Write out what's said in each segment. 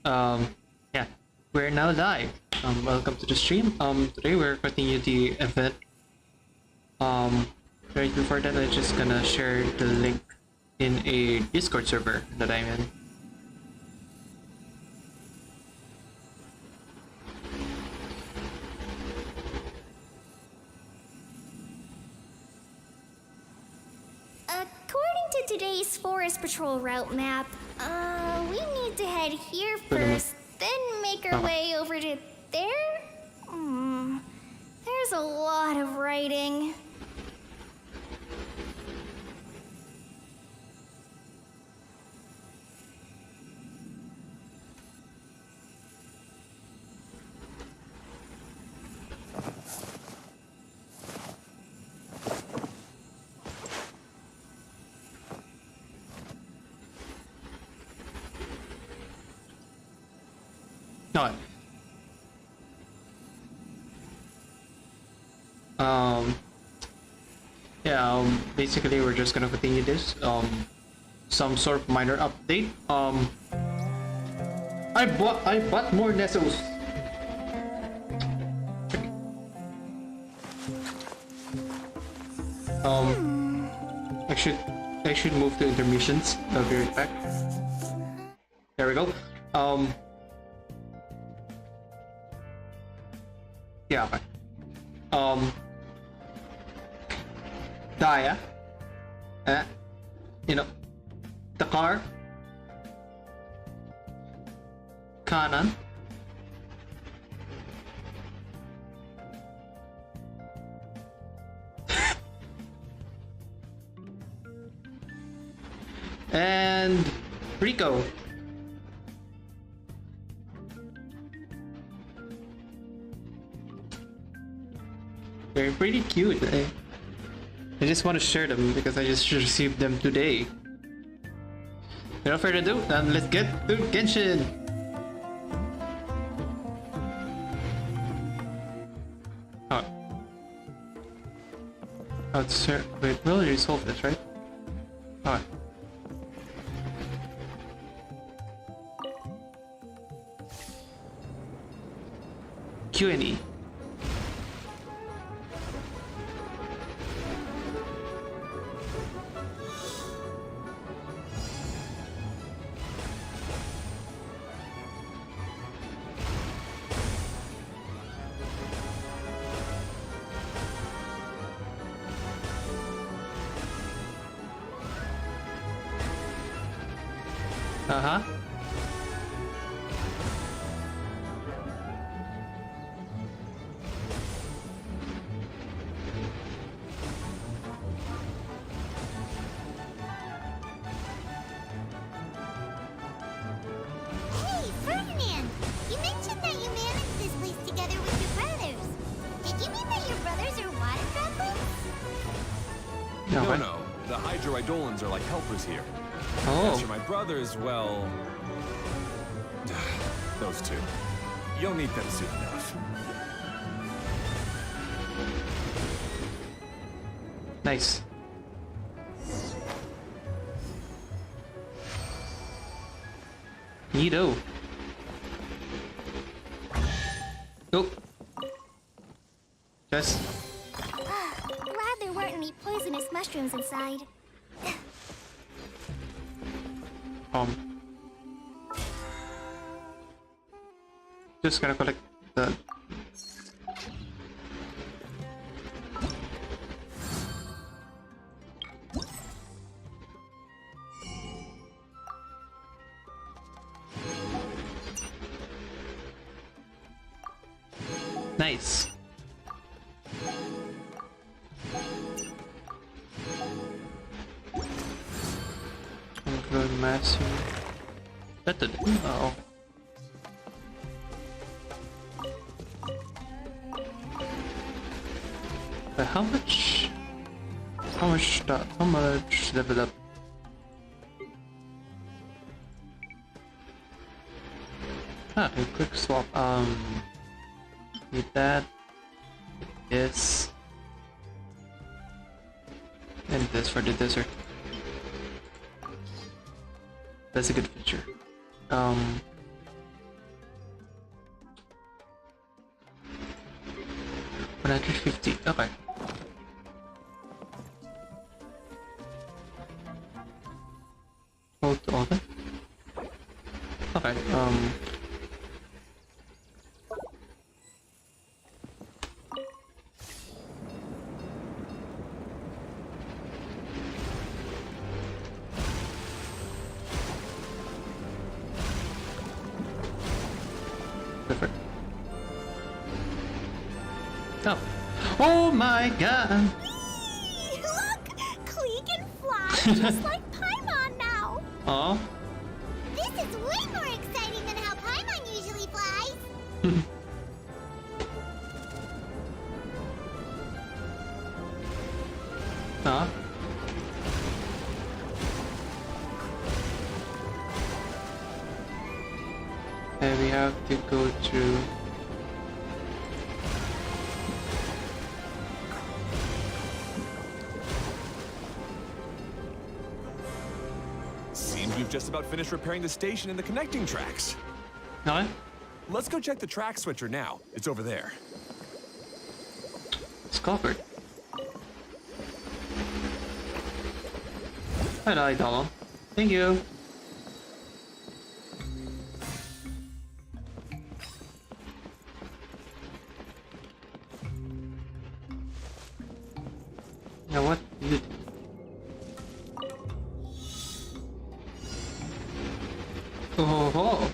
Um, yeah, we're now live. Welcome to the stream. Today we're continuing the event. Um, right before that, I'm just gonna share the link in a Discord server that I'm in. According to today's Forest Patrol route map, we need to head here first, then make our way over to there? There's a lot of writing. No. Yeah, basically we're just gonna continue this. Some sort of minor update. I bought more Nessos. I should move to intermissions. I'll be right back. There we go. Yeah, okay. Daya, you know, the car, Kanan, and Rico. They're pretty cute. I just want to share them because I just received them today. Without further ado, then let's get to Genshin! Oh. Oh, sir. Wait, we already solved this, right? Oh. Q&E. Uh-huh. Hey, Ferdinand! You mentioned that you managed this place together with your brothers. Did you mean that your brothers are water droplets? No. The hydroidolins are like helpers here. Oh. As for my brothers, well... those two. You'll need them soon enough. Nice. Neato. Go. Just. Glad there weren't any poisonous mushrooms inside. Just gonna collect the. Nice. Massive. That did. Oh. But how much? How much stuff? How much level up? Ah, a quick swap. Need that. This. And this for the desert. That's a good feature. 150. Okay. Hold to open. Okay. Different. Oh. Oh my god! Whee! Look! Klee can fly just like Paimon now! Oh. This is way more exciting than how Paimon usually flies! Huh? And we have to go through. Seems we've just about finished repairing the station and the connecting tracks. No? Let's go check the track switcher now. It's over there. It's covered. Hi, Donald. Thank you. Now what? You... Oh.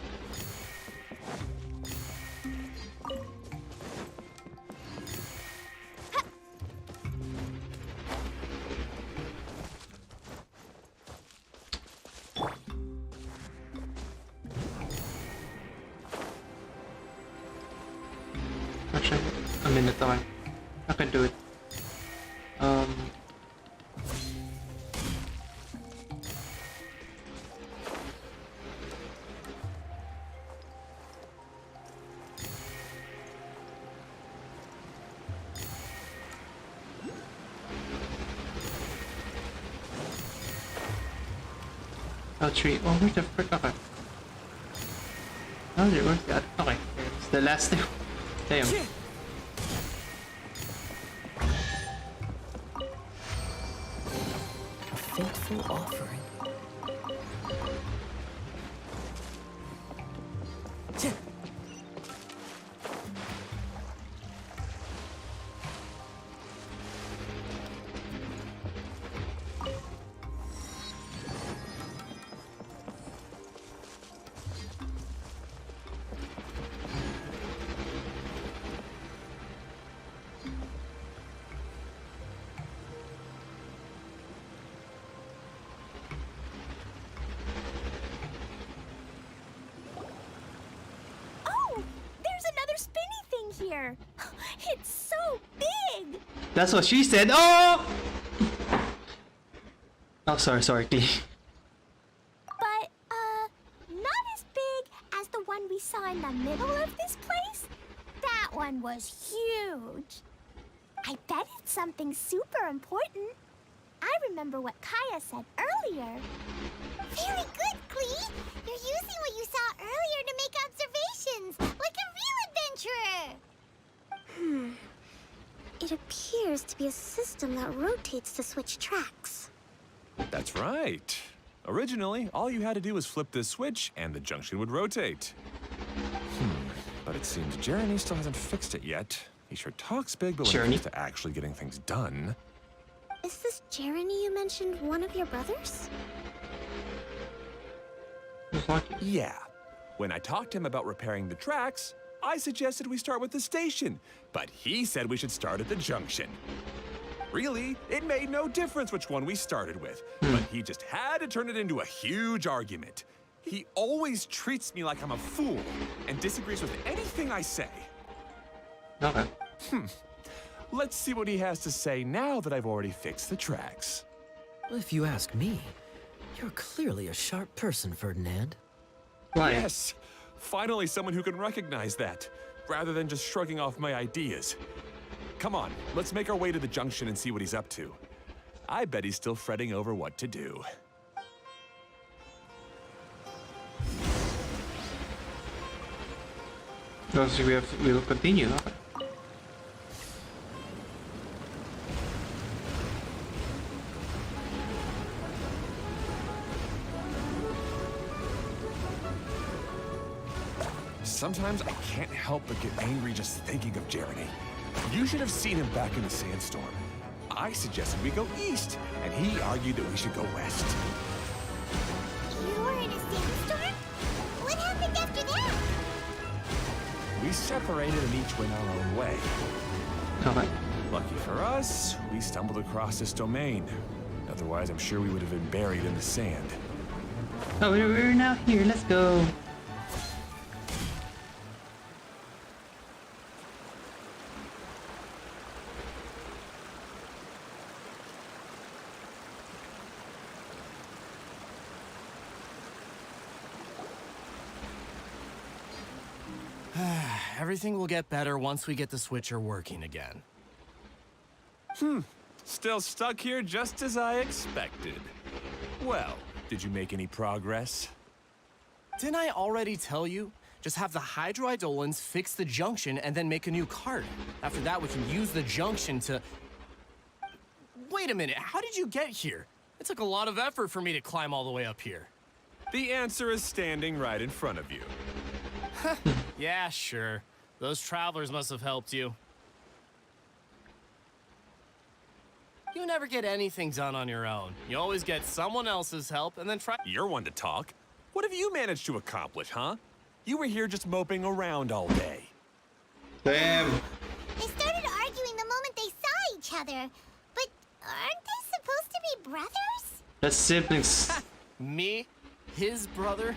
Actually, a minute away. I can do it. Oh, tree. Oh, where's the frick? Okay. Oh, where's the other? Okay, it's the last thing. Damn. A faithful offering. Oh! There's another spinny thing here! It's so big! That's what she said. Oh! Oh, sorry, Klee. But, not as big as the one we saw in the middle of this place? That one was huge. I bet it's something super important. I remember what Kaya said earlier. Very good, Klee! You're using what you saw earlier to make observations, like a real adventurer! It appears to be a system that rotates to switch tracks. That's right. Originally, all you had to do was flip this switch and the junction would rotate. But it seems Jeremy still hasn't fixed it yet. He sure talks big, but when it Jeremy? comes to actually getting things done... Is this Jeremy you mentioned one of your brothers? Yeah. When I talked to him about repairing the tracks, I suggested we start with the station, but he said we should start at the junction. Really, it made no difference which one we started with, but he just had to turn it into a huge argument. He always treats me like I'm a fool and disagrees with anything I say. Okay. Let's see what he has to say now that I've already fixed the tracks. If you ask me, you're clearly a sharp person, Ferdinand. Why? Yes, finally someone who can recognize that, rather than just shrugging off my ideas. Come on, let's make our way to the junction and see what he's up to. I bet he's still fretting over what to do. So we will continue. Okay. Sometimes I can't help but get angry just thinking of Jeremy. You should have seen him back in the sandstorm. I suggested we go east, and he argued that we should go west. You were in a sandstorm? What happened after that? We separated and each went our own way. Okay. Lucky for us, we stumbled across this domain. Otherwise, I'm sure we would have been buried in the sand. Oh, we're now here. Let's go. Everything will get better once we get the switcher working again. Still stuck here just as I expected. Well, did you make any progress? Didn't I already tell you? Just have the hydroidolins fix the junction and then make a new cart. After that, we can use the junction to... Wait a minute, how did you get here? It took a lot of effort for me to climb all the way up here. The answer is standing right in front of you. Yeah, sure. Those travelers must have helped you. You never get anything done on your own. You always get someone else's help and then try... You're one to talk. What have you managed to accomplish, huh? You were here just moping around all day. Damn. They started arguing the moment they saw each other. But aren't they supposed to be brothers? The siblings. Me? His brother?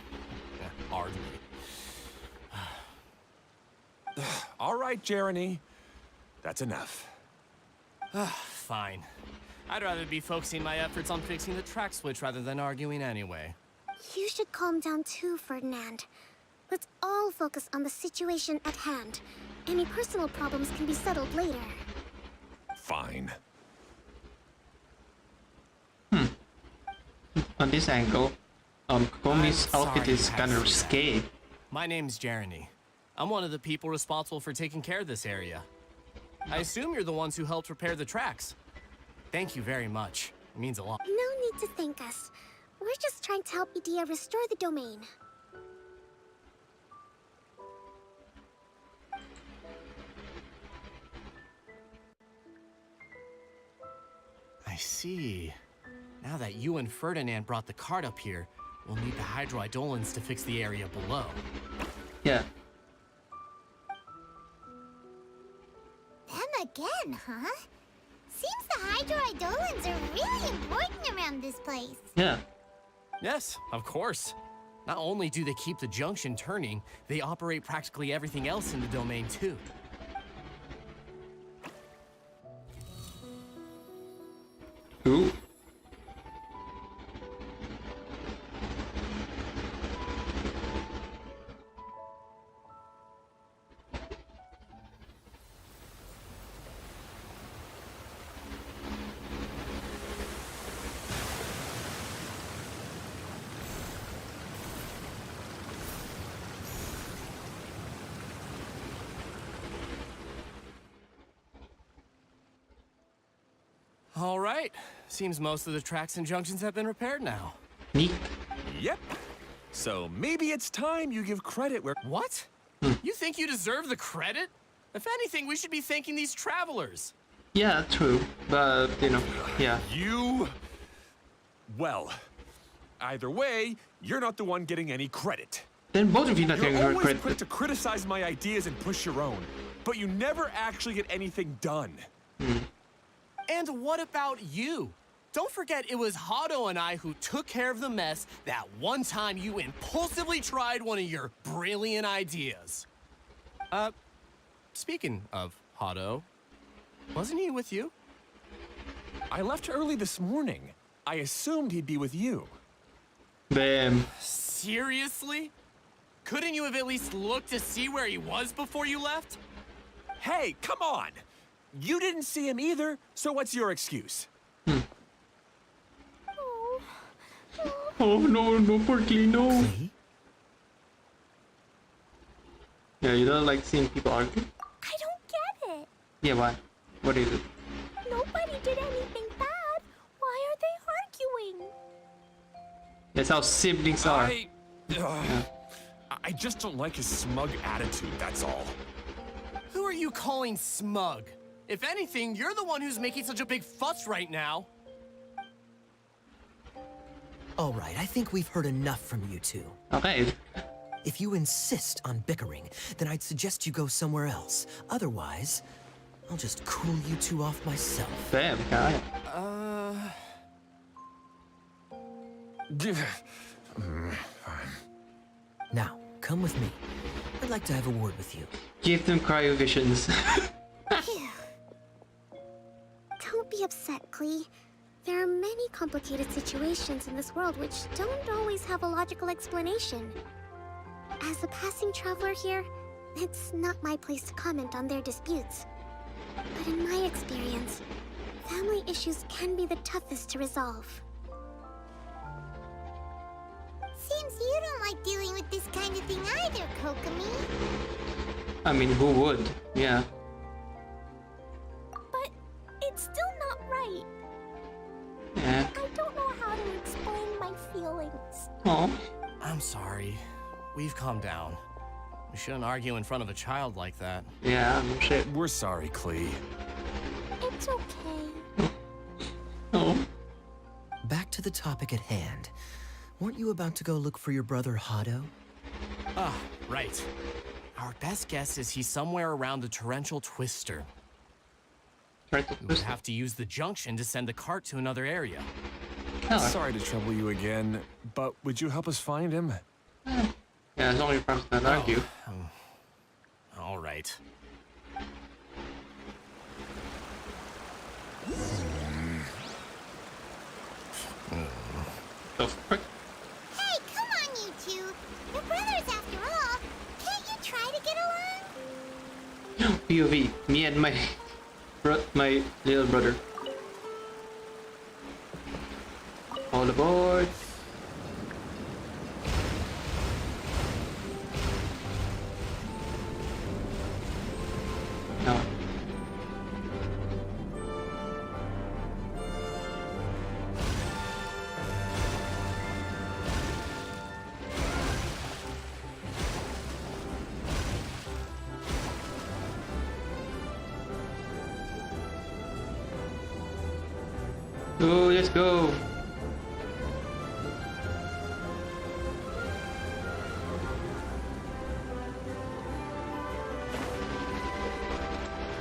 Hardly. All right, Jeremy. That's enough. Fine. I'd rather be focusing my efforts on fixing the track switch rather than arguing anyway. You should calm down too, Ferdinand. Let's all focus on the situation at hand. Any personal problems can be settled later. Fine. On this angle, Kokomi's I'm outfit sorry is you had kind to of see that. risque. My name's Jeremy. I'm one of the people responsible for taking care of this area. I assume you're the ones who helped repair the tracks. Thank you very much. It means a lot. No need to thank us. We're just trying to help Edea restore the domain. I see. Now that you and Ferdinand brought the cart up here, we'll need the hydroidolins to fix the area below. Yeah. Them again, huh? Seems the hydroidolins are really important around this place. Yeah. Yes, of course. Not only do they keep the junction turning, they operate practically everything else in the domain too. Ooh. All right. Seems most of the tracks and junctions have been repaired now. Neat. Yep. So maybe it's time you give credit where... What? You think you deserve the credit? If anything, we should be thanking these travelers. Yeah, true. But, you know, yeah. You... Well, either way, you're not the one getting any credit. Then both of you not You're getting always credit. quick to criticize my ideas and push your own, but you never actually get anything done. And what about you? Don't forget it was Hado and I who took care of the mess that one time you impulsively tried one of your brilliant ideas. Speaking of Hado, wasn't he with you? I left early this morning. I assumed he'd be with you. Damn. Seriously? Couldn't you have at least looked to see where he was before you left? Hey, come on! You didn't see him either, so what's your excuse? Oh no, no, Portly, no. Yeah, you don't like seeing people argue? I don't get it. Yeah, why? What is it? Nobody did anything bad. Why are they arguing? That's how siblings are. I I just don't like his smug attitude, that's all. Who are you calling smug? If anything, you're the one who's making such a big fuss right now. All right, I think we've heard enough from you two. Okay. If you insist on bickering, then I'd suggest you go somewhere else. Otherwise, I'll just cool you two off myself. Damn, guy. Now, come with me. I'd like to have a word with you. Give them cryo visions. Phew. Don't be upset, Klee. There are many complicated situations in this world which don't always have a logical explanation. As a passing traveler here, it's not my place to comment on their disputes. But in my experience, family issues can be the toughest to resolve. Seems you don't like dealing with this kind of thing either, Kokomi. I mean, who would? Yeah. But it's still not right. Yeah. I don't know how to explain my feelings. Oh. I'm sorry. We've calmed down. We shouldn't argue in front of a child like that. Yeah, shit. We're sorry, Klee. It's okay. Oh. Back to the topic at hand. Weren't you about to go look for your brother Hado? Ah, right. Our best guess is he's somewhere around the torrential twister. Try to We would twist it. have to use the junction to send the cart to another area. Oh. Sorry to trouble you again, but would you help us find him? Yeah, as long as you promise not to argue. All right. So frick. Hey, come on, you two. You're brothers after all. Can't you try to get along? POV, me and my my little brother. All aboard. No. Oh, let's go.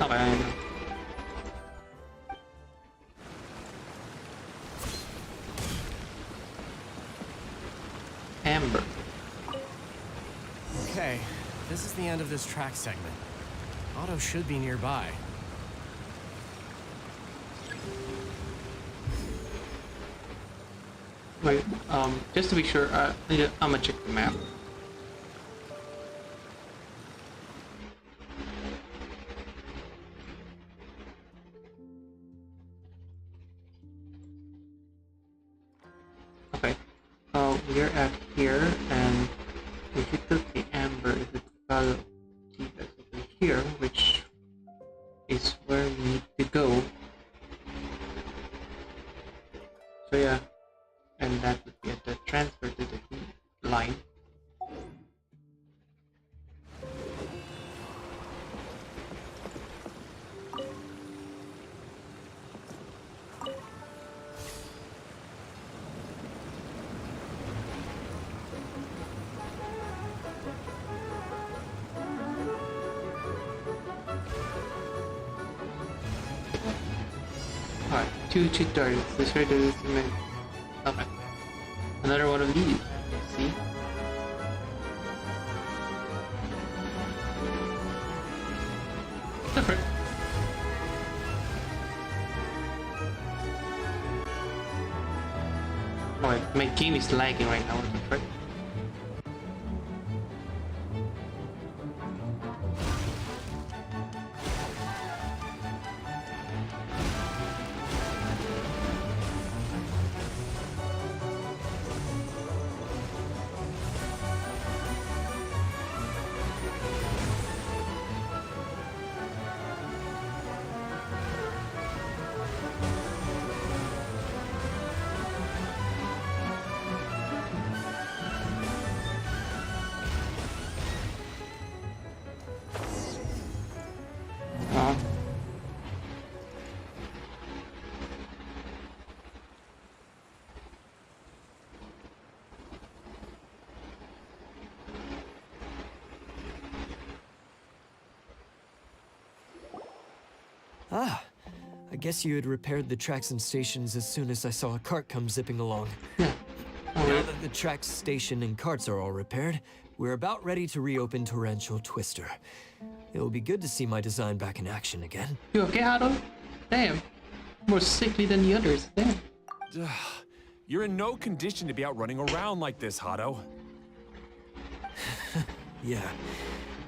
Okay. Amber. Okay, this is the end of this track segment. Otto should be nearby. Wait, just to be sure, I'm gonna check the map. Okay, we're at here, and if you took the amber, it would follow us over here, which is where we need to go. So yeah. And that would be at the transfer to the heat line. Alright, two targets. This right is cement. Okay. Another one of these. See? The frick? Oh wait, my game is lagging right now. What the frick? Ah, I guess you had repaired the tracks and stations as soon as I saw a cart come zipping along. Yeah. Now that the tracks, station, and carts are all repaired, we're about ready to reopen Torrential Twister. It will be good to see my design back in action again. You okay, Harold? Damn. More sickly than the others. Damn. You're in no condition to be out running around like this, Hado. Yeah,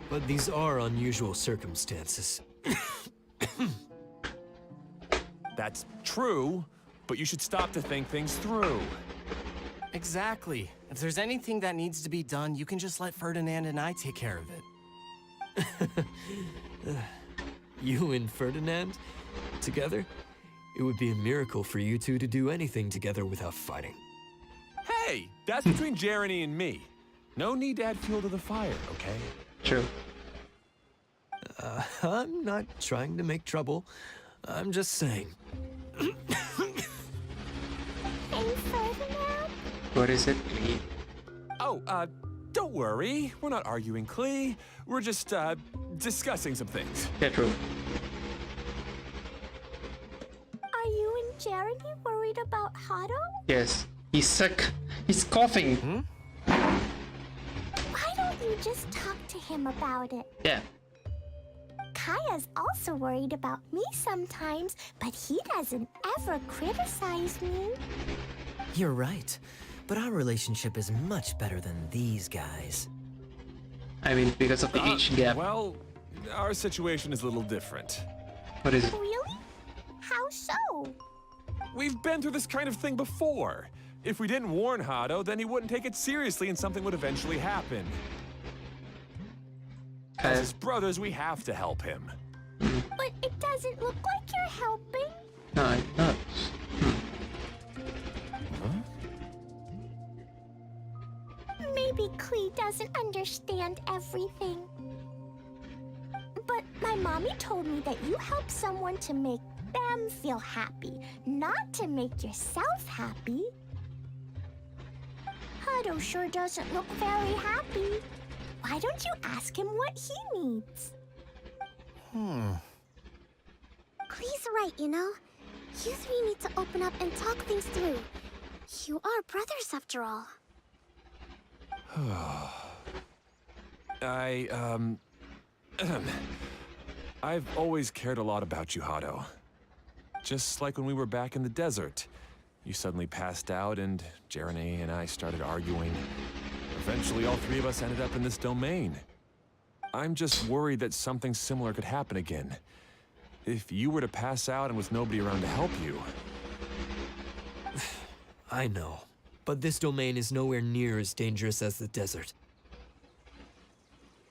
but these are unusual circumstances. That's true, but you should stop to think things through. Exactly. If there's anything that needs to be done, you can just let Ferdinand and I take care of it. You and Ferdinand? Together? It would be a miracle for you two to do anything together without fighting. Hey, that's between Jeremy and me. No need to add fuel to the fire, okay? True. I'm not trying to make trouble. I'm just saying. Hey, Ferdinand? What is it, Clee? Oh, don't worry. We're not arguing, Clee. We're just, discussing some things. Yeah, true. Are you and Jeremy worried about Hado? Yes. He's sick. He's coughing. Why don't you just talk to him about it? Yeah. Kaya's also worried about me sometimes, but he doesn't ever criticize me. You're right. But our relationship is much better than these guys. I mean, because of the age gap. Well, our situation is a little different. What is it? Really? How so? We've been through this kind of thing before. If we didn't warn Hado, then he wouldn't take it seriously and something would eventually happen. As his brothers, we have to help him. But it doesn't look like you're helping. No, it's not. Maybe Klee doesn't understand everything. But my mommy told me that you help someone to make them feel happy, not to make yourself happy. Hado sure doesn't look very happy. Why don't you ask him what he needs? Klee's right, you know? You three need to open up and talk things through. You are brothers, after all. I've always cared a lot about you, Hado. Just like when we were back in the desert. You suddenly passed out and Jeremy and I started arguing. Eventually, all three of us ended up in this domain. I'm just worried that something similar could happen again. If you were to pass out and with nobody around to help you. I know. But this domain is nowhere near as dangerous as the desert.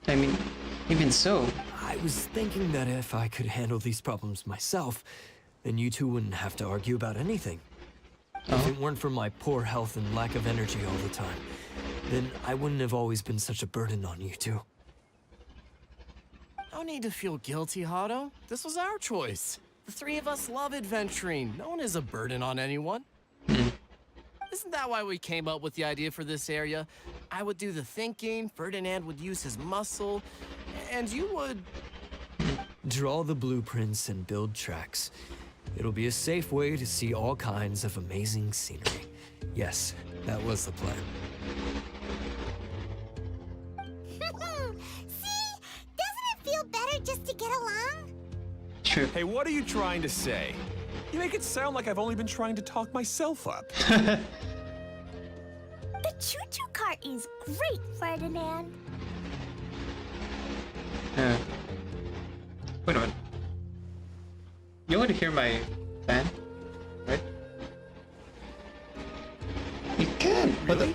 I mean, even so. I was thinking that if I could handle these problems myself, then you two wouldn't have to argue about anything. If it weren't for my poor health and lack of energy all the time, then I wouldn't have always been such a burden on you two. No need to feel guilty, Hado. This was our choice. The three of us love adventuring. No one is a burden on anyone. Isn't that why we came up with the idea for this area? I would do the thinking, Ferdinand would use his muscle, and you would... Draw the blueprints and build tracks. It'll be a safe way to see all kinds of amazing scenery. Yes, that was the plan. See? Doesn't it feel better just to get along? True. Hey, what are you trying to say? You make it sound like I've only been trying to talk myself up. The choo-choo cart is great, Ferdinand. Wait a minute. You want to hear my fan? Right? You can! What the?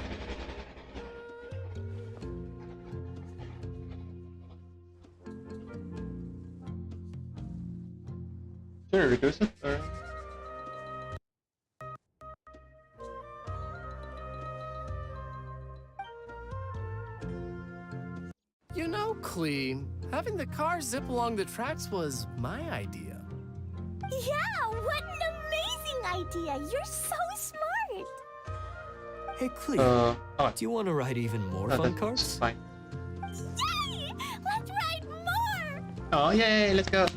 Should I reduce it? Or? You know, Klee, having the car zip along the tracks was my idea. Yeah, what an amazing idea! You're so smart! Hey, Clea, Oh. do you want to ride even more No, fun that's cars? fine. Yay! Let's ride more! Oh, yay! Let's go!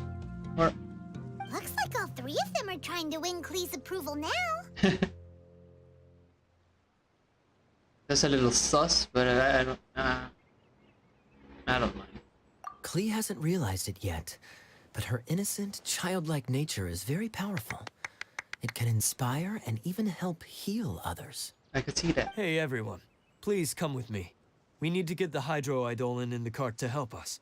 More. Looks 3 of them are trying to win Klee's approval now. That's a little sus, but I don't mind. Klee hasn't realized it yet, but her innocent, childlike nature is very powerful. It can inspire and even help heal others. I could see that. Hey everyone, please come with me. We need to get the Hydro-Eidolon in the cart to help us.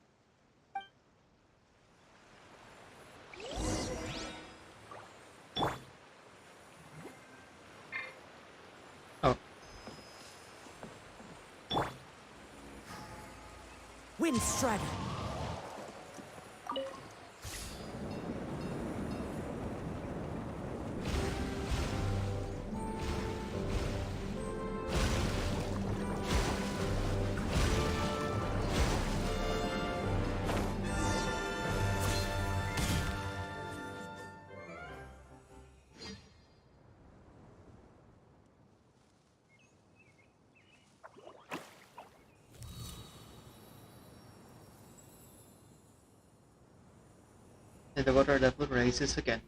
Oh, Wind Strider! and the water level rises again.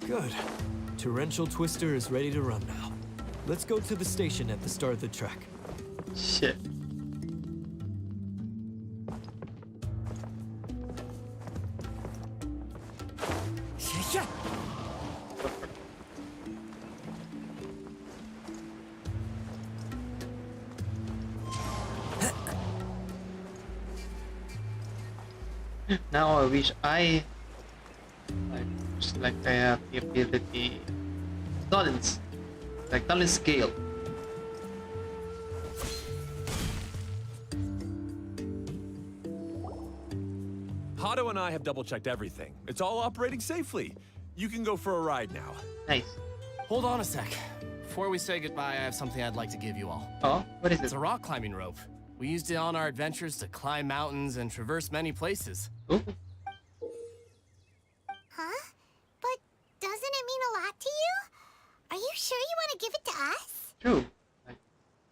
Good. Torrential Twister is ready to run now. Let's go to the station at the start of the track. Shit. Now I wish like I have the ability talents, like talent scale. Hato and I have double-checked everything. It's all operating safely. You can go for a ride now. Nice. Hold on a sec. Before we say goodbye, I have something I'd like to give you all. Oh, what is It's it? a rock climbing rope. We used it on our adventures to climb mountains and traverse many places. Oh, Huh? But doesn't it mean a lot to you? Are you sure you want to give it to us? true. Like,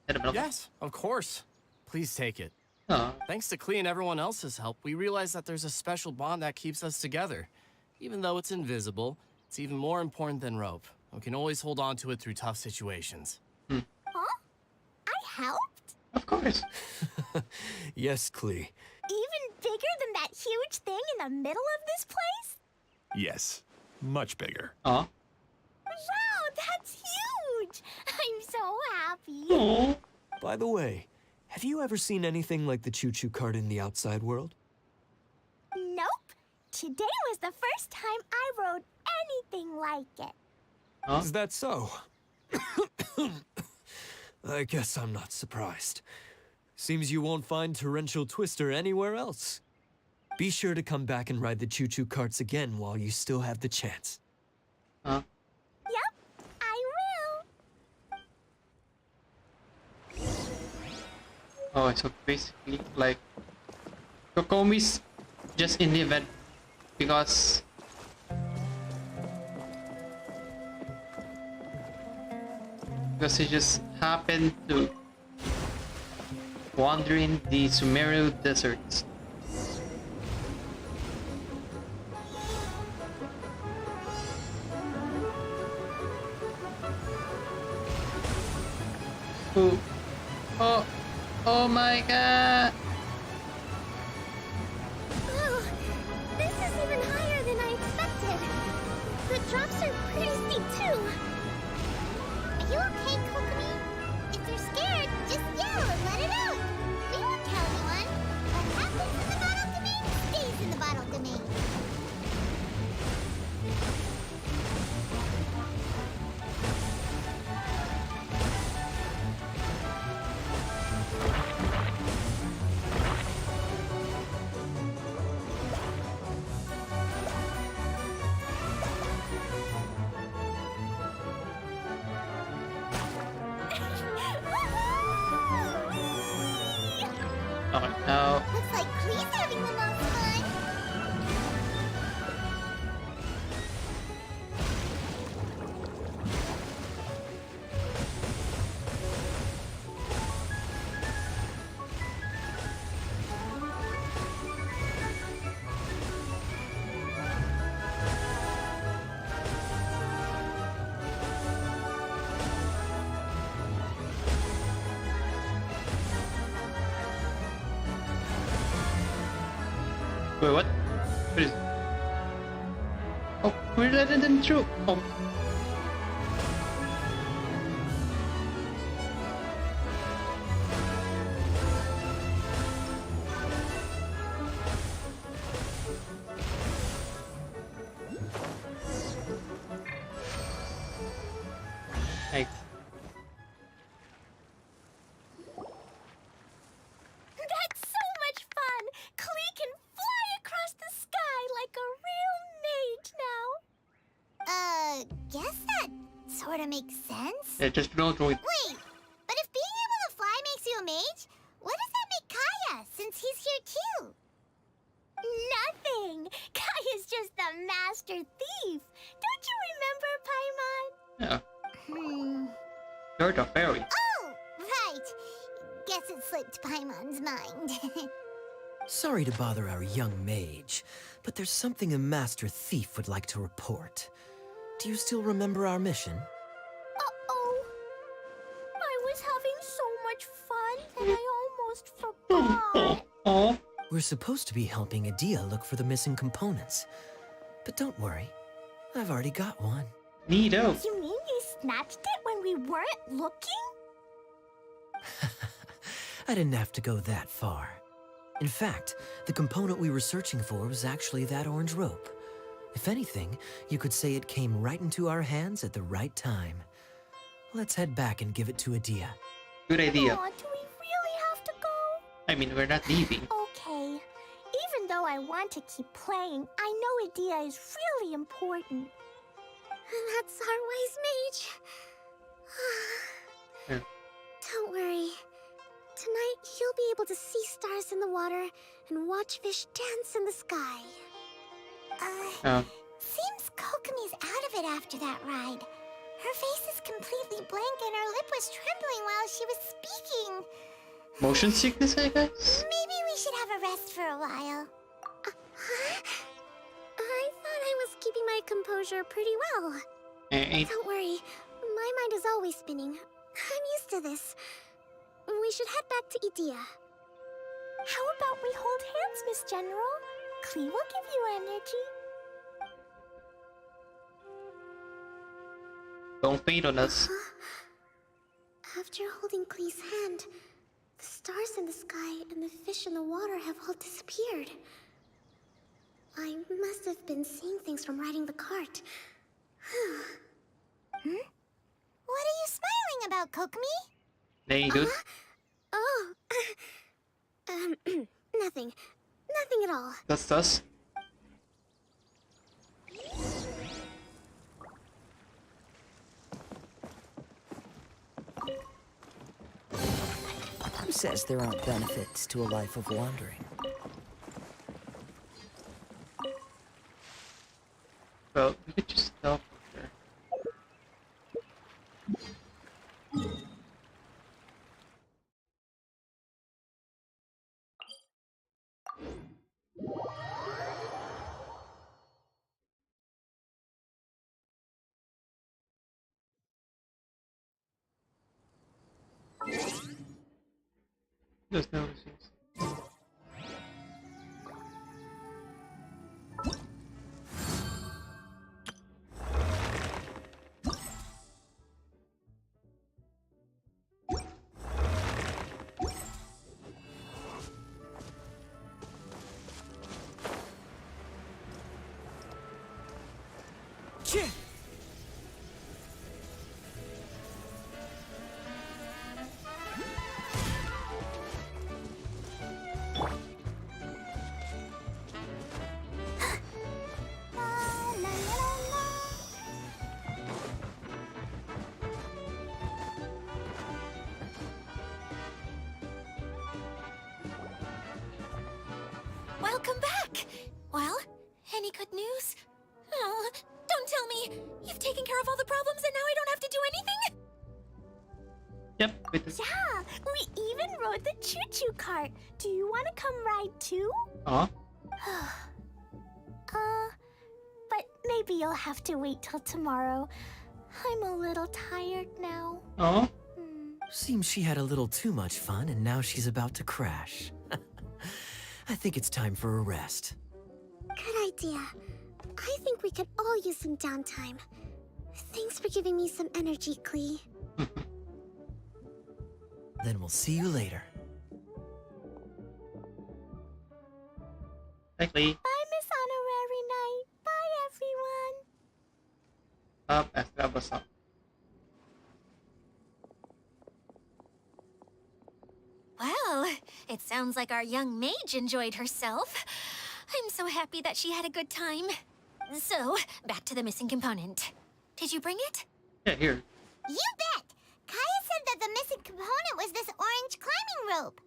hit a milk. Yes, of course. Please take it. Oh, Thanks to Klee and everyone else's help, we realized that there's a special bond that keeps us together. Even though it's invisible, it's even more important than rope. We can always hold on to it through tough situations. Huh? I helped? of course. Yes, Klee. Even bigger than that huge thing in the middle of this place? Yes, much bigger. Oh. Wow, that's huge! I'm so happy. Oh. By the way, have you ever seen anything like the choo-choo cart in the outside world? Nope. Today was the first time I rode anything like it. Huh? Is that so? I guess I'm not surprised. Seems you won't find Torrential Twister anywhere else. Be sure to come back and ride the choo-choo carts again while you still have the chance. Huh? Yep, I will. Oh, so basically, like, Kokomi's just in the event because he just happened to wander in the Sumeru deserts. Oh, oh, oh my god! Oh, this is even higher than I expected. The drops are pretty steep too. Are you okay, Kokomi? If you're scared, just yell and let it out. We won't tell anyone. What happens in the bottle domain stays in the bottle domain. Okay, now Looks like Klee's having the most fun. wait, what? What is? Oh, we're letting them through. Oh, nice. That's so much fun! Klee can fly across the sky like a real mage now. Guess that sort of makes sense. Yeah, just don't throw it. Wait, but if being able to fly makes you a mage, what does that make Kaya, since he's here too? Nothing! Kaya's just the master thief. Don't you remember, Paimon? Yeah, Hmm. you're the fairy. Oh, right. Guess it slipped Paimon's mind. Sorry to bother our young mage, but there's something a master thief would like to report. Do you still remember our mission? Uh-oh. I was having so much fun that I almost forgot. Oh, We're supposed to be helping Adia look for the missing components. But don't worry, I've already got one. neato. You mean you snatched it when we weren't looking? I didn't have to go that far. In fact, the component we were searching for was actually that orange rope. If anything, you could say it came right into our hands at the right time. Let's head back and give it to Adia. Good idea. Aw, do we really have to go? I mean, we're not leaving. Okay. Even though I want to keep playing, I know Adia is really important. That's our wise mage. Yeah. Don't worry. Tonight, you'll be able to see stars in the water and watch fish dance in the sky. Seems Kokomi's out of it after that ride. Her face is completely blank and her lip was trembling while she was speaking. Motion sickness, I guess? Maybe we should have a rest for a while. I thought I was keeping my composure pretty well. Ain't. Don't worry, my mind is always spinning. I'm used to this. We should head back to Idia. How about we hold hands, Miss General? Klee will give you energy. Don't faint on us. After holding Klee's hand, the stars in the sky and the fish in the water have all disappeared. I must have been seeing things from riding the cart. What are you smiling about, Kokomi? Very good. Oh, nothing. Nothing at all. That's us. Who says there aren't benefits to a life of wandering? Well, we could just stop here. There's no reasons. Welcome back! Well, any good news? Oh, don't tell me! You've taken care of all the problems and now I don't have to do anything? Yep, with this. Yeah, we even rode the choo-choo cart. Do you want to come ride too? Oh, But maybe you'll have to wait till tomorrow. I'm a little tired now. oh. Seems she had a little too much fun and now she's about to crash. I think it's time for a rest. Good idea. I think we could all use some downtime. Thanks for giving me some energy, Klee. Then we'll see you later. Likely. Bye, Miss Honorary Knight. Bye, everyone. Up, after what's up. Well, it sounds like our young mage enjoyed herself. I'm so happy that she had a good time. So, back to the missing component. Did you bring it? Yeah, here. You bet! Kaya said that the missing component was this orange climbing rope.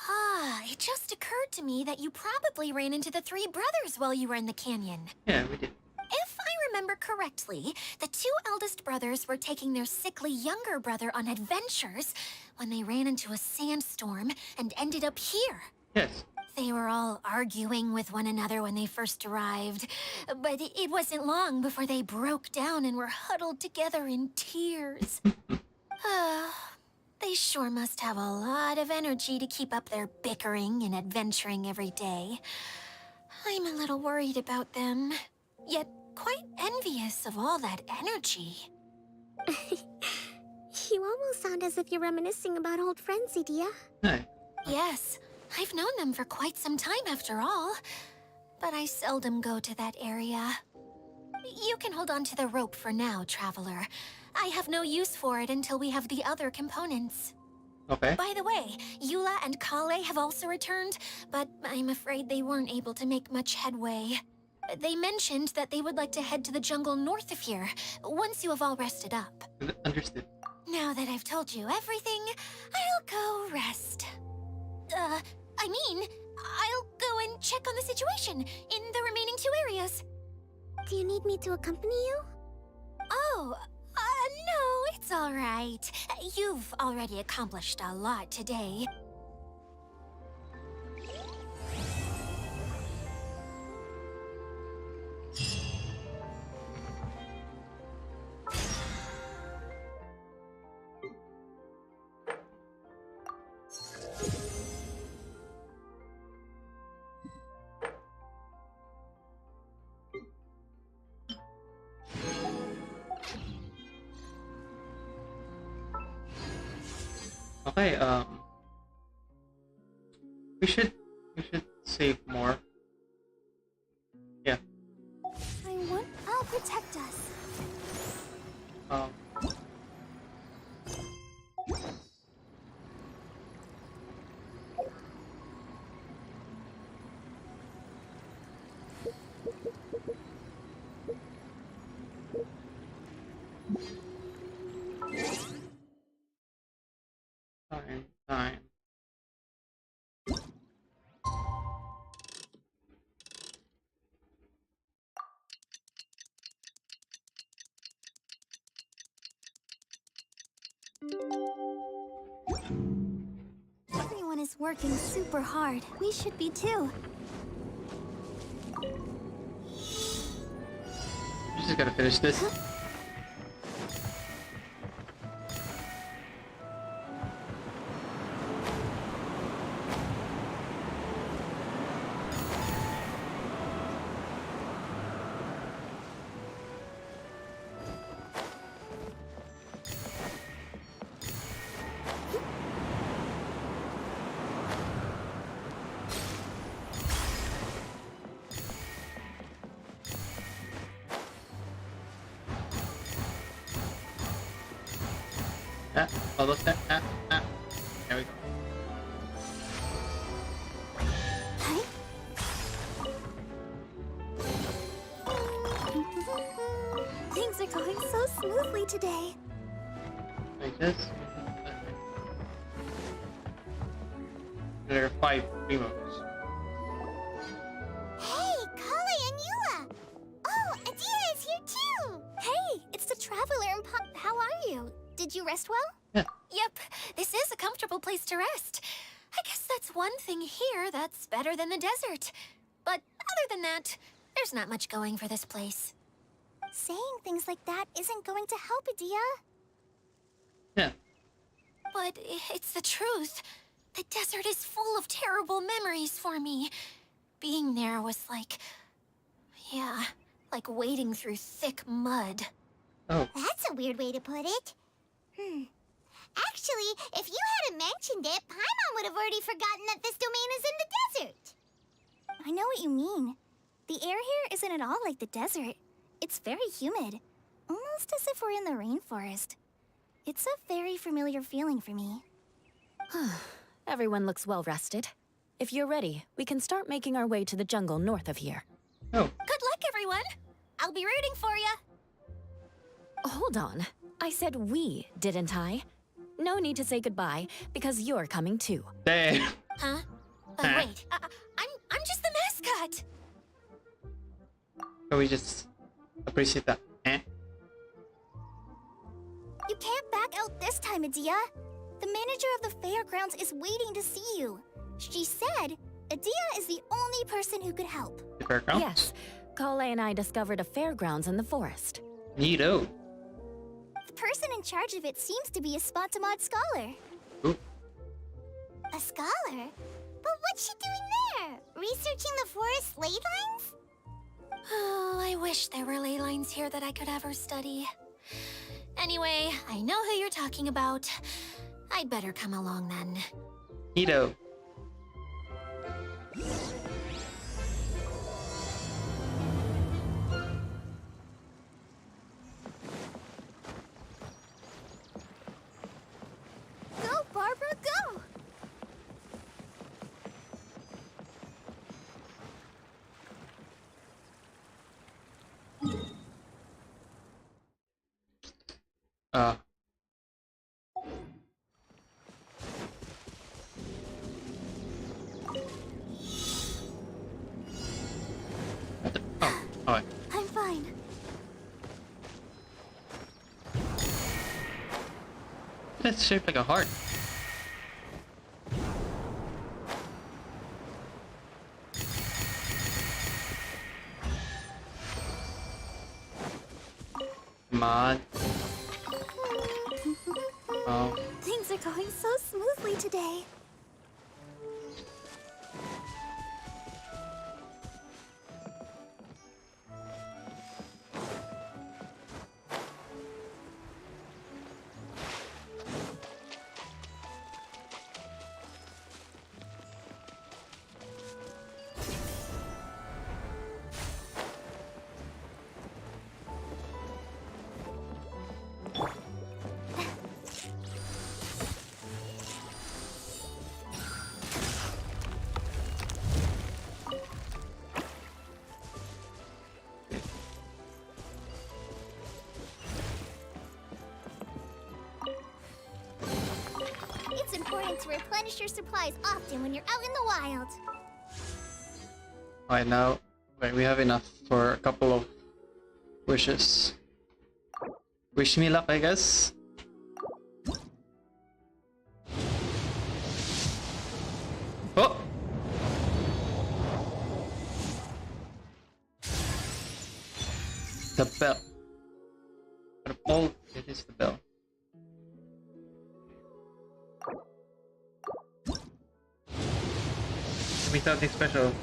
Ah, it just occurred to me that you probably ran into the three brothers while you were in the canyon. Yeah, we did. If I remember correctly, the two eldest brothers were taking their sickly younger brother on adventures when they ran into a sandstorm and ended up here. Yes. They were all arguing with one another when they first arrived, but it wasn't long before they broke down and were huddled together in tears. They sure must have a lot of energy to keep up their bickering and adventuring every day. I'm a little worried about them, yet quite envious of all that energy. You almost sound as if you're reminiscing about old friends, Idia. Hi. Yes, I've known them for quite some time after all, but I seldom go to that area. You can hold on to the rope for now, Traveler. I have no use for it until we have the other components. Okay. By the way, Eula and Kale have also returned, but I'm afraid they weren't able to make much headway. They mentioned that they would like to head to the jungle north of here, once you have all rested up. Understood. Now that I've told you everything, I'll go rest. I'll go and check on the situation in the remaining two areas. Do you need me to accompany you? Oh, no, it's all right. You've already accomplished a lot today. Okay, we should save more. Yeah. I'll protect us. Um. Time. Everyone is working super hard. We should be too. You just gotta finish this. Almost there. There we go. Things are going so smoothly today. Like this. There are 5 remotes. Did you rest well? Yeah. Yep, this is a comfortable place to rest. I guess that's one thing here that's better than the desert. But other than that, there's not much going for this place. Saying things like that isn't going to help, Adia. Yeah. But it's the truth. The desert is full of terrible memories for me. Being there was like... yeah, like wading through thick mud. Oh. That's a weird way to put it. Actually, if you hadn't mentioned it, Paimon would have already forgotten that this domain is in the desert. I know what you mean. The air here isn't at all like the desert. It's very humid. Almost as if we're in the rainforest. It's a very familiar feeling for me. Everyone looks well rested. If you're ready, we can start making our way to the jungle north of here. Oh. Good luck, everyone! I'll be rooting for you! Hold on. I said we, didn't I? No need to say goodbye, because you're coming too. Damn. Huh? Wait, I'm just the mascot! Can we just appreciate that? Eh? You can't back out this time, Adia. The manager of the fairgrounds is waiting to see you. She said Adia is the only person who could help. The fairgrounds? Yes, Kale and I discovered a fairgrounds in the forest. Neato. The person in charge of it seems to be a Spontamod scholar. Ooh. A scholar? But what's she doing there? Researching the forest ley lines? Oh, I wish there were ley lines here that I could ever study. Anyway, I know who you're talking about. I'd better come along then. Neato. Go, Barbara, go! Uh. Oh. Alright. I'm fine. That's shaped like a heart. Come on. Oh. Things are going so smoothly today. It's important to replenish your supplies often when you're out in the wild. Alright, now. Wait, we have enough for a couple of wishes. Wish me luck, I guess. Oh! The bell. Oh, it is the bell. Give me something special.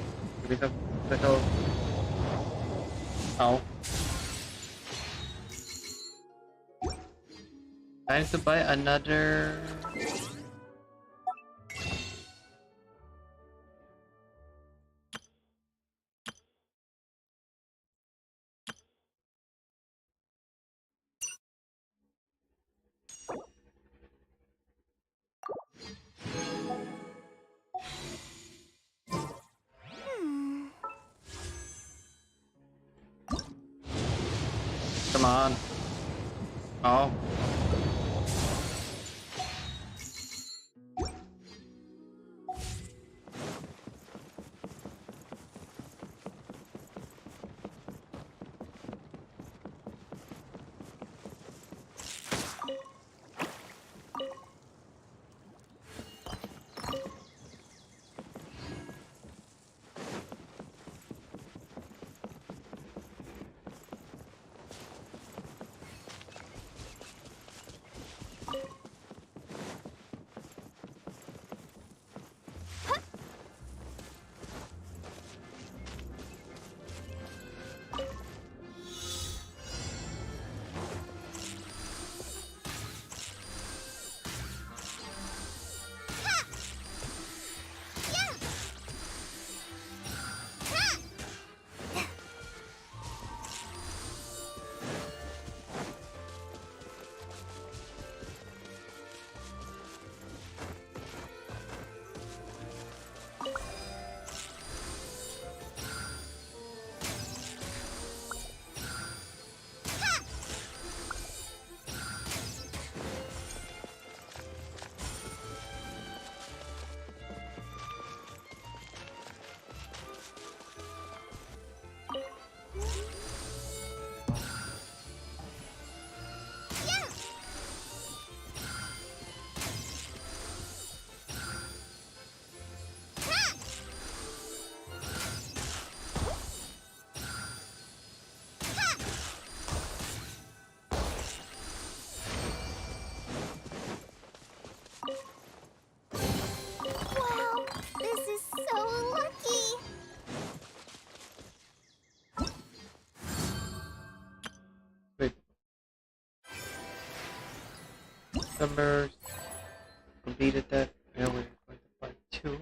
Give me something special. Ow. Time to buy another. Come on. Oh. Summer completed that. Now we're going to part 2.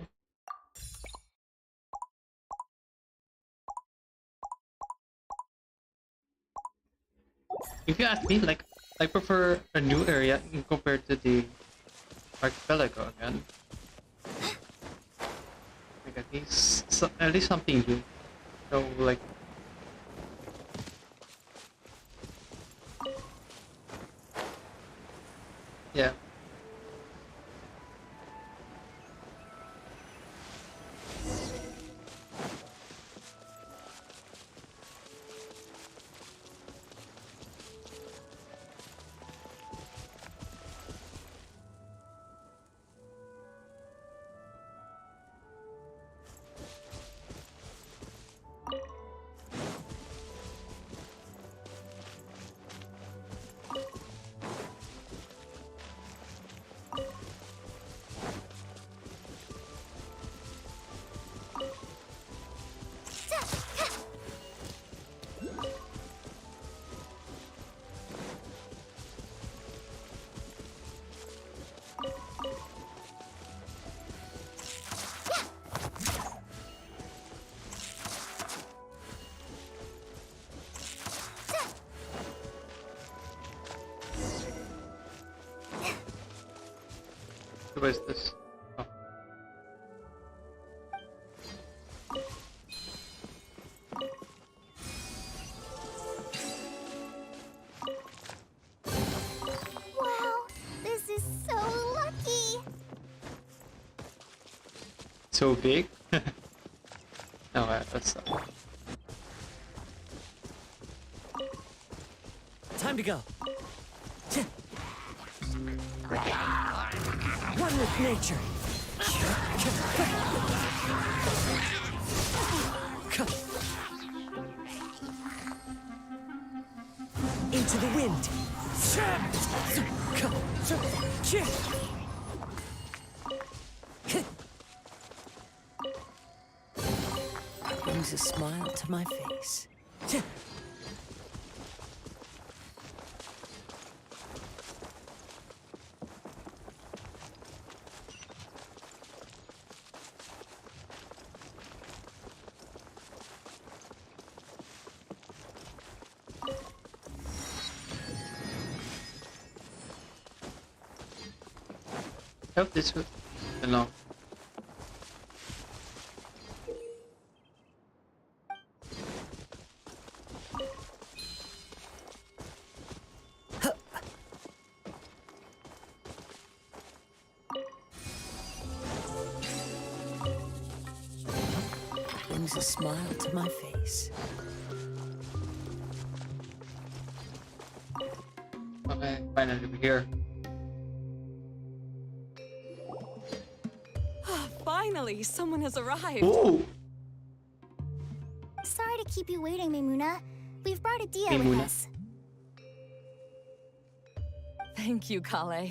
If you ask me, like, I prefer a new area compared to the archipelago again. Like at least something new. So like, yeah. What is this? Oh. Wow, this is so lucky. So big? No, that's Time to go. One with nature. Into the wind. Brings a smile to my face. hope this would belong. Brings a smile to my face. Okay, finally we're here. Finally, someone has arrived. Ooh! Sorry to keep you waiting, Maimuna. We've brought a Dia with Maimuna. us. Thank you, Kale.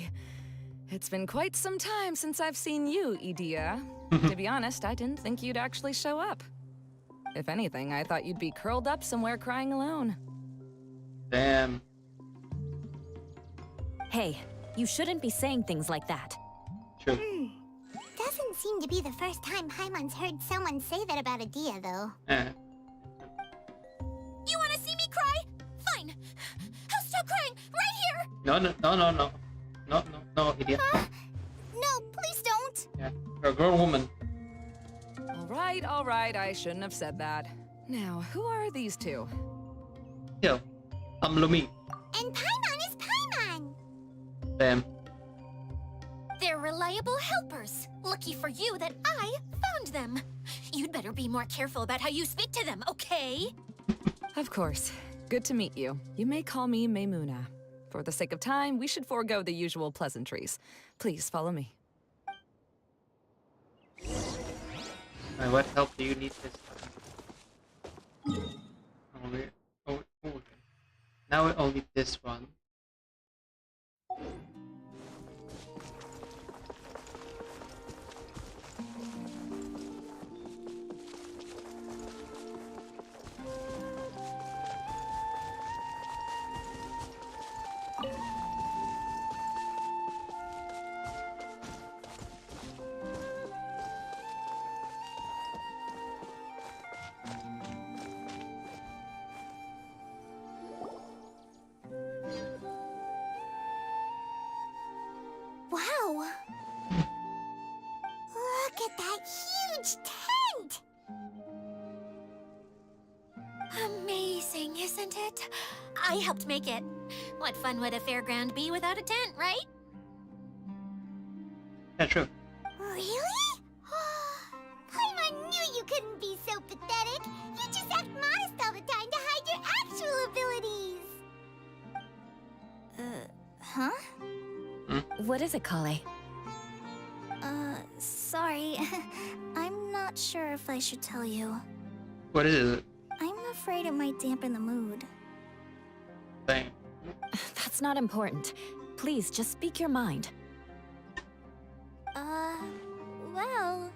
It's been quite some time since I've seen you, Idia. To be honest, I didn't think you'd actually show up. If anything, I thought you'd be curled up somewhere crying alone. Damn. Hey, you shouldn't be saying things like that. True. Doesn't seem to be the first time Paimon's heard someone say that about a Dia, though. Eh. You wanna see me cry? Fine. I'll stop crying right here. No, no, no, no, no. No, no, no, idiot. No, please don't. Yeah, you're a grown woman. All right, I shouldn't have said that. Now, who are these two? Yo, Lumi. And Paimon is Paimon. Damn. They're reliable helpers. Lucky for you that I found them. You'd better be more careful about how you speak to them, okay? Of course. Good to meet you. You may call me Maimuna. For the sake of time, we should forego the usual pleasantries. Please follow me. What help do you need this time? Okay. Now we only need this one. I helped make it. What fun would a fairground be without a tent, right? Yeah, true. Really? Paimon knew you couldn't be so pathetic. You just act modest all the time to hide your actual abilities. Huh? What is it, Kale? Sorry. I'm not sure if I should tell you. What is it? I'm afraid it might dampen the mood. Thing. That's not important. Please, just speak your mind. Well,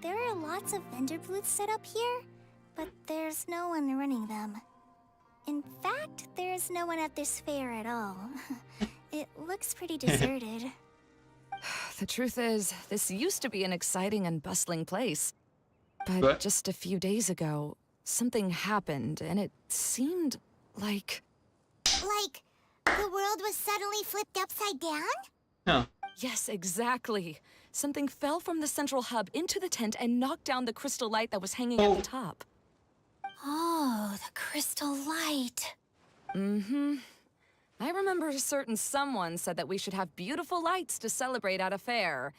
there are lots of vendor booths set up here, but there's no one running them. In fact, there's no one at this fair at all. It looks pretty deserted. The truth is, this used to be an exciting and bustling place. But What? just a few days ago, something happened, and it seemed like... Like, the world was suddenly flipped upside down? Huh. Yes, exactly. Something fell from the central hub into the tent and knocked down the crystal light that was hanging at the top. Oh, the crystal light. Mm-hmm. I remember a certain someone said that we should have beautiful lights to celebrate at a fair,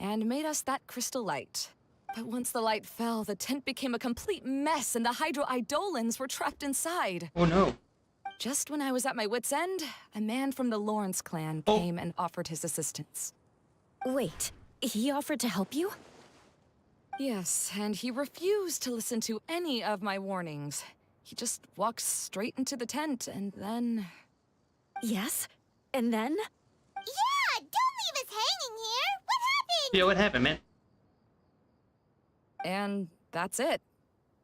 and made us that crystal light. But once the light fell, the tent became a complete mess and the Hydro Eidolons were trapped inside. Oh no. Just when I was at my wit's end, a man from the Lawrence clan came and offered his assistance. Wait, he offered to help you? Yes, and he refused to listen to any of my warnings. He just walked straight into the tent, and then... Yes? And then? Yeah, don't leave us hanging here! What happened? Yeah, what happened, man? And that's it.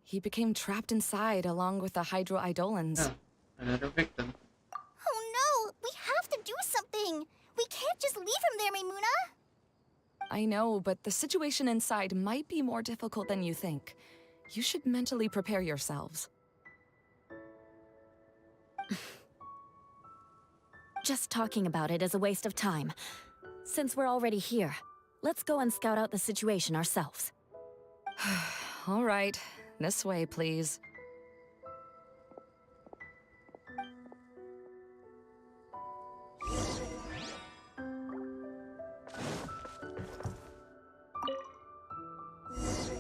He became trapped inside along with the Hydro Eidolons. Oh, another victim. Oh no, we have to do something! We can't just leave him there, Maimuna! I know, but the situation inside might be more difficult than you think. You should mentally prepare yourselves. Just talking about it is a waste of time. Since we're already here, let's go and scout out the situation ourselves. All right, this way, please.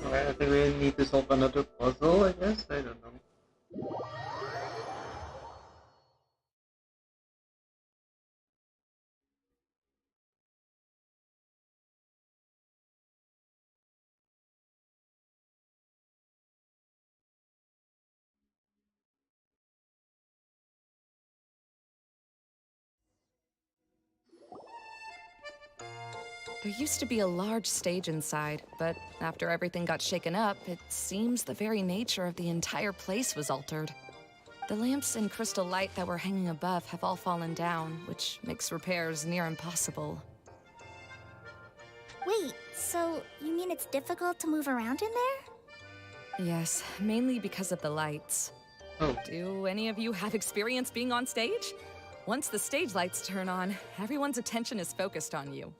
Alright, I think we need to solve another puzzle, I guess? I don't know. There used to be a large stage inside, but after everything got shaken up, it seems the very nature of the entire place was altered. The lamps and crystal light that were hanging above have all fallen down, which makes repairs near impossible. Wait, so you mean it's difficult to move around in there? Yes, mainly because of the lights. Oh. Do any of you have experience being on stage? Once the stage lights turn on, everyone's attention is focused on you.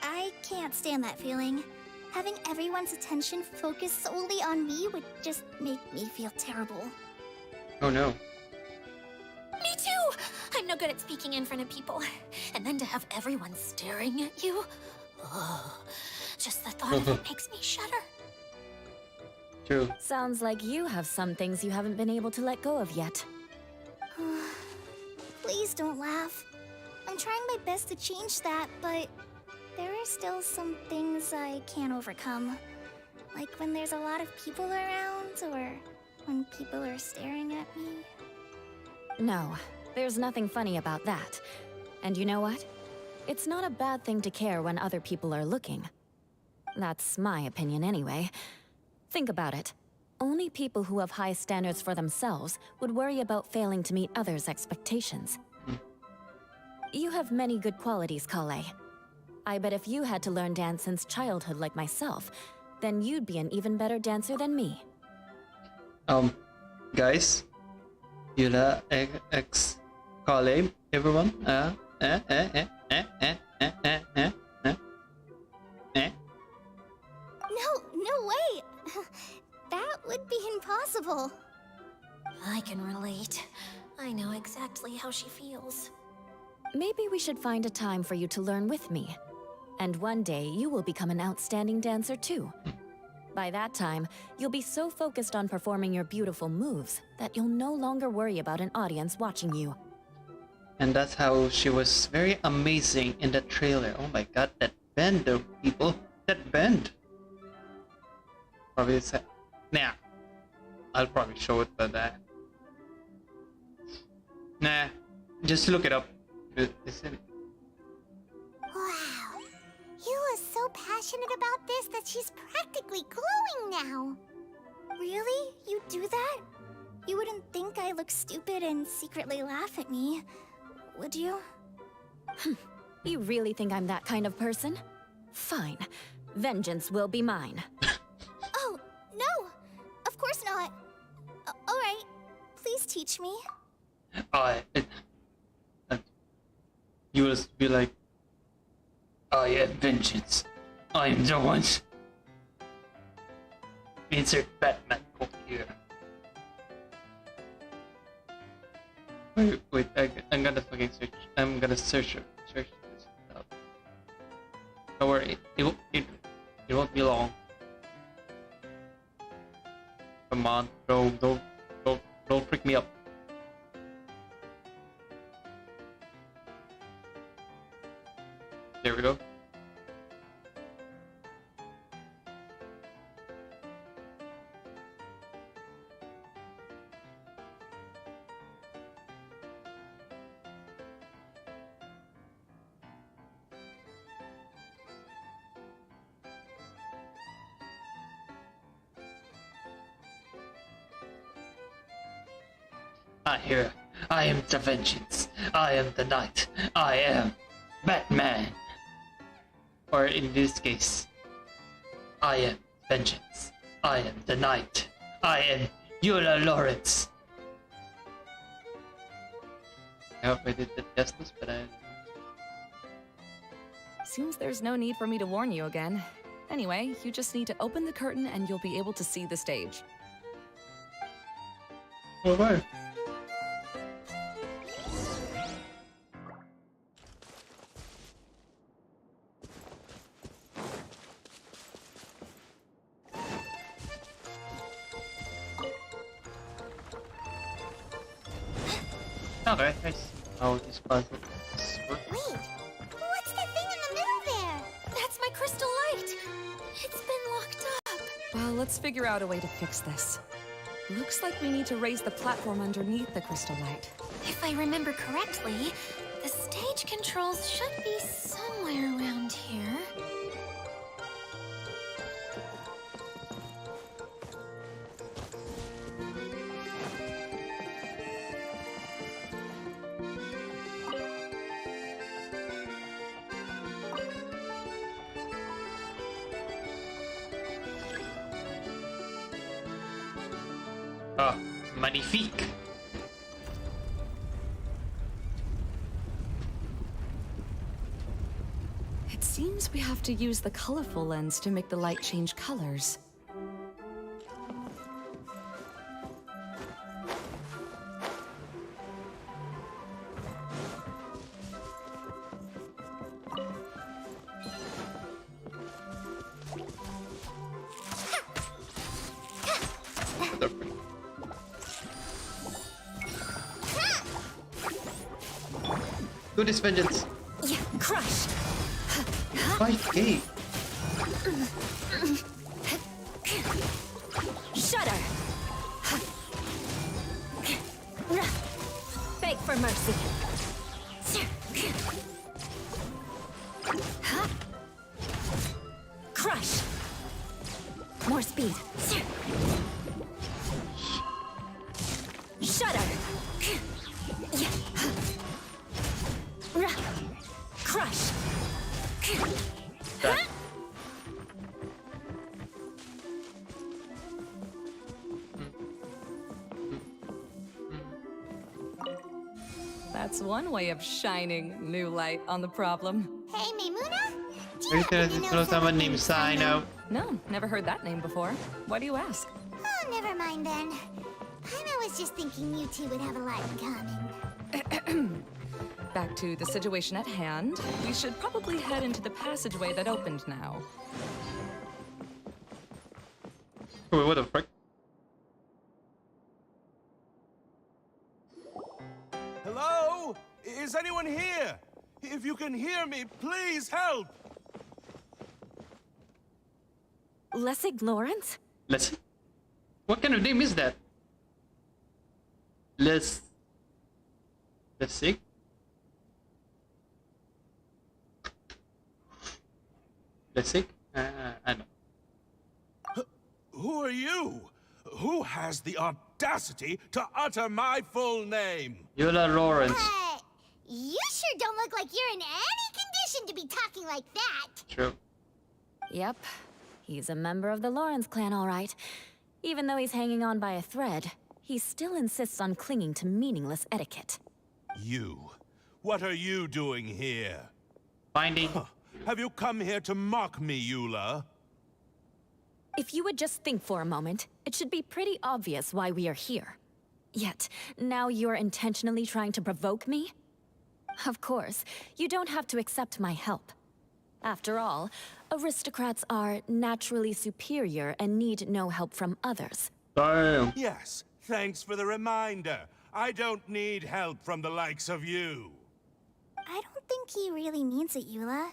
I can't stand that feeling. Having everyone's attention focused solely on me would just make me feel terrible. Oh no. Me too! I'm no good at speaking in front of people. And then to have everyone staring at you. Oh, just the thought of it makes me shudder. True. Sounds like you have some things you haven't been able to let go of yet. Please don't laugh. I'm trying my best to change that, but there are still some things I can't overcome. Like when there's a lot of people around, or when people are staring at me. No, there's nothing funny about that. And you know what? It's not a bad thing to care when other people are looking. That's my opinion anyway. Think about it. Only people who have high standards for themselves would worry about failing to meet others' expectations. You have many good qualities, Kale. I bet if you had to learn dance since childhood like myself, then you'd be an even better dancer than me. Guys, Yula X Kale, everyone. No way! That would be impossible. I can relate. I know exactly how she feels. Maybe we should find a time for you to learn with me. And one day, you will become an outstanding dancer too. By that time, you'll be so focused on performing your beautiful moves that you'll no longer worry about an audience watching you. And that's how she was very amazing in the trailer. Oh my god, that bend though, people. That bend. Probably say, nah. I'll probably show it, but nah. Just look it up. Isn't it? Wow. Yula's so passionate about this that she's practically glowing now. Really? You do that? You wouldn't think I look stupid and secretly laugh at me, would you? You really think I'm that kind of person? Fine. Vengeance will be mine. Oh, no! Of course not. Alright, please teach me. You will be like, I am vengeance. I am the one. Insert Batman quote here. Wait, I'm gonna fucking search. I'm gonna search this up. Don't worry, it won't be long. Come on, bro, don't freak me up. There we go. I am the vengeance. I am the knight. I am Batman. Or in this case, I am vengeance. I am the knight. I am Eula Lawrence. I hope I did the justice, but I... Seems there's no need for me to warn you again. Anyway, you just need to open the curtain and you'll be able to see the stage. Okay. Okay, I see how this puzzle works. Wait, what's that thing in the middle there? That's my crystal light. It's been locked up. Well, let's figure out a way to fix this. Looks like we need to raise the platform underneath the crystal light. If I remember correctly, the stage controls should be somewhere around here. Ah, magnifique! It seems we have to use the colorful lens to make the light change colors. Do this vengeance! Yeah, crush! 5K! Shudder! Beg for mercy. Crush! More speed. Shudder! Crush! That's one way of shining new light on the problem. Hey, Maimuna? Do Are you happen gonna to know throw someone named Sino? Sino? No, never heard that name before. Why do you ask? Never mind then. Paimon was just thinking you two would have a lot in common. Back to the situation at hand. We should probably head into the passageway that opened now. Wait, what the frick? Hello? Is anyone here? If you can hear me, please help! Lessig Lawrence? Let's. What kind of name is that? Let's see. Let's see. I know. Who are you? Who has the audacity to utter my full name? Eula Lawrence. You sure don't look like you're in any condition to be talking like that. True. Yep. He's a member of the Lawrence clan, all right. Even though he's hanging on by a thread, he still insists on clinging to meaningless etiquette. You. What are you doing here? Finding. Have you come here to mock me, Eula? If you would just think for a moment, it should be pretty obvious why we are here. Yet, now you're intentionally trying to provoke me? Of course, you don't have to accept my help. After all, aristocrats are naturally superior and need no help from others. Damn. Yes, thanks for the reminder. I don't need help from the likes of you. I don't think he really means it, Eula.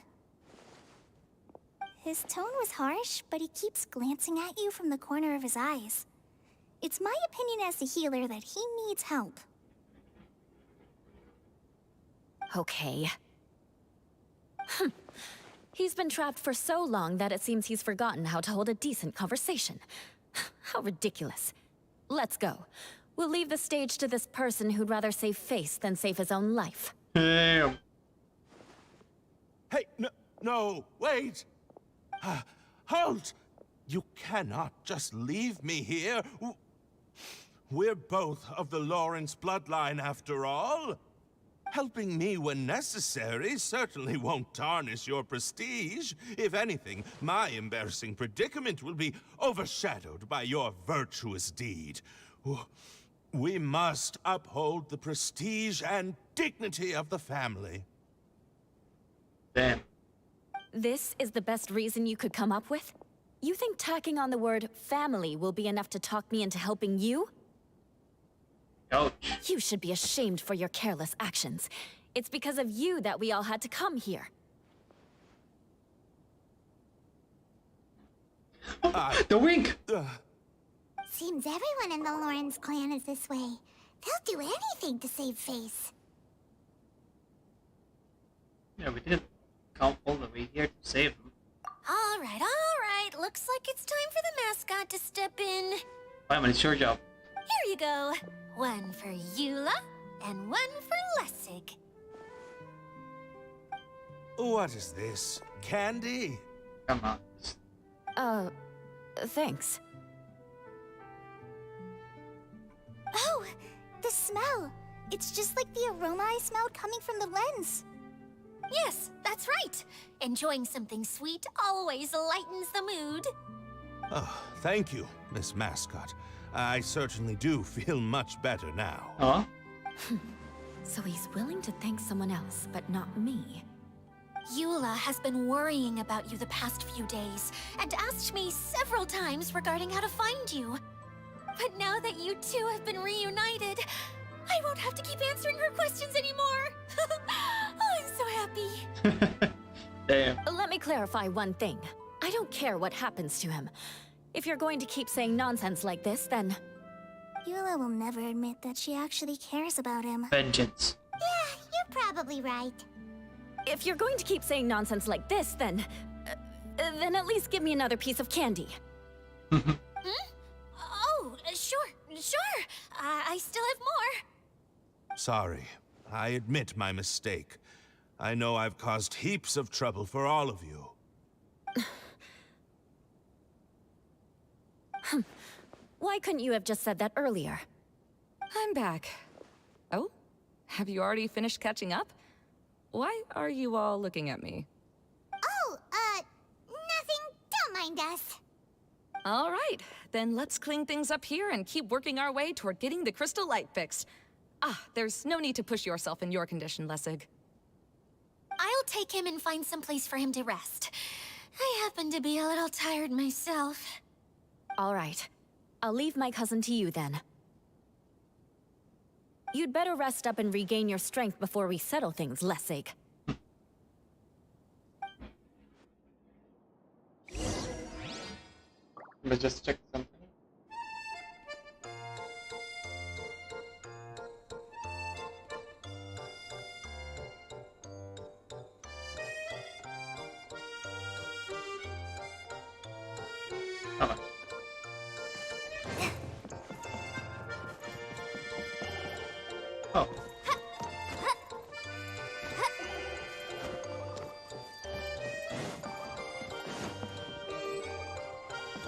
His tone was harsh, but he keeps glancing at you from the corner of his eyes. It's my opinion as the healer that he needs help. Okay. He's been trapped for so long that it seems he's forgotten how to hold a decent conversation. How ridiculous. Let's go. We'll leave the stage to this person who'd rather save face than save his own life. Damn. Hey, no, wait! Halt! You cannot just leave me here. We're both of the Lawrence bloodline after all. Helping me when necessary certainly won't tarnish your prestige. If anything, my embarrassing predicament will be overshadowed by your virtuous deed. We must uphold the prestige and dignity of the family. Damn. This is the best reason you could come up with? You think tacking on the word family will be enough to talk me into helping you? Ouch. You should be ashamed for your careless actions. It's because of you that we all had to come here. The wink! Seems everyone in the Lawrence clan is this way. They'll do anything to save face. Yeah, we didn't come all the way here to save him. All right. Looks like it's time for the mascot to step in. Paimon, it's your job. Here you go. One for Eula, and one for Lessig. What is this? Candy? Come on. Thanks. Oh, the smell. It's just like the aroma I smelled coming from the lens. Yes, that's right. Enjoying something sweet always lightens the mood. Oh, thank you, Miss Mascot. I certainly do feel much better now. Huh? So he's willing to thank someone else, but not me. Eula has been worrying about you the past few days and asked me several times regarding how to find you. But now that you two have been reunited, I won't have to keep answering her questions anymore. Oh, I'm so happy. Damn. Let me clarify one thing. I don't care what happens to him. If you're going to keep saying nonsense like this, then... Eula will never admit that she actually cares about him. Vengeance. Yeah, you're probably right. If you're going to keep saying nonsense like this, then at least give me another piece of candy. Oh, sure. I still have more. Sorry. I admit my mistake. I know I've caused heaps of trouble for all of you. Why couldn't you have just said that earlier? I'm back. Oh? Have you already finished catching up? Why are you all looking at me? Oh, nothing. Don't mind us. All right, then let's clean things up here and keep working our way toward getting the crystal light fixed. Ah, there's no need to push yourself in your condition, Lessig. I'll take him and find some place for him to rest. I happen to be a little tired myself. All right. I'll leave my cousin to you then. You'd better rest up and regain your strength before we settle things, Lessig. Let's just check something. Oh. Oh.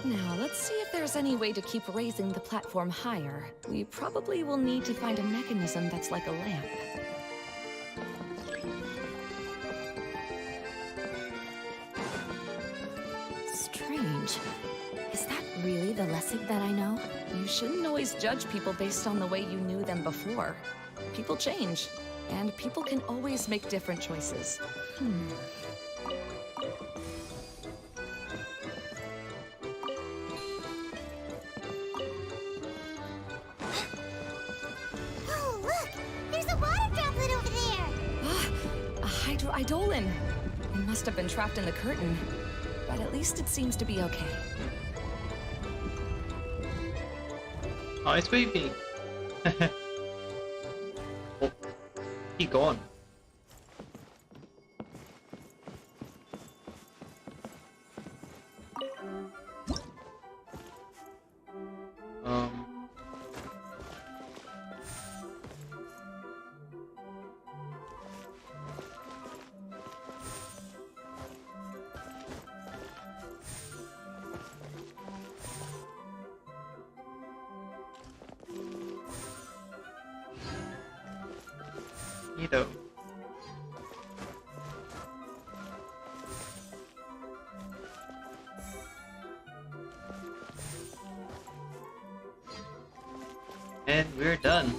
Now, let's see if there's any way to keep raising the platform higher. We probably will need to find a mechanism that's like a lamp. Strange. Is that really the Lessig that I know? You shouldn't always judge people based on the way you knew them before. People change, and people can always make different choices. Oh, look! There's a water droplet over there! A hydroidolin! It must have been trapped in the curtain, but at least it seems to be okay. Oh, it's waving. Oh, he gone. Neato. And we're done.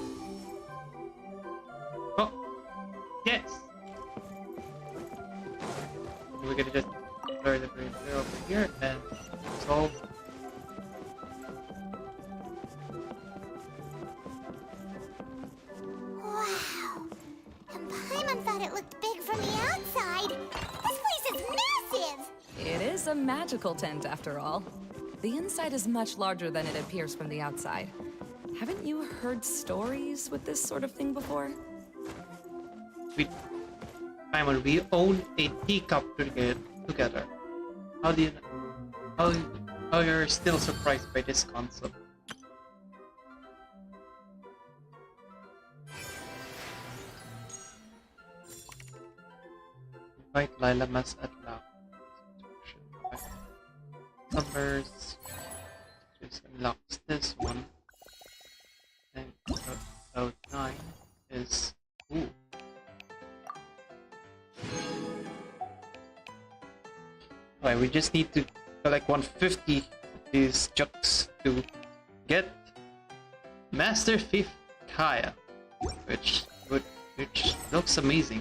Oh, yes. We're gonna just throw the brain over here and solve. Wow! And Paimon thought it looked big from the outside! This place is massive! It is a magical tent, after all. The inside is much larger than it appears from the outside. Haven't you heard stories with this sort of thing before? Simon, we own a teacup together. How do you how you're still surprised by this concept? Invite Lila Mas at last. Numbers. Just unlocks this one. And cloud 9 is ooh. Alright, we just need to collect 150 of these jugs to get Master Thief Kaya, which looks amazing.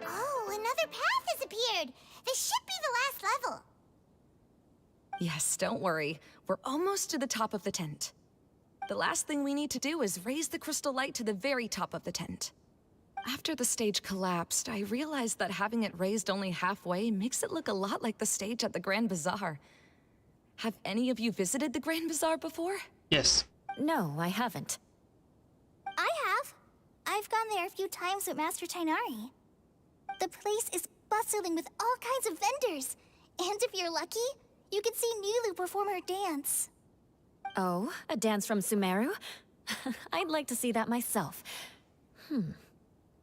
Oh, another path has appeared! This should be the last level! Yes, don't worry. We're almost to the top of the tent. The last thing we need to do is raise the crystal light to the very top of the tent. After the stage collapsed, I realized that having it raised only halfway makes it look a lot like the stage at the Grand Bazaar. Have any of you visited the Grand Bazaar before? Yes. No, I haven't. I have. I've gone there a few times with Master Tainari. The place is bustling with all kinds of vendors. And if you're lucky, you can see Nulu perform her dance. Oh, a dance from Sumeru? I'd like to see that myself.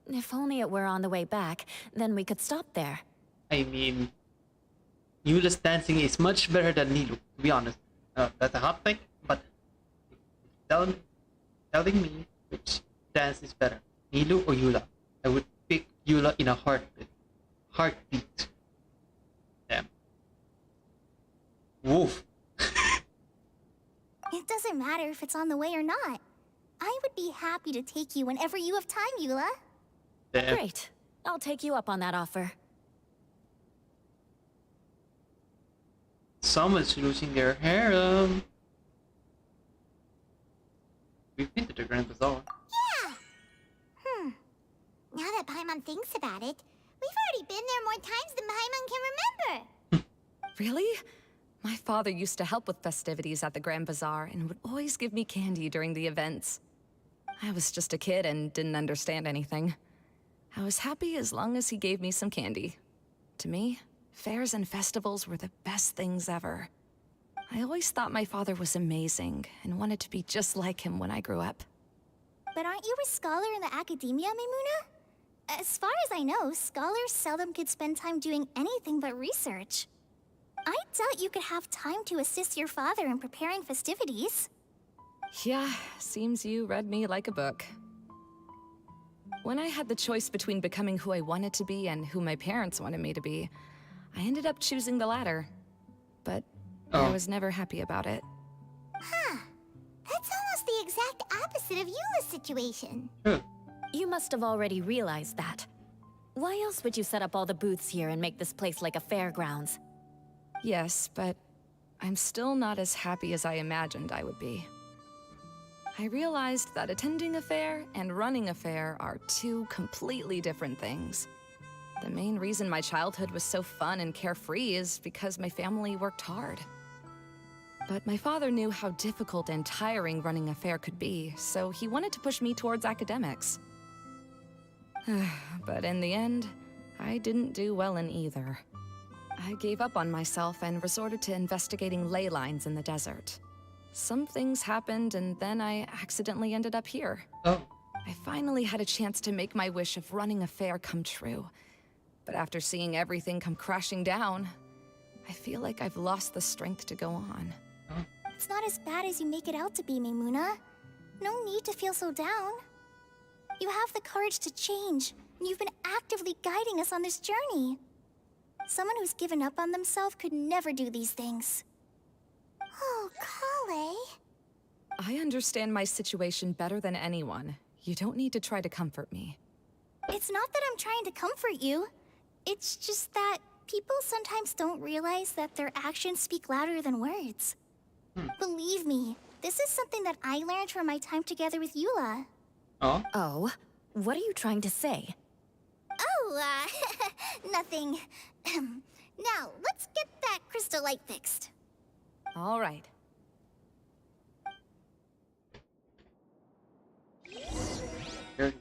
If only it were on the way back, then we could stop there. I mean, Yula's dancing is much better than Nilu, to be honest. That's a hot take, but telling me which dance is better, Nilu or Yula, I would pick Yula in a heartbeat. Heartbeat. Damn. Wolf. It doesn't matter if it's on the way or not. I would be happy to take you whenever you have time, Eula. Damn. Great. I'll take you up on that offer. Someone's losing their hair. We've been to the Grand Bazaar. Yeah. Now that Paimon thinks about it, we've already been there more times than Paimon can remember. Really? My father used to help with festivities at the Grand Bazaar and would always give me candy during the events. I was just a kid and didn't understand anything. I was happy as long as he gave me some candy. To me, fairs and festivals were the best things ever. I always thought my father was amazing and wanted to be just like him when I grew up. But aren't you a scholar in the academia, Maimuna? As far as I know, scholars seldom could spend time doing anything but research. I doubt you could have time to assist your father in preparing festivities. Yeah, seems you read me like a book. When I had the choice between becoming who I wanted to be and who my parents wanted me to be, I ended up choosing the latter. But I was never happy about it. Huh. That's almost the exact opposite of Eula's situation. You must have already realized that. Why else would you set up all the booths here and make this place like a fairgrounds? Yes, but I'm still not as happy as I imagined I would be. I realized that attending a fair and running a fair are two completely different things. The main reason my childhood was so fun and carefree is because my family worked hard. But my father knew how difficult and tiring running a fair could be, so he wanted to push me towards academics. But in the end, I didn't do well in either. I gave up on myself and resorted to investigating ley lines in the desert. Some things happened, and then I accidentally ended up here. I finally had a chance to make my wish of running a fair come true. But after seeing everything come crashing down, I feel like I've lost the strength to go on. It's not as bad as you make it out to be, Maimuna. No need to feel so down. You have the courage to change, and you've been actively guiding us on this journey. Someone who's given up on themselves could never do these things. Oh, Kale. I understand my situation better than anyone. You don't need to try to comfort me. It's not that I'm trying to comfort you. It's just that people sometimes don't realize that their actions speak louder than words. Believe me, this is something that I learned from my time together with Eula. Oh? What are you trying to say? Oh, nothing. Now, let's get that crystal light fixed. All right. Here.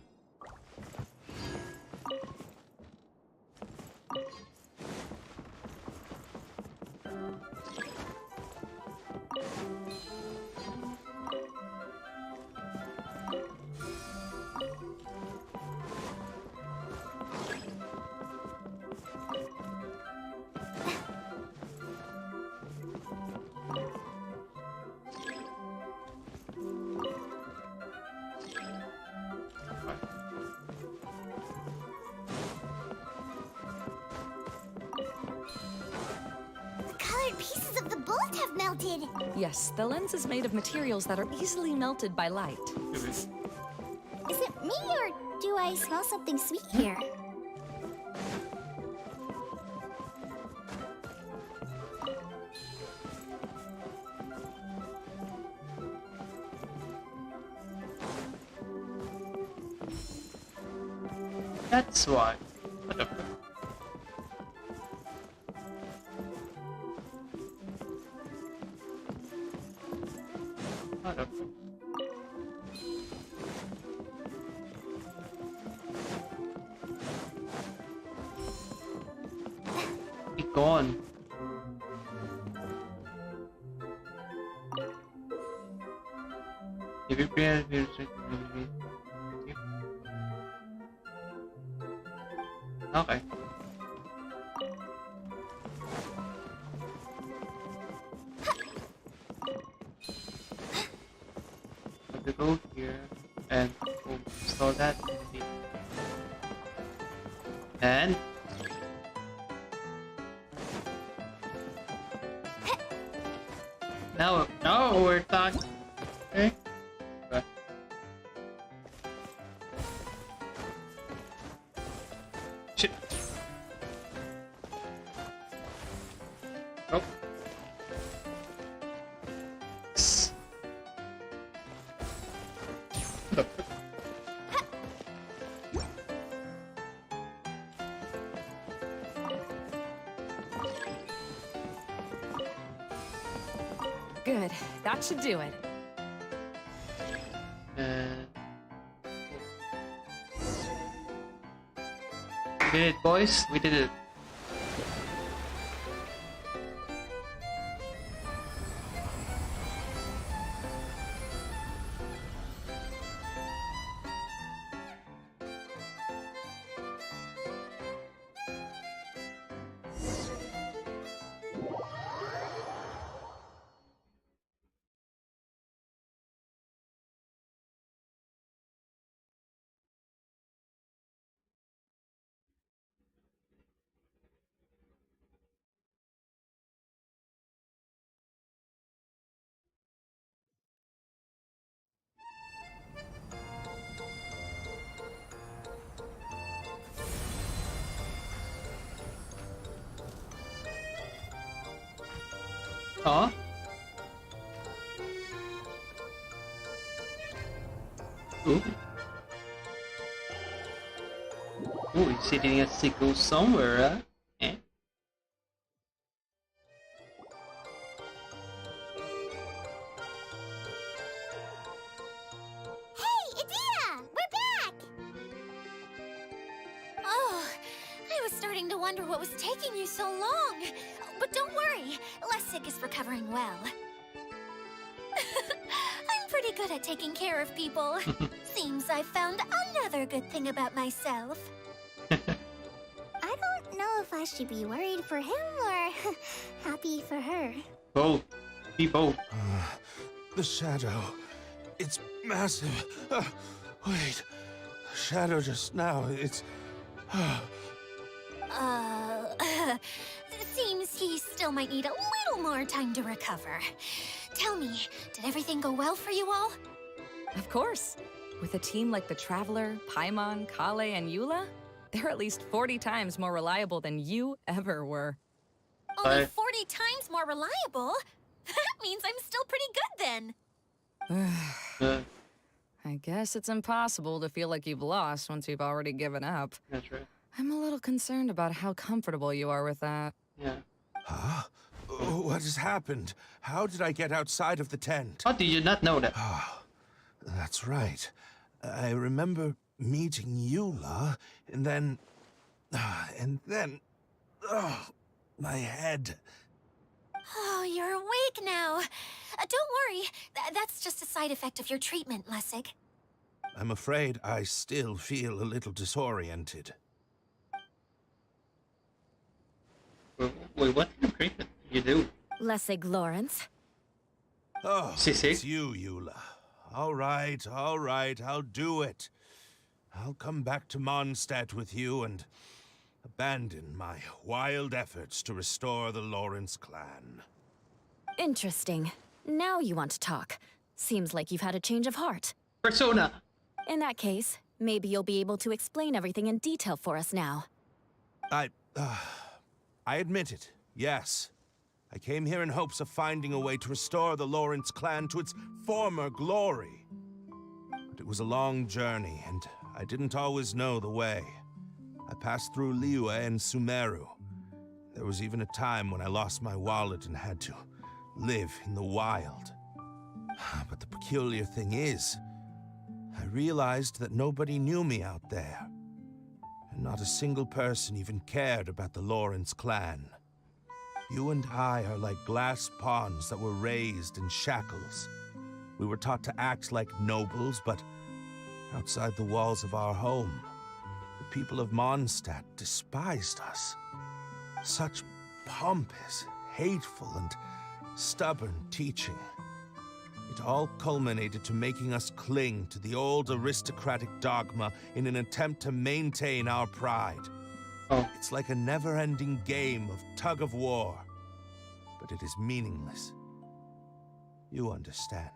The colored pieces of the bolt have melted. Yes, the lens is made of materials that are easily melted by light. Is it me, or do I smell something sweet here? That's why. What the fuck? What the fuck? Be gone. If you prepare music, okay. We go here and we'll install that and attack. Okay. Okay. Shit. Oh. Good. That should do it. We did it, boys. We did it. Huh? Ooh. Ooh, he's sitting at sickle somewhere, huh? Eh? Hey, Idea! We're back! Oh, I was starting to wonder what was taking you so long. But don't worry, Lessig is recovering well. I'm pretty good at taking care of people. Seems I found another good thing about myself. I don't know if I should be worried for him or happy for her. Both. Be both. The shadow. It's massive. Wait. The shadow just now. It's. Seems he still might need a little more time to recover. Tell me, did everything go well for you all? Of course. With a team like the Traveler, Paimon, Kale, and Eula, they're at least 40 times more reliable than you ever were. Only 40 times more reliable? That means I'm still pretty good then. I guess it's impossible to feel like you've lost once you've already given up. That's right. I'm a little concerned about how comfortable you are with that. Yeah. Huh? What has happened? How did I get outside of the tent? How did you not know that? That's right. I remember meeting Eula, and then... Oh, my head. Oh, you're awake now. Don't worry, that's just a side effect of your treatment, Lessig. I'm afraid I still feel a little disoriented. Wait, what kind of treatment you do? Lessig Lawrence. Oh, Sissy? it's you, Eula. All right, I'll do it. I'll come back to Mondstadt with you and abandon my wild efforts to restore the Lawrence clan. Interesting. Now you want to talk. Seems like you've had a change of heart. Persona! In that case, maybe you'll be able to explain everything in detail for us now. I admit it, yes. I came here in hopes of finding a way to restore the Lawrence clan to its former glory. But it was a long journey, and I didn't always know the way. I passed through Liyue and Sumeru. There was even a time when I lost my wallet and had to live in the wild. But the peculiar thing is, I realized that nobody knew me out there. And not a single person even cared about the Lawrence clan. You and I are like glass pawns that were raised in shackles. We were taught to act like nobles, but outside the walls of our home, the people of Mondstadt despised us. Such pompous, hateful, and stubborn teaching. It all culminated to making us cling to the old aristocratic dogma in an attempt to maintain our pride. Oh. It's like a never-ending game of tug-of-war, but it is meaningless. you understand.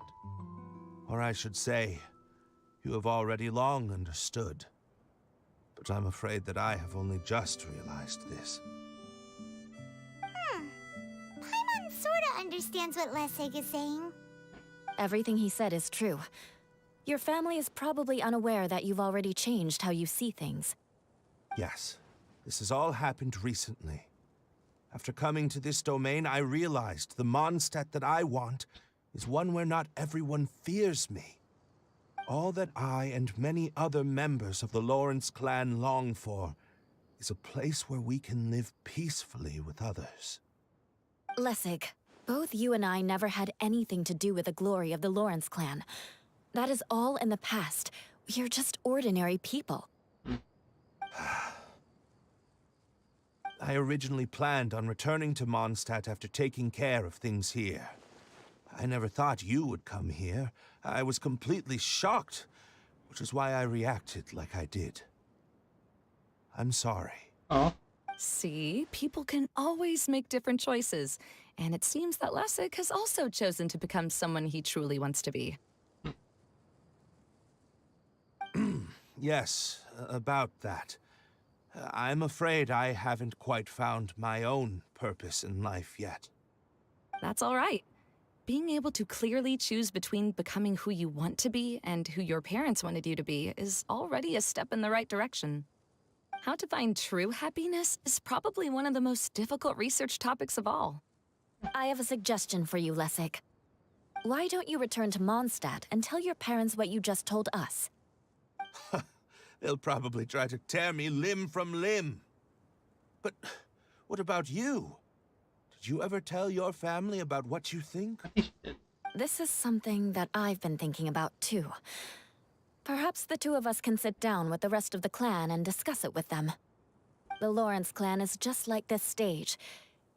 Or I should say, you have already long understood. But I'm afraid that I have only just realized this. Paimon sorta understands what Lessig is saying. Everything he said is true. Your family is probably unaware that you've already changed how you see things. Yes, this has all happened recently. After coming to this domain, I realized the Mondstadt that I want is one where not everyone fears me. All that I and many other members of the Lawrence clan long for is a place where we can live peacefully with others. Lessig, both you and I never had anything to do with the glory of the Lawrence clan. That is all in the past. We are just ordinary people. I originally planned on returning to Mondstadt after taking care of things here. I never thought you would come here. I was completely shocked, which is why I reacted like I did. I'm sorry. Oh, See, people can always make different choices, and it seems that Lessig has also chosen to become someone he truly wants to be. Yes, about that. I'm afraid I haven't quite found my own purpose in life yet. That's all right. Being able to clearly choose between becoming who you want to be and who your parents wanted you to be is already a step in the right direction. How to find true happiness is probably one of the most difficult research topics of all. I have a suggestion for you, Lessig. Why don't you return to Mondstadt and tell your parents what you just told us? They'll probably try to tear me limb from limb. But what about you? Did you ever tell your family about what you think? This is something that I've been thinking about, too. Perhaps the two of us can sit down with the rest of the clan and discuss it with them. The Lawrence clan is just like this stage.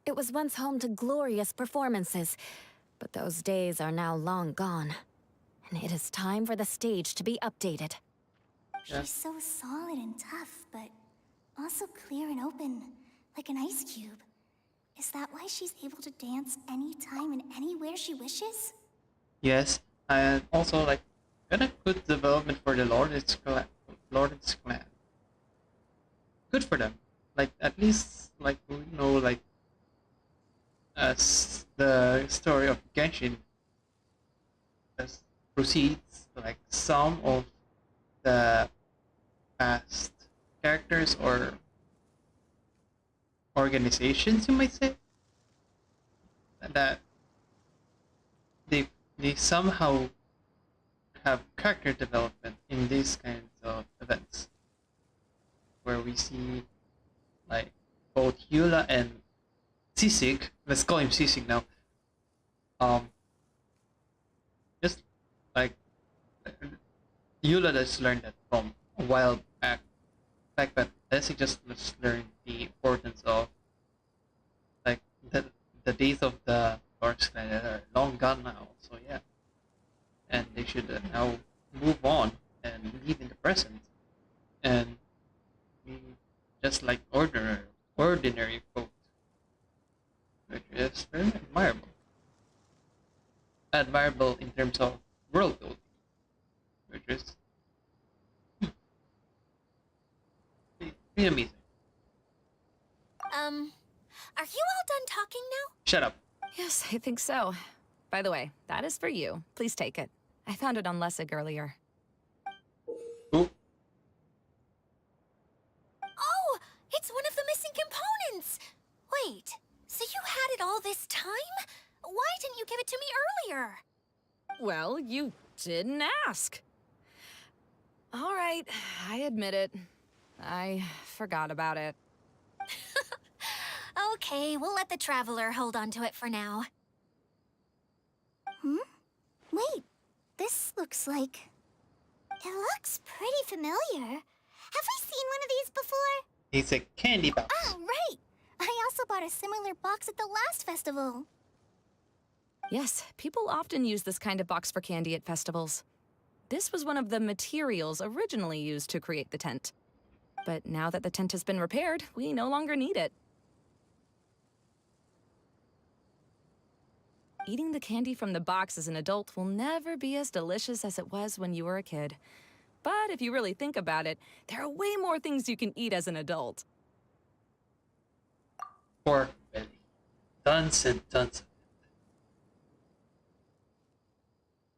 It was once home to glorious performances, but those days are now long gone. And it is time for the stage to be updated. She's so solid and tough, but also clear and open, like an ice cube. Is that why she's able to dance anytime and anywhere she wishes? yes, and also like kind of good development for the Lawrence clan. Lawrence clan. Good for them. Like at least like we know like as the story of Genshin as proceeds, like some of the past characters or organizations, you might say, that they somehow have character development in these kinds of events, where we see like both Eula and Sisig. Let's call him Sisig now. Just like Eula just learned that from a while back. But Leslie just learned the importance of like the days of the Lawrence clan that are long gone now. So yeah, and they should now move on and live in the present and be just like ordinary folk, which is very admirable. Admirable in terms of world building, which is pretty amazing. Are you all done talking now? Shut up. Yes, I think so. By the way, that is for you. Please take it. I found it on Lessig earlier. Ooh. Oh, it's one of the missing components! Wait, so you had it all this time? Why didn't you give it to me earlier? Well, you didn't ask. All right, I admit it. I forgot about it. Okay, we'll let the Traveler hold on to it for now. Wait, this looks like... It looks pretty familiar. Have we seen one of these before? It's a candy box. Oh, right! I also bought a similar box at the last festival. Yes, people often use this kind of box for candy at festivals. This was one of the materials originally used to create the tent. But now that the tent has been repaired, we no longer need it. eating the candy from the box as an adult will never be as delicious as it was when you were a kid. But if you really think about it, there are way more things you can eat as an adult. Pork belly. Tons and tons.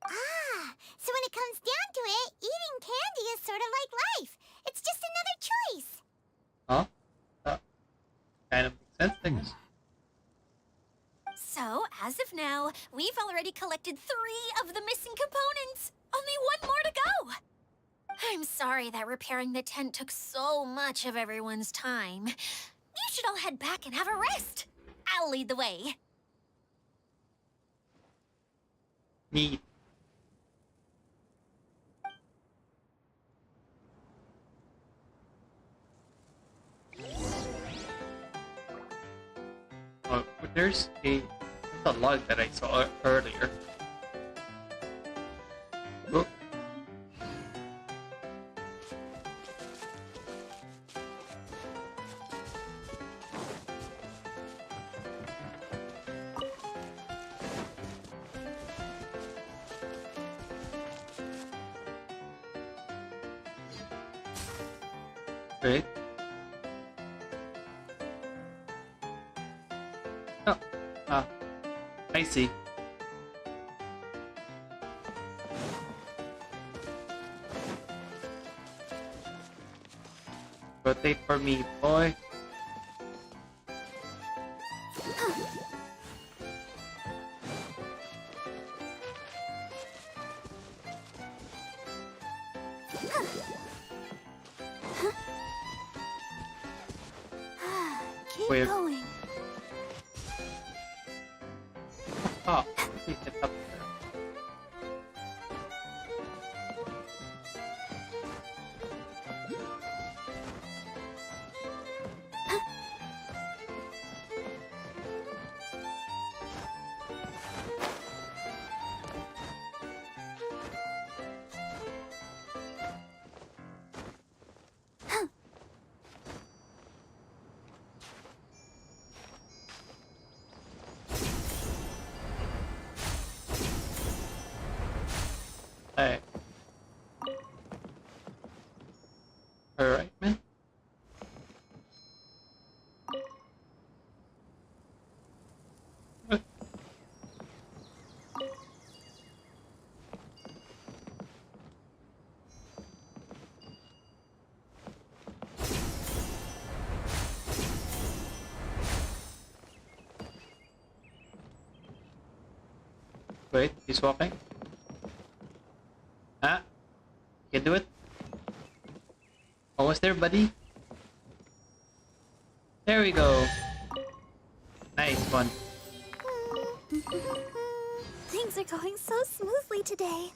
Ah, so when it comes down to it, eating candy is sort of like life. It's just another choice. Huh? Kind of makes sense, I guess. So, as of now, we've already collected 3 of the missing components. Only 1 more to go. I'm sorry that repairing the tent took so much of everyone's time. You should all head back and have a rest. I'll lead the way. Neat. Oh, there's a log that I saw earlier. Oh. Wait. Oh, I see. Rotate for me, boy. Keep Wait. going. Oh, see, it's up there. Hey. Alright, man. What? Wait, he's walking. Ah, you can do it. Almost there, buddy. There we go. Nice one. Things are going so smoothly today.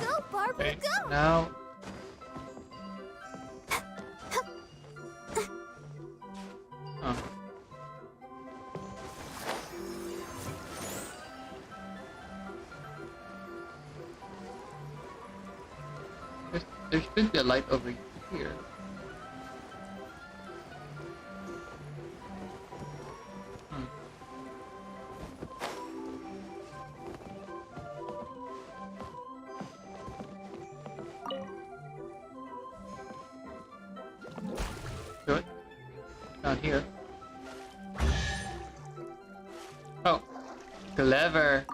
Go, Barbie, Okay, go! now. Oh. There should be a light over here. Hmm. Good. Down here. Oh, clever.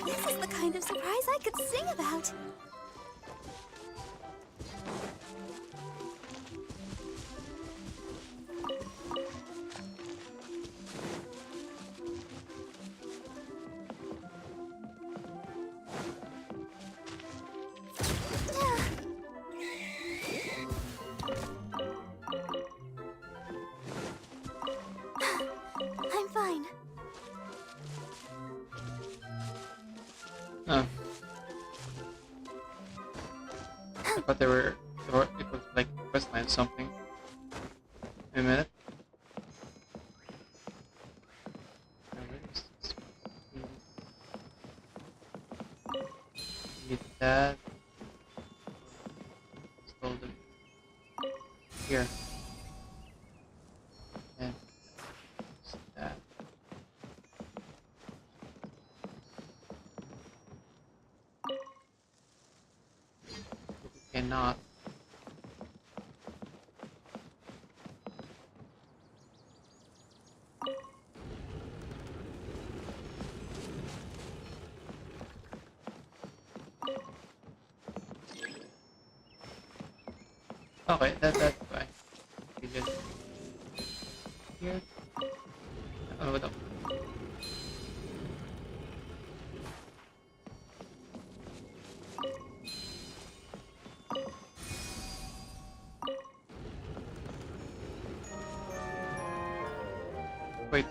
This is the kind of surprise I could sing about. I'm fine. Oh. I thought it was like a quest line or something. Wait a minute. Where is this? Delete that. Install the here. And that. We cannot. Okay, that's fine. We just here. Oh no. Wait,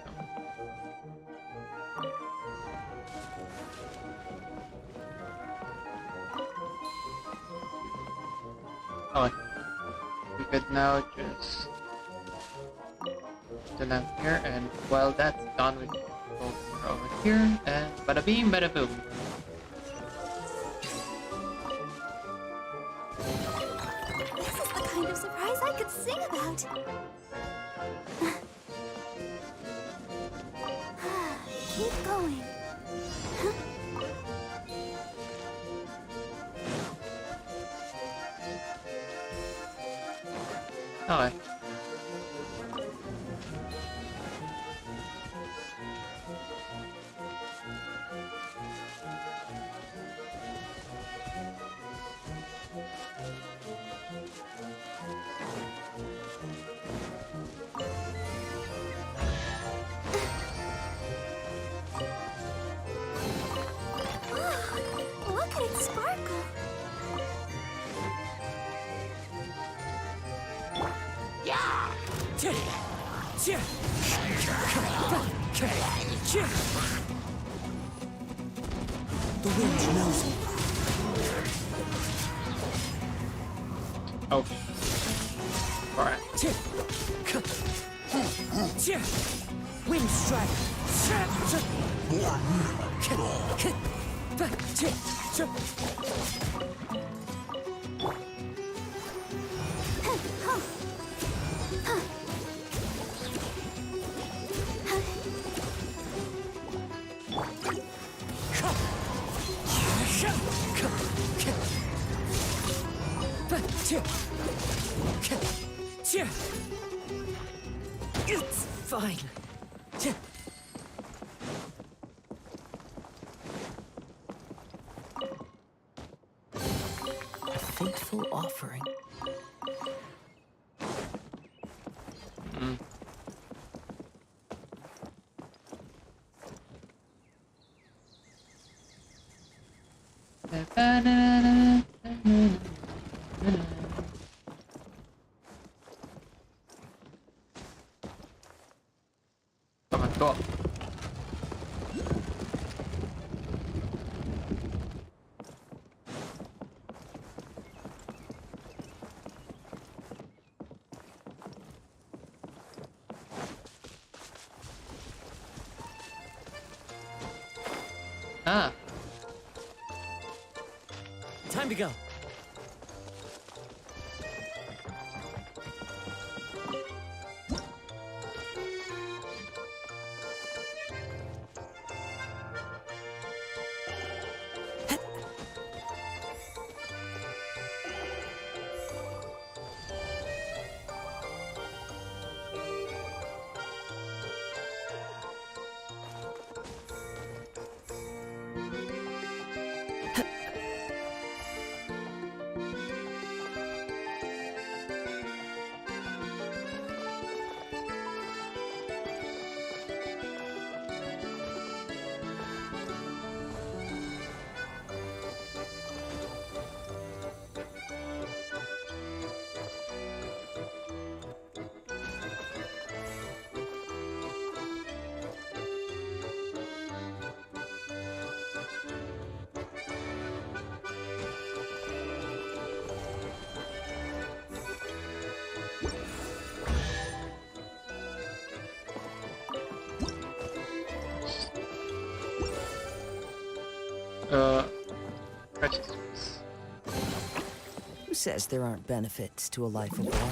no. Okay. We could now just put the lamp here, and while that's done, we can go over here, and bada beam, bada boom. This is the kind of surprise I could sing about. Keep going. Okay. Look at it sparkle. The wind knows me. Oh. Alright. Wind strike. It's fine. A fateful offering. Come on, go up. Ah. Time to go. registers. Who says there aren't benefits to a life of wandering?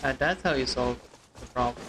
And that's how you solve the problem.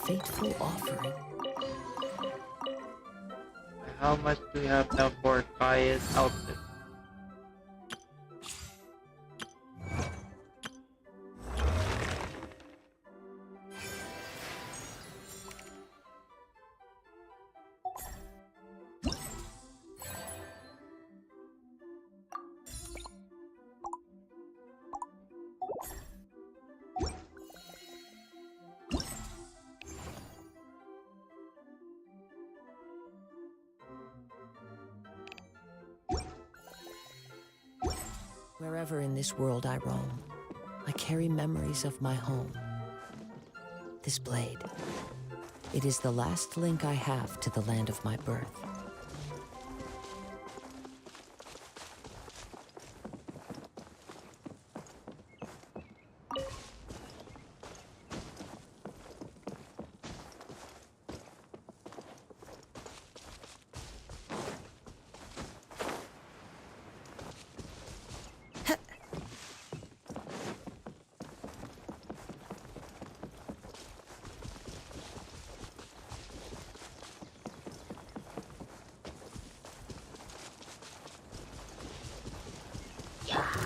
Fateful offering. How much do we have now for Kaya's outfit? Wherever in this world I roam, I carry memories of my home. This blade, it is the last link I have to the land of my birth.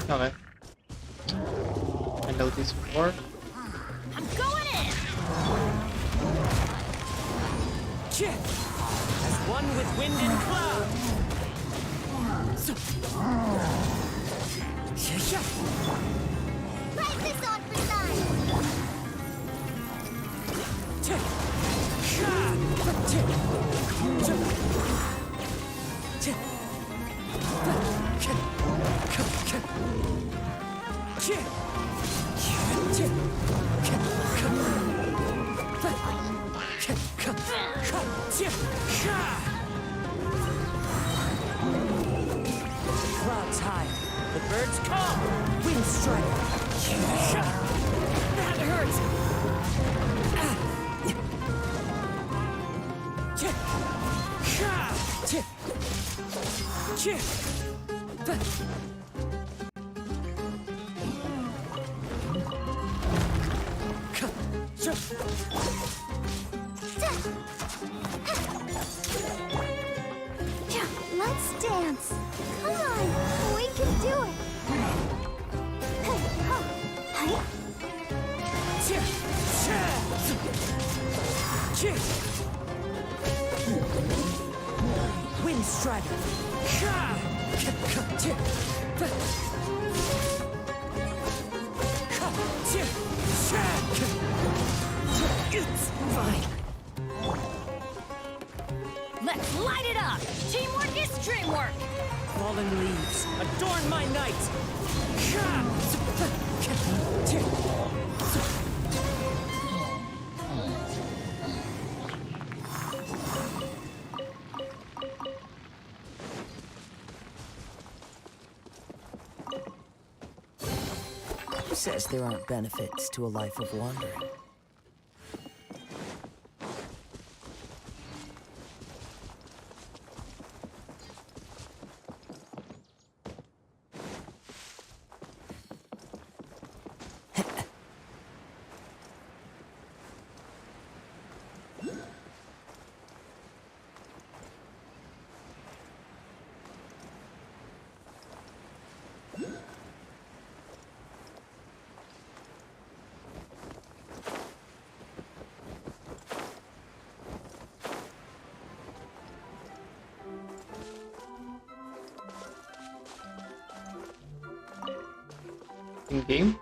Okay. I know this before. I'm going in! As one with wind and cloud! Right this on for size! Clouds high, the birds call, wind strike. That hurts! Let's dance! Come on! We can do it! Wind strider. It's fine. Let's light it up! Teamwork is dreamwork! Fallen leaves, adorn my night. Who says there aren't benefits to a life of wandering? In game.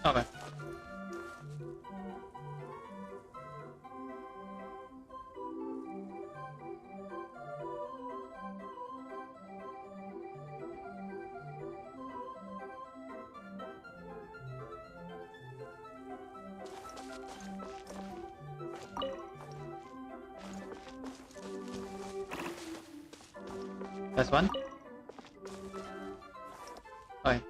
Okay. That's one. Okay.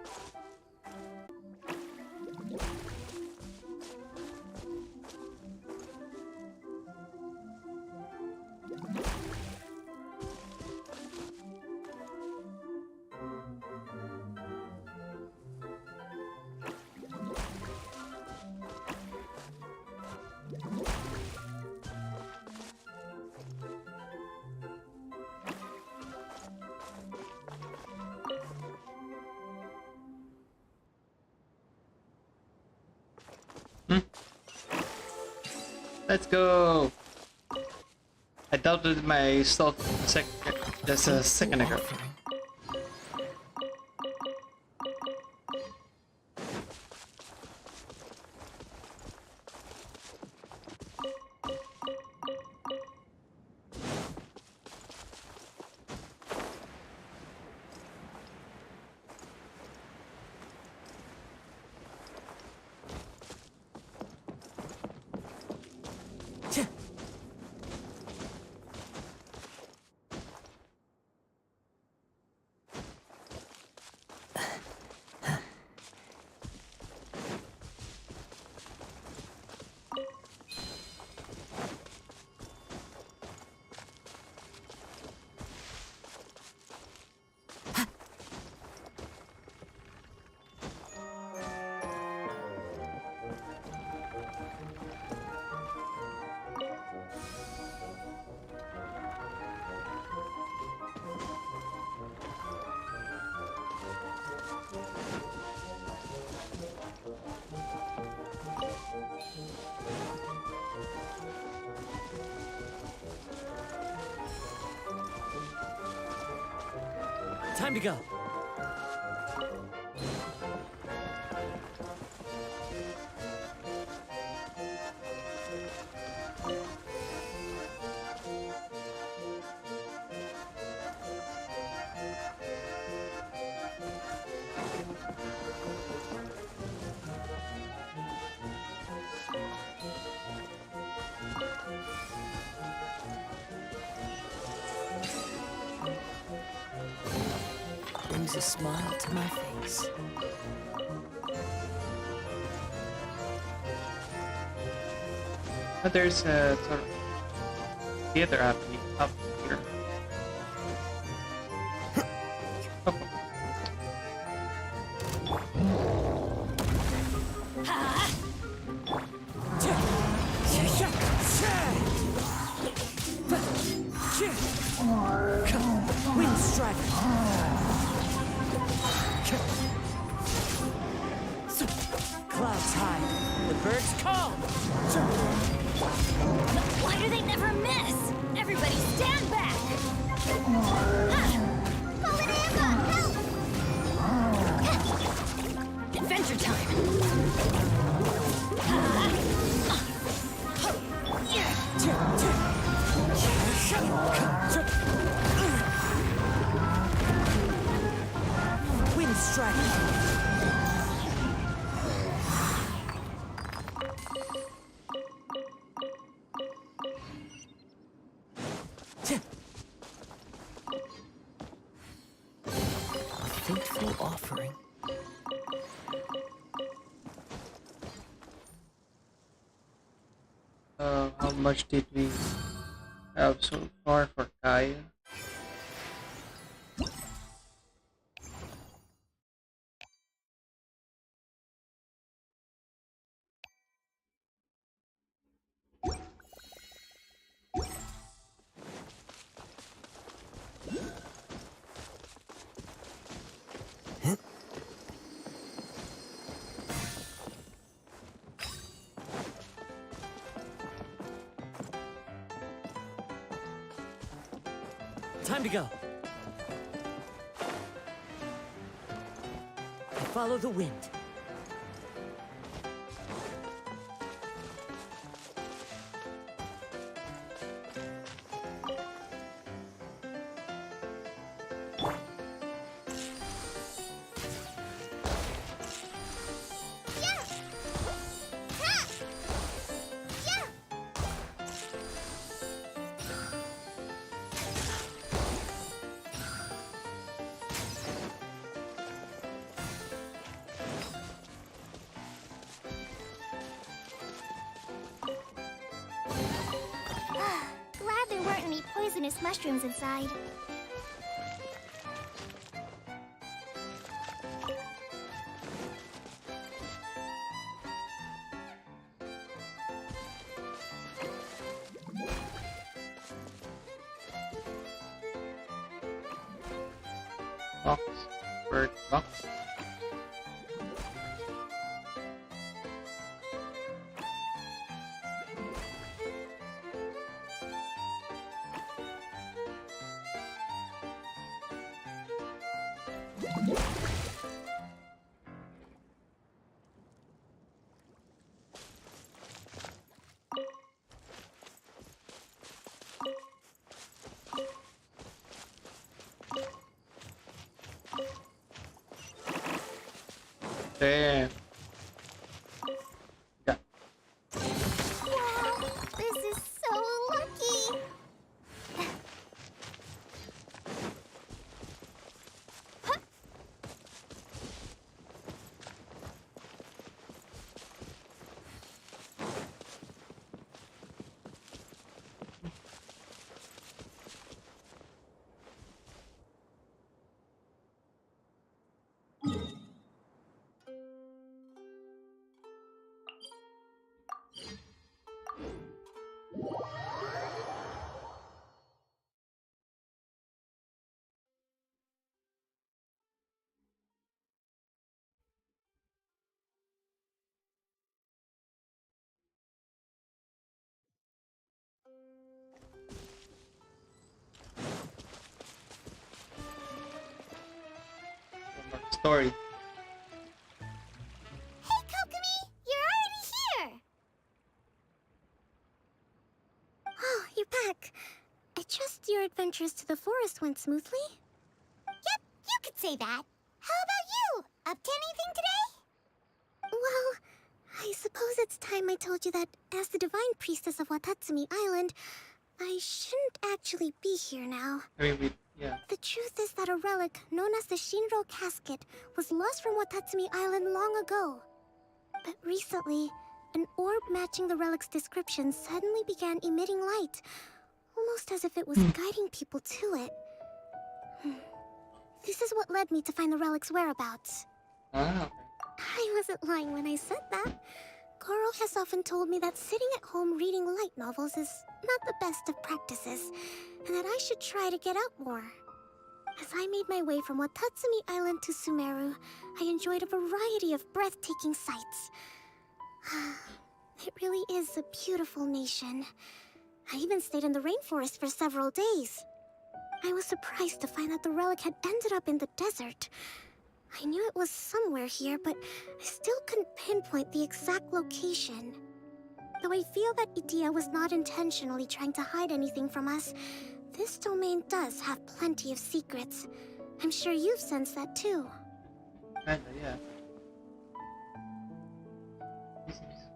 Let's go. I doubted myself just a second ago. Time to go. Brings a smile to my face. But there's a sort of theater up here. Wind strike. Clouds high. The birds call. Why do they never miss? Everybody stand back! Polynesian, help! Adventure time! A fateful offering. How much did we have so far for Kaya? Time to go. Follow the wind. Glad there weren't any poisonous mushrooms inside. Box. Bird box. Damn. Yeah. Wow, this is so lucky! One more story. Hey, Kokomi! You're already here! Oh, you're back. I trust your adventures to the forest went smoothly? Yep, you could say that. How about you? Up to anything today? Well, I suppose it's time I told you that as the divine priestess of Watatsumi Island, I shouldn't actually be here now. I mean, yeah. The truth is that a relic known as the Shinro Casket was lost from Watatsumi Island long ago. But recently, an orb matching the relic's description suddenly began emitting light, almost as if it was guiding people to it. This is what led me to find the relic's whereabouts. Ah, okay. I wasn't lying when I said that. Goro has often told me that sitting at home reading light novels is not the best of practices, and that I should try to get out more. As I made my way from Watatsumi Island to Sumeru, I enjoyed a variety of breathtaking sights. It really is a beautiful nation. I even stayed in the rainforest for several days. I was surprised to find that the relic had ended up in the desert. I knew it was somewhere here, but I still couldn't pinpoint the exact location. Though I feel that Itia was not intentionally trying to hide anything from us, this domain does have plenty of secrets. I'm sure you've sensed that too. Kinda, yeah. This is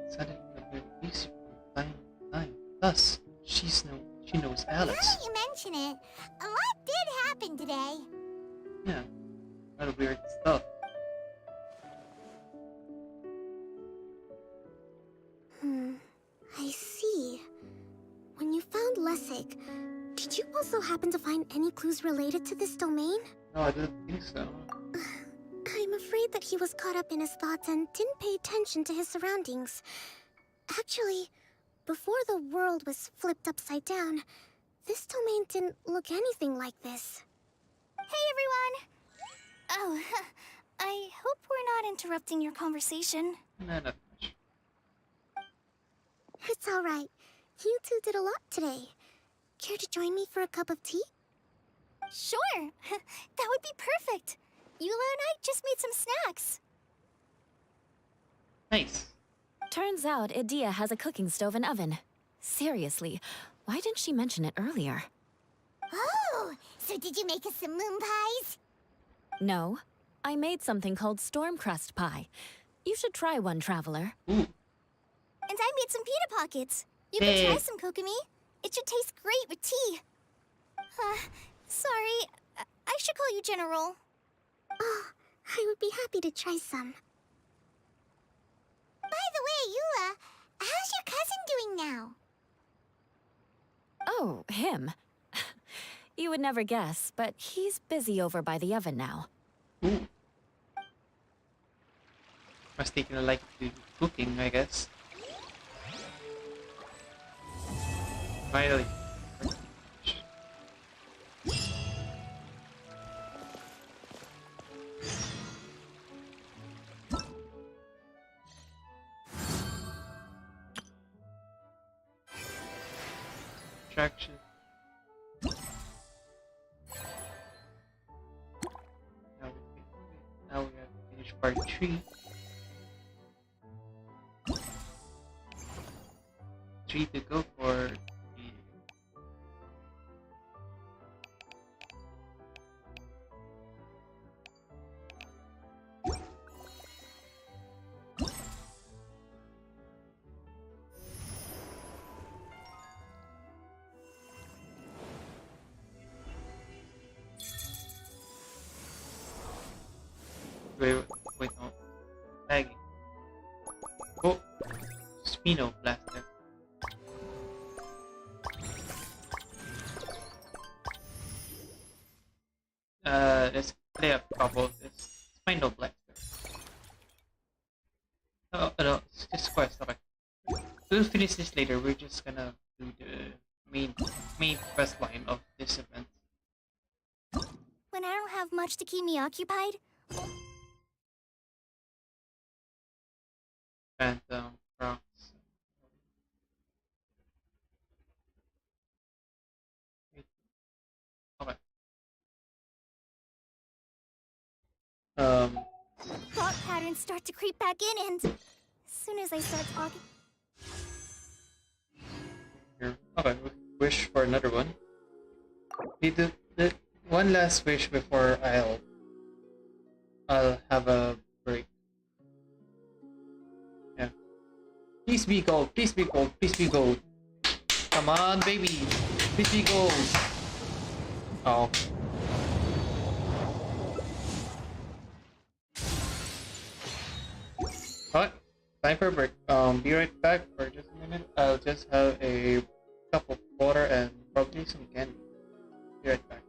suddenly a bit easier from time to time. Thus, She knows Now Alice. that you mention it, a lot did happen today. Yeah. A lot of weird stuff. I see. When you found Lessig, did you also happen to find any clues related to this domain? No, I don't think so. I'm afraid that he was caught up in his thoughts and didn't pay attention to his surroundings. Actually, before the world was flipped upside down, this domain didn't look anything like this. Hey, everyone! Oh, I hope we're not interrupting your conversation. No, not much. It's alright. You two did a lot today. Care to join me for a cup of tea? Sure! That would be perfect! Eula and I just made some snacks. Nice. Turns out Idia has a cooking stove and oven. Seriously, why didn't she mention it earlier? Oh, so did you make us some moon pies? No, I made something called storm crust pie. You should try one, Traveler. Ooh. And I made some pita pockets. You can Hey. try some, Kokomi. It should taste great with tea. Sorry, I should call you General. Oh, I would be happy to try some. By the way, Eula, how's your cousin doing now? Oh, him. You would never guess, but he's busy over by the oven now. Ooh. Must taking a like to cooking, I guess. Finally. Attraction. Now we have finished part 3. 3 to go for the wait, no. Lagging. Oh! Spino Blaster. Let's play a couple of this. Spino Blaster. Oh, no, it's just quest, okay. We'll finish this later, we're just gonna do the main quest line of this event. When I don't have much to keep me occupied, Phantom, Rocks. Okay. thought patterns start to creep back in, and as soon as I start talking... Here. Okay, wish for another one. We do the one last wish before I'll have a break. Yeah. Please be gold, please be gold, please be gold. Come on, baby. Please be gold. Oh. Alright, time for a break. Be right back for just a minute. I'll just have a cup of water and probably some candy. Be right back.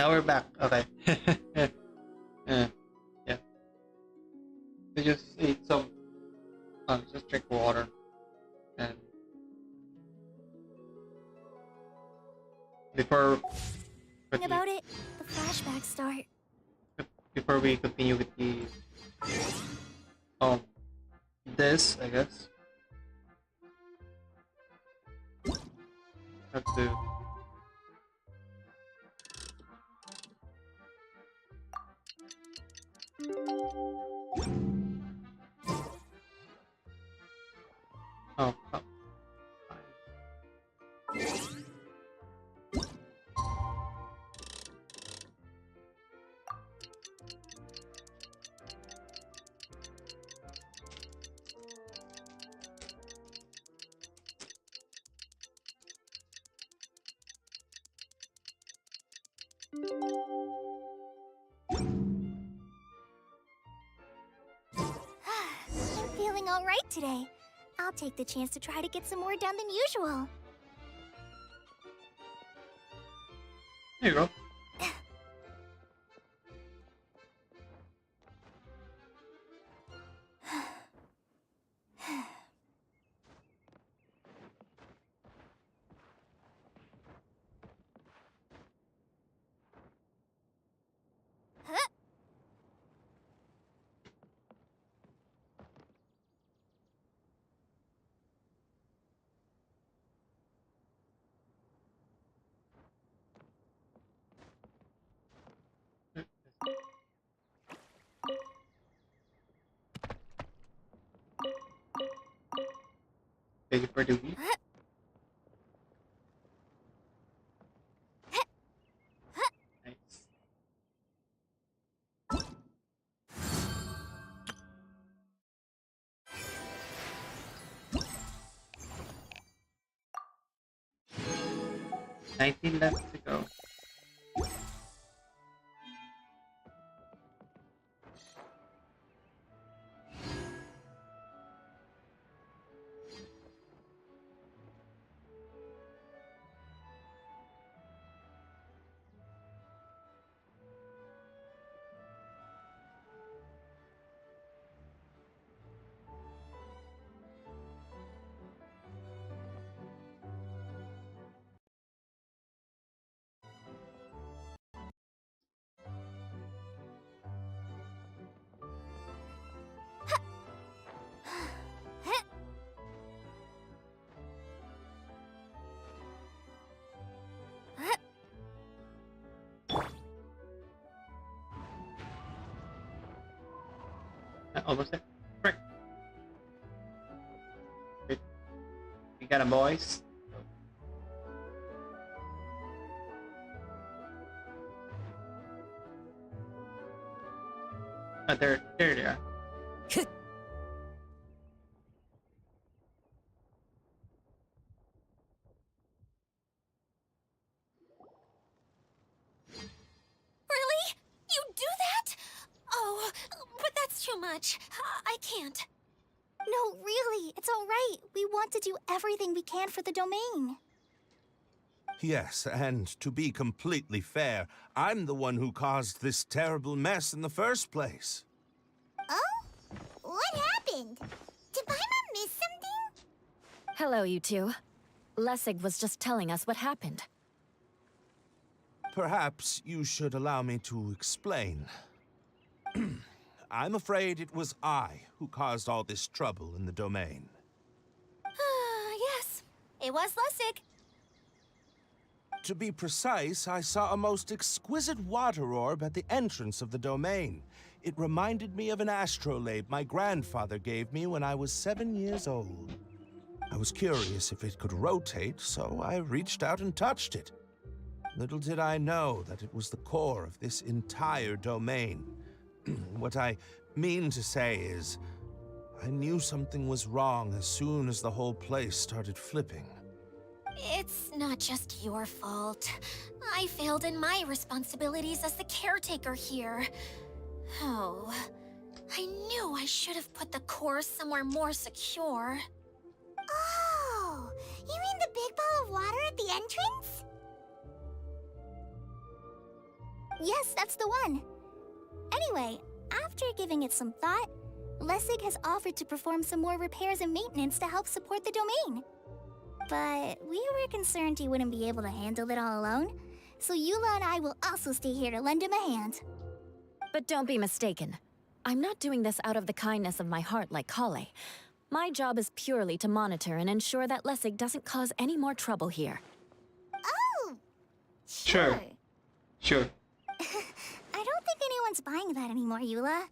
now we're back. Okay. Yeah. Yeah. We just ate some. Just drink water, and before About it, the flashbacks start. before we continue with the this, I guess have to. Oh. I'm feeling all right today. I'll take the chance to try to get some more done than usual. There you go. Thank you for the week. Nice. $19 left to go. Almost there. Frick. Wait. You got a boys? Oh, there they are. Really? You do that? Oh, but that's too much. I can't. No, really, it's all right. We want to do everything we can for the domain. Yes, and to be completely fair, I'm the one who caused this terrible mess in the first place. Oh? What happened? Did Paimon miss something? Hello, you two. Lessig was just telling us what happened. Perhaps you should allow me to explain. I'm afraid it was I who caused all this trouble in the domain. Yes, it was Lessig. To be precise, I saw a most exquisite water orb at the entrance of the domain. It reminded me of an astrolabe my grandfather gave me when I was 7 years old. I was curious if it could rotate, so I reached out and touched it. Little did I know that it was the core of this entire domain. What I mean to say is, I knew something was wrong as soon as the whole place started flipping. It's not just your fault. I failed in my responsibilities as the caretaker here. Oh, I knew I should have put the core somewhere more secure. Oh, you mean the big ball of water at the entrance? Yes, that's the one. Anyway, after giving it some thought, Lessig has offered to perform some more repairs and maintenance to help support the domain. But we were concerned he wouldn't be able to handle it all alone, so Eula and I will also stay here to lend him a hand. But don't be mistaken. I'm not doing this out of the kindness of my heart like Kale. My job is purely to monitor and ensure that Lessig doesn't cause any more trouble here. Oh! Sure. Sure. I don't think anyone's buying that anymore, Eula.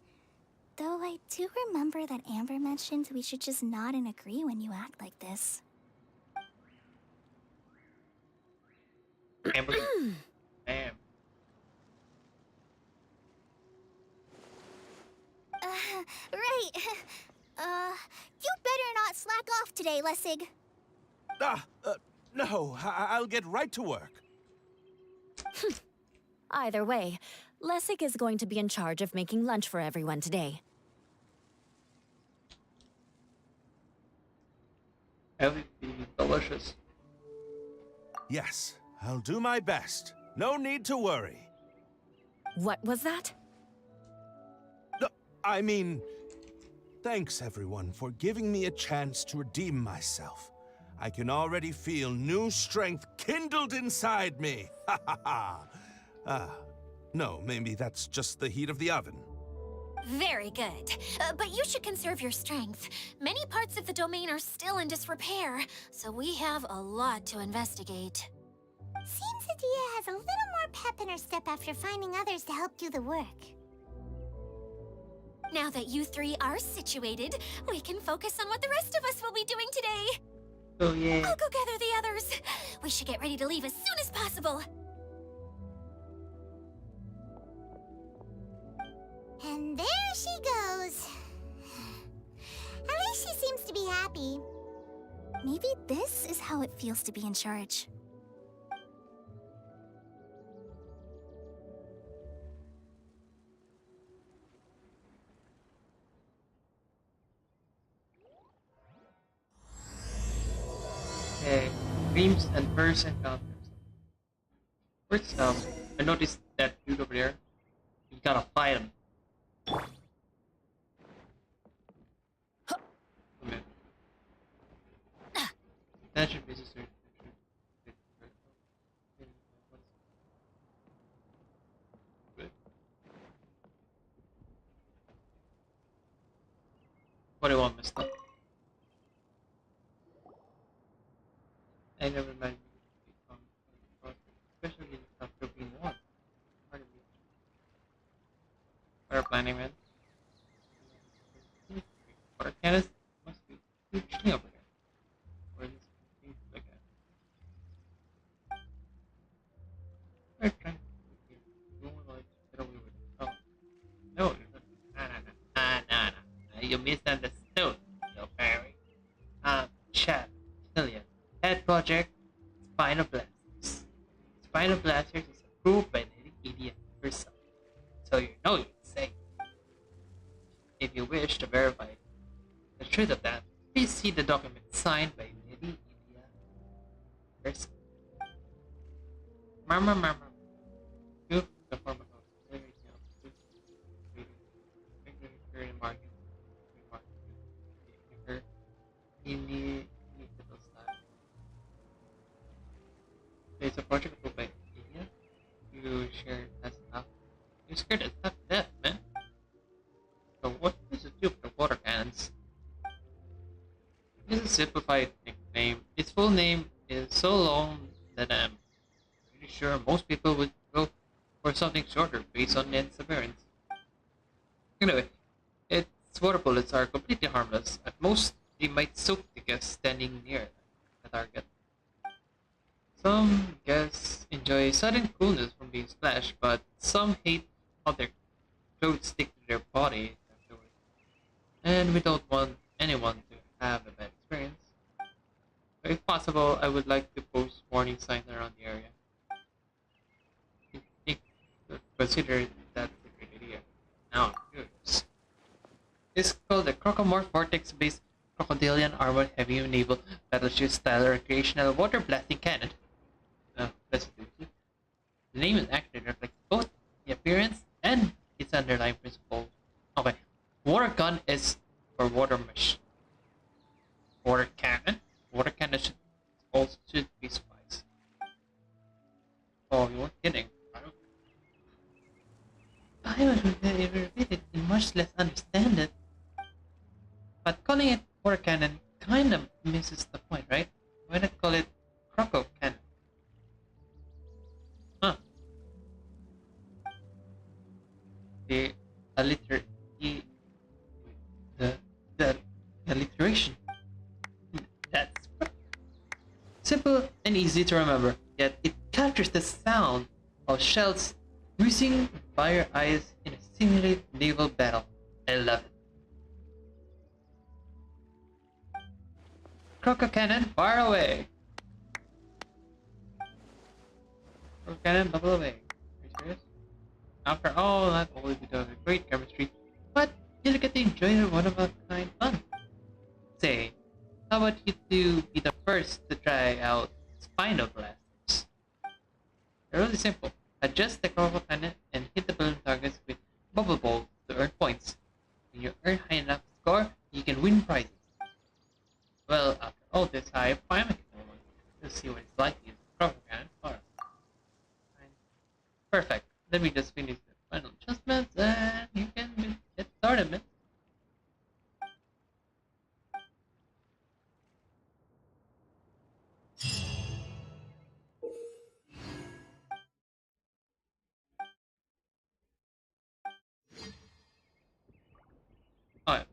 Though I do remember that Amber mentioned we should just nod and agree when you act like this. Amber. Damn. Right. You better not slack off today, Lessig. No, I'll get right to work. Either way, Lessig is going to be in charge of making lunch for everyone today. That would be delicious. Yes, I'll do my best. No need to worry. What was that? No, I mean, thanks everyone for giving me a chance to redeem myself. I can already feel new strength kindled inside me. Ha ha ha. No, maybe that's just the heat of the oven. Very good. But you should conserve your strength. Many parts of the domain are still in disrepair, so we have a lot to investigate. Seems Adia has a little more pep in her step after finding others to help do the work. Now that you three are situated, we can focus on what the rest of us will be doing today. Oh yeah. I'll go gather the others. We should get ready to leave as soon as possible. And there she goes. At least she seems to be happy. Maybe this is how it feels to be in charge. Okay. Dreams and first encounters. First, I noticed that dude over there. You gotta fight him. Attention visitors. What do you want, mister? I never mind. Especially after being one. Water planning, man. Water cannons must be a huge thing over there. Or just things like that. We're trying to don't want to get away with it. Oh. No, you're not. Nah. You misunderstood, little fairy. Chad, Killian. Head project, Spinal Blasters. Spinal Blasters is approved by the idiot herself. So you know you can say. If you wish to verify the truth of that, please see the document signed by Lady India herself. Mama. You, the form of it's a project approved by India. You share that's enough. You're scared it's not death, man. So what does it do with the water cannons? This is a simplified nickname. Its full name is so long that I'm pretty sure most people would go for something shorter based on its appearance. Anyway, its water bullets are completely harmless. At most, they might soak the guest standing near the target. Some guests enjoy sudden coolness from being splashed, but some hate how their clothes stick to their body afterwards. And we don't want anyone to have a bad experience. So if possible, I would like to post warning signs around the area. Consider that a good idea. Now, yours. It's called the Crocomorph Vortex-based Crocodilian Armored Heavy Naval Battleship Style Recreational Water Blasting Cannon. The name is actually reflects both the appearance and its underlying principle. Okay, water gun is for water machine. Water cannon. Water cannon should be spice. Oh, you weren't kidding. I would read it and much less understand it. But calling it water cannon kind of misses the point, right? Why not call it croco cannon? Huh. The alliter the the alliteration. That's simple and easy to remember, yet it captures the sound of shells whizzing by your eyes in a simulated naval battle. I love it. Croco cannon, fire away! Croco cannon, bubble away. Are you serious? After all, not only do you have a great chemistry, but you'll get to enjoy the one-of-a-kind fun. Say, how about you two be the first to try out Spino Blasters? They're really simple. Adjust the Croco cannon and hit the balloon targets with bubble balls to earn points. When you earn high enough score, you can win prizes. Well, after all this hype, finally let's see what it's like to use the Croco cannon. Alright. Perfect. Let me just finish the final adjustments and you can get started, man. Alright.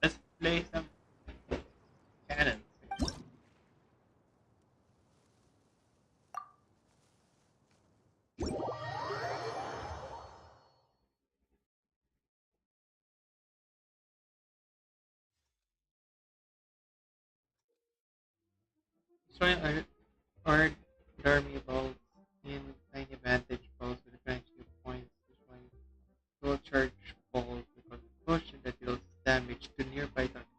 Let's play some cannons. Destroying army balls in tiny vantage balls with a branch of points. Destroying full charge balls because a potion that deals damage to nearby targets.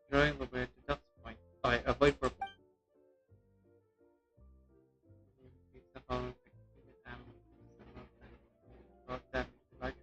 Drawing over to Duck's point. Okay, avoid purple. It's the following with ammo. Damage to larger.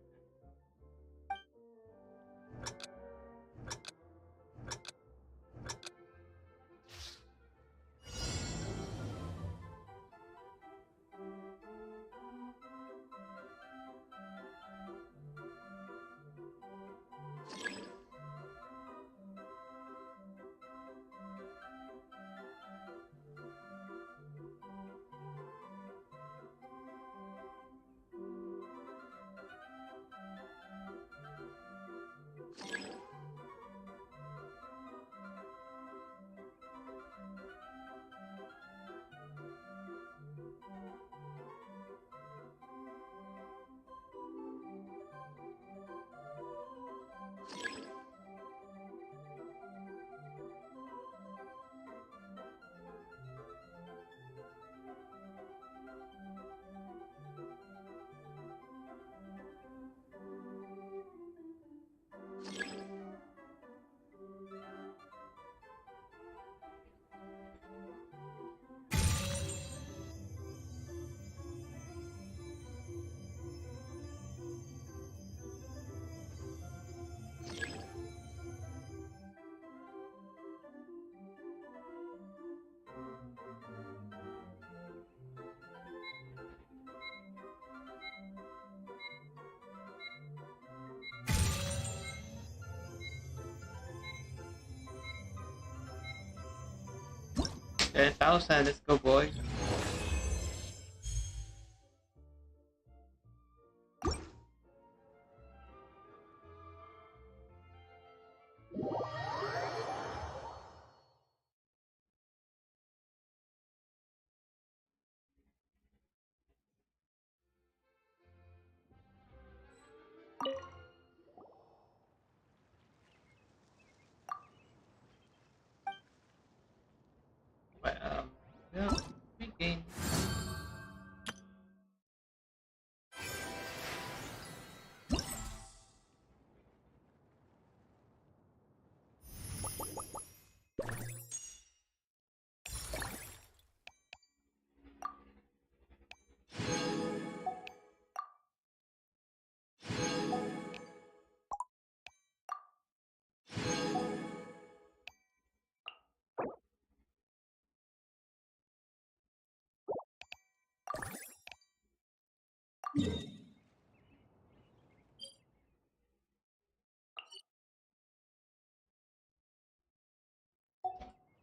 There's Thousand, let's go, boy. Well, yeah, we Good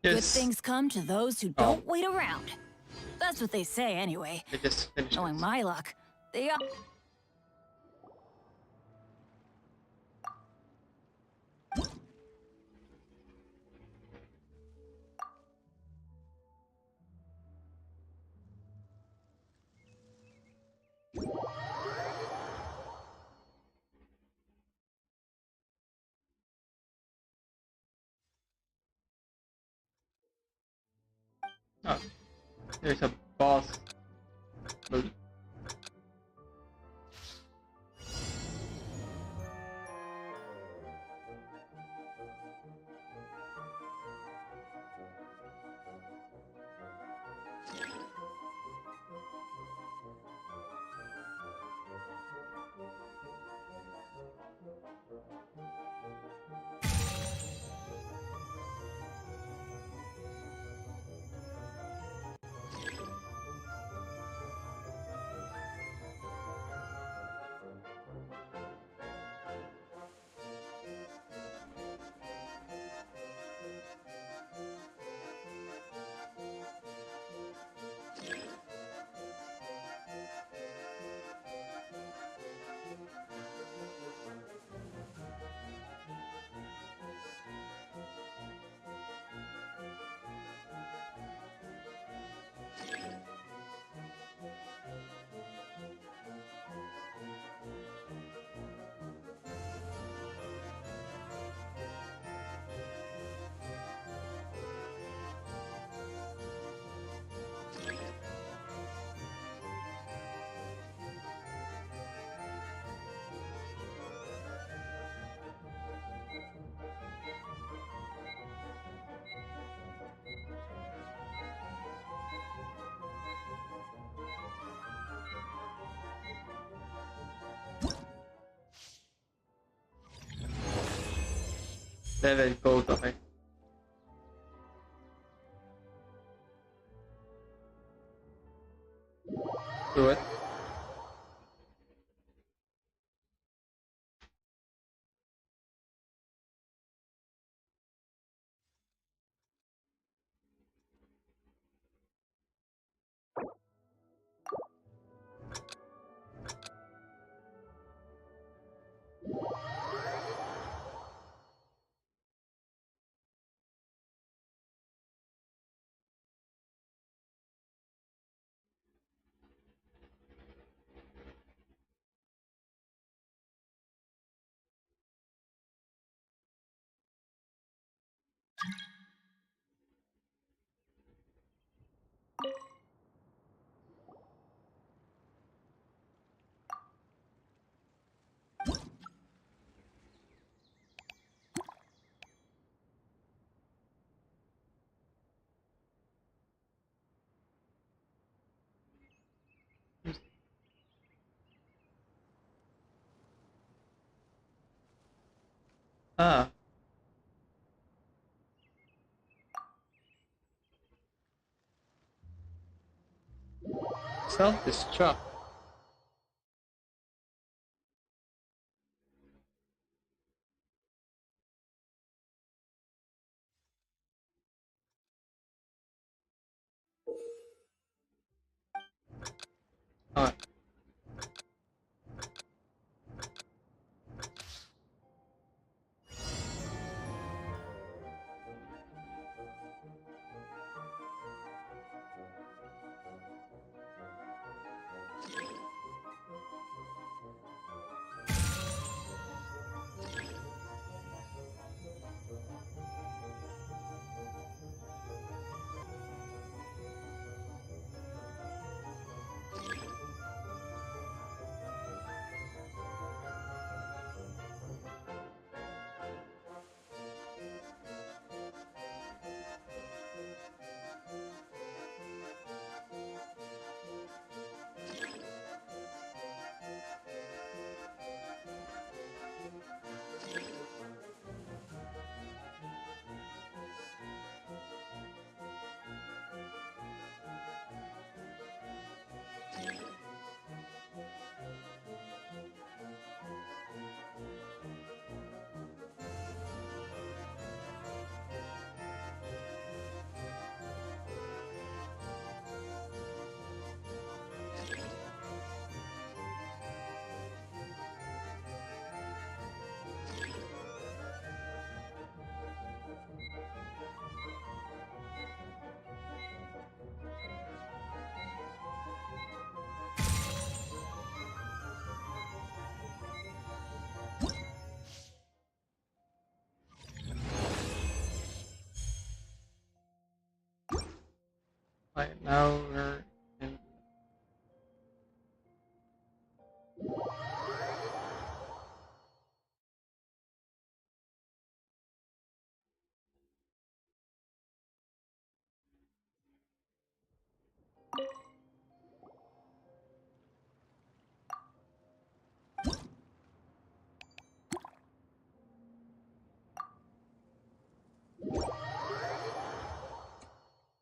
Yes. things come to those who don't wait around. That's what they say anyway. I just finished Knowing this. my luck, they are... Oh, there's a boss. Level gold, okay. Do it. Ah. Self-destruct. Ah. Right now we're in.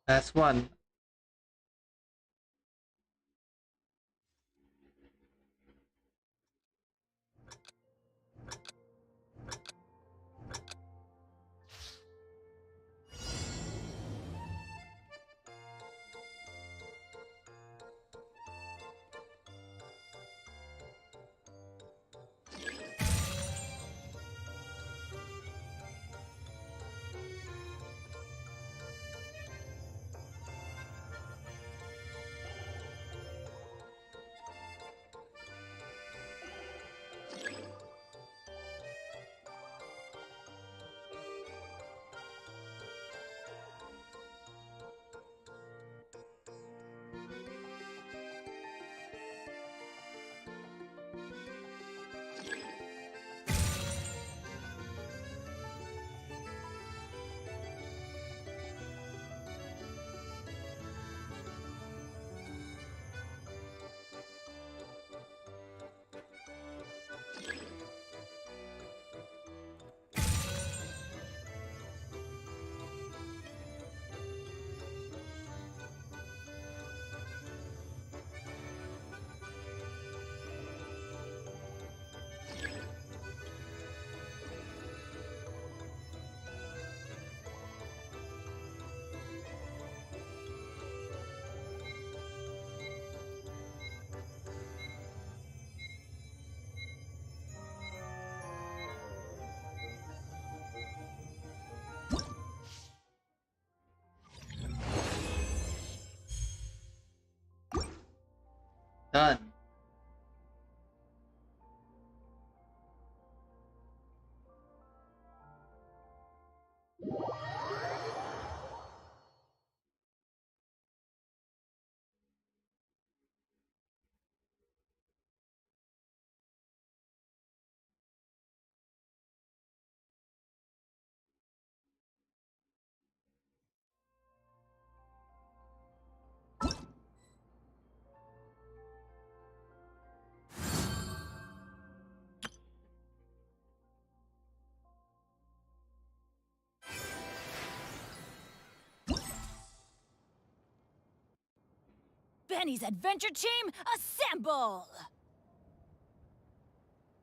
Last one. Done. Benny's adventure team, assemble!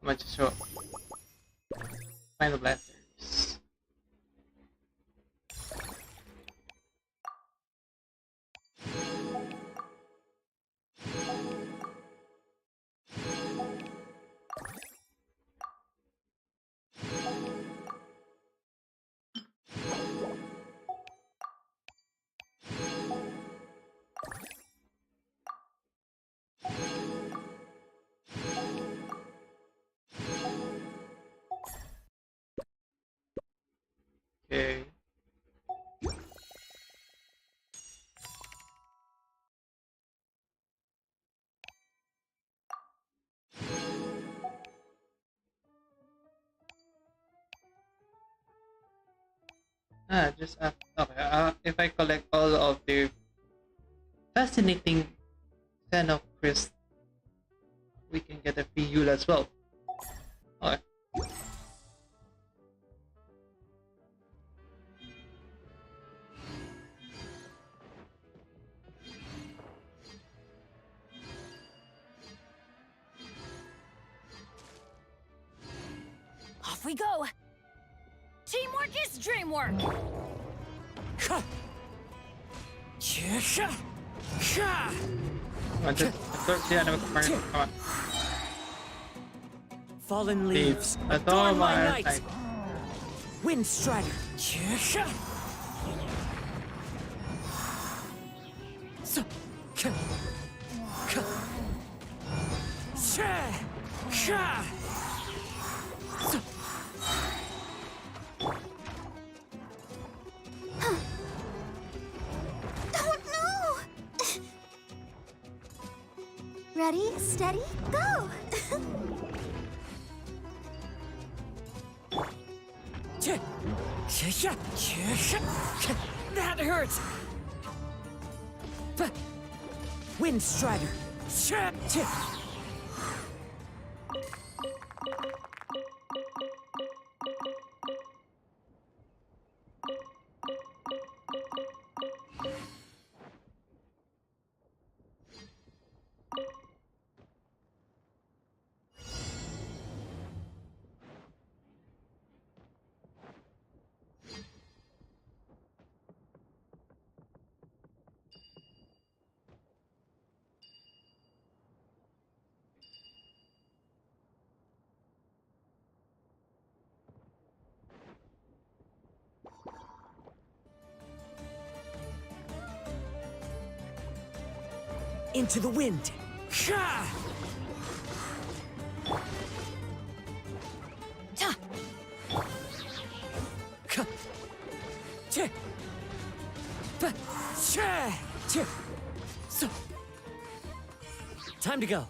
Much show. Final blasters. Okay. Just okay. If I collect all of the fascinating Xenochrist, we can get a free Yule as well. Okay. Off we go! Teamwork is dreamwork! Come on. Fallen leaves, Adorn my night. night. Wind strider. Oh no! Ready, steady, go! That hurts! Wind Strider! Into the wind! Ta! Time to go.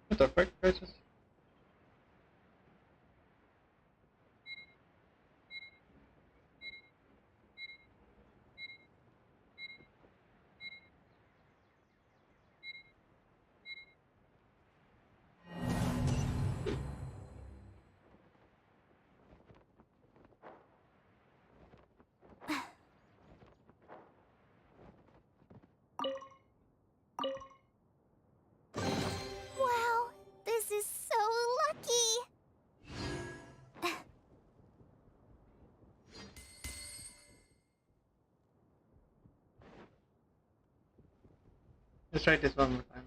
What the frick? I just... Wow, this is so lucky! Let's try this one more time.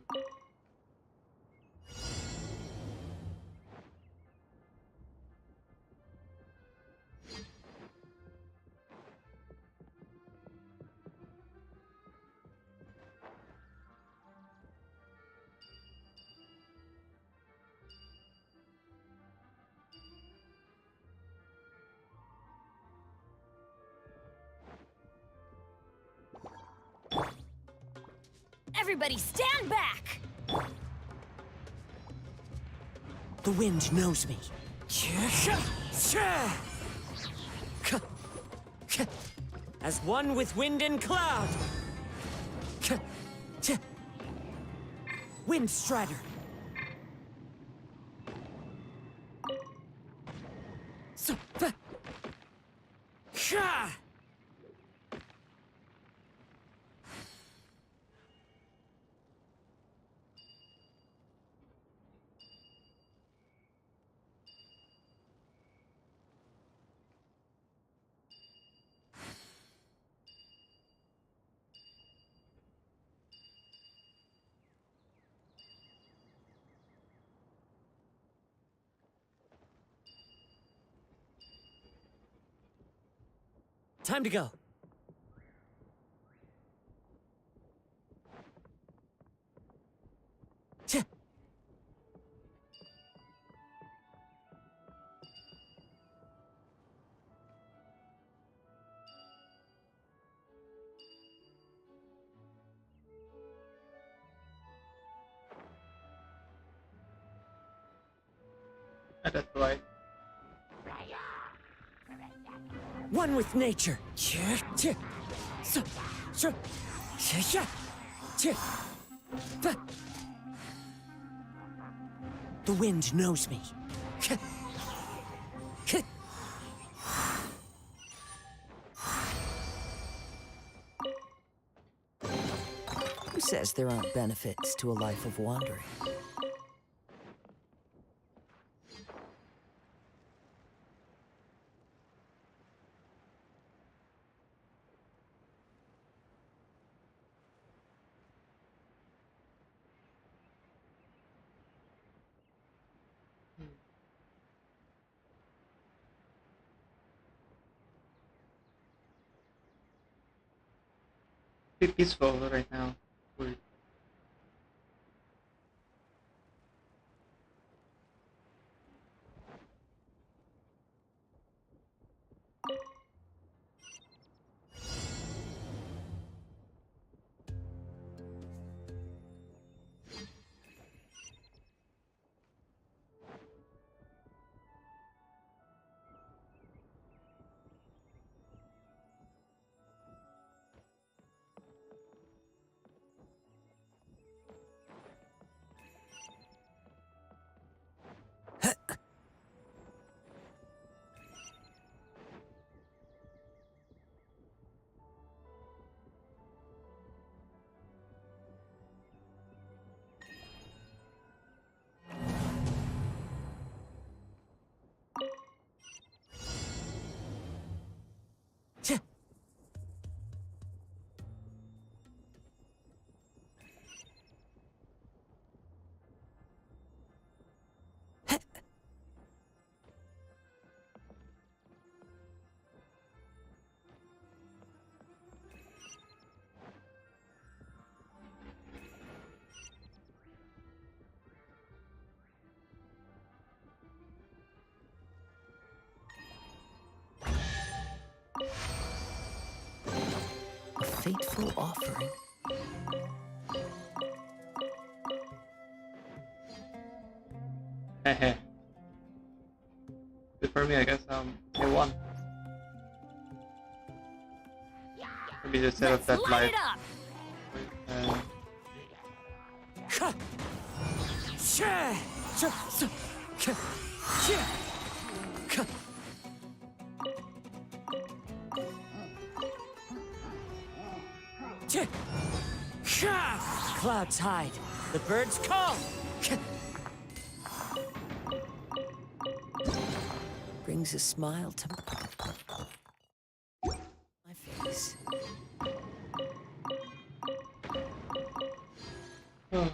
Everybody stand back! The wind knows me. As one with wind and cloud. Wind Strider. time to go. Tch. That's right. One with nature. Tch, tch. So, so, tch, tch, tch. But the wind knows me. Who says there aren't benefits to a life of wandering? Be peaceful right now. We're A fateful offering. heh. Good for me, I guess. I won. Maybe just set up that Light light. it up! Clouds hide. The birds call. Brings a smile to my face. Oh.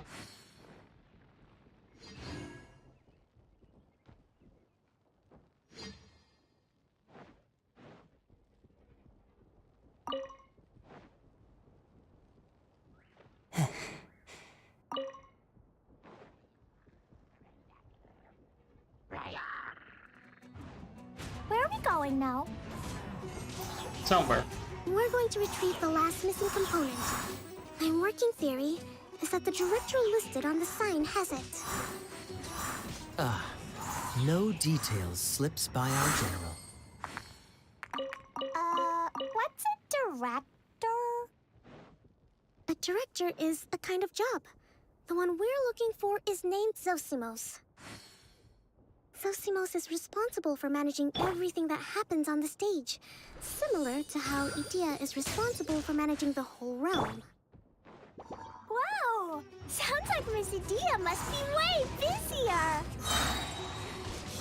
Where are we going now? Somewhere. We're going to retrieve the last missing component. My working theory is that the director listed on the sign has it. No details slips by our general. What's a director? A director is a kind of job. The one we're looking for is named Zosimos. Zosimos is responsible for managing everything that happens on the stage, similar to how Idea is responsible for managing the whole realm. Wow! Sounds like Miss Idea must be way busier!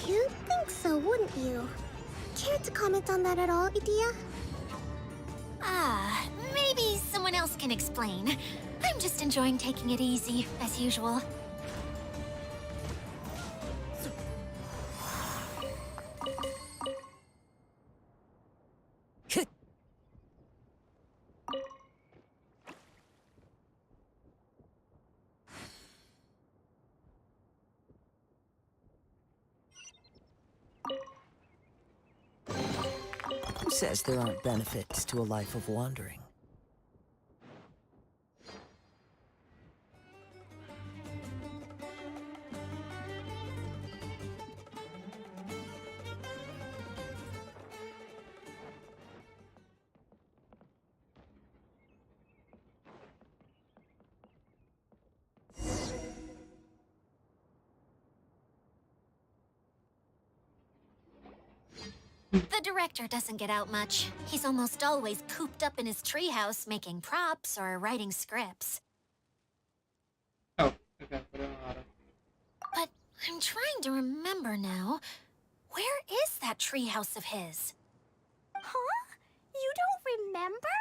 You'd think so, wouldn't you? Care to comment on that at all, Idea? Maybe someone else can explain. I'm just enjoying taking it easy, as usual. says there aren't benefits to a life of wandering. The director doesn't get out much. He's almost always cooped up in his treehouse making props or writing scripts. Oh, okay. Put it on auto. But I'm trying to remember now. Where is that treehouse of his? Huh? You don't remember?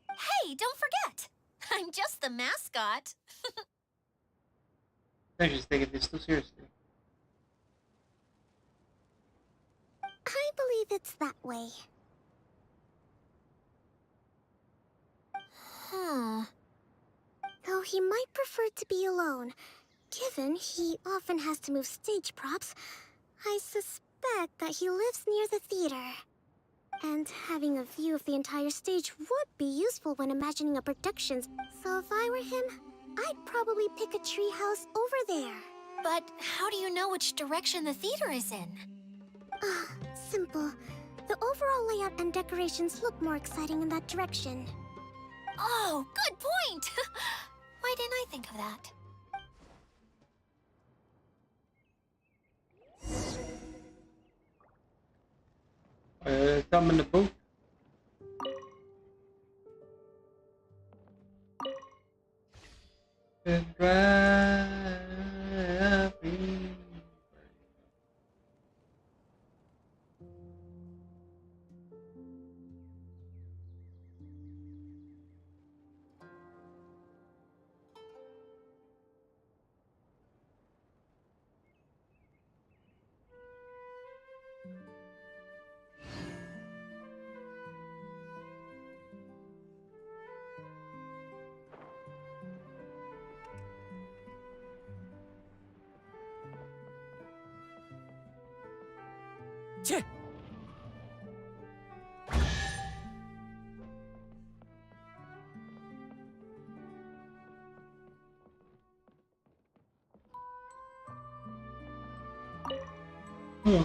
Hey, don't forget! I'm just the mascot. They're just taking this too seriously. I believe it's that way. Huh. Though he might prefer to be alone, given he often has to move stage props, I suspect that he lives near the theater. And having a view of the entire stage would be useful when imagining a production. So if I were him, I'd probably pick a treehouse over there. But how do you know which direction the theater is in? Simple. The overall layout and decorations look more exciting in that direction. Oh, good point! Why didn't I think of that? Come in the boat. And drive me. Cheh! Hmm.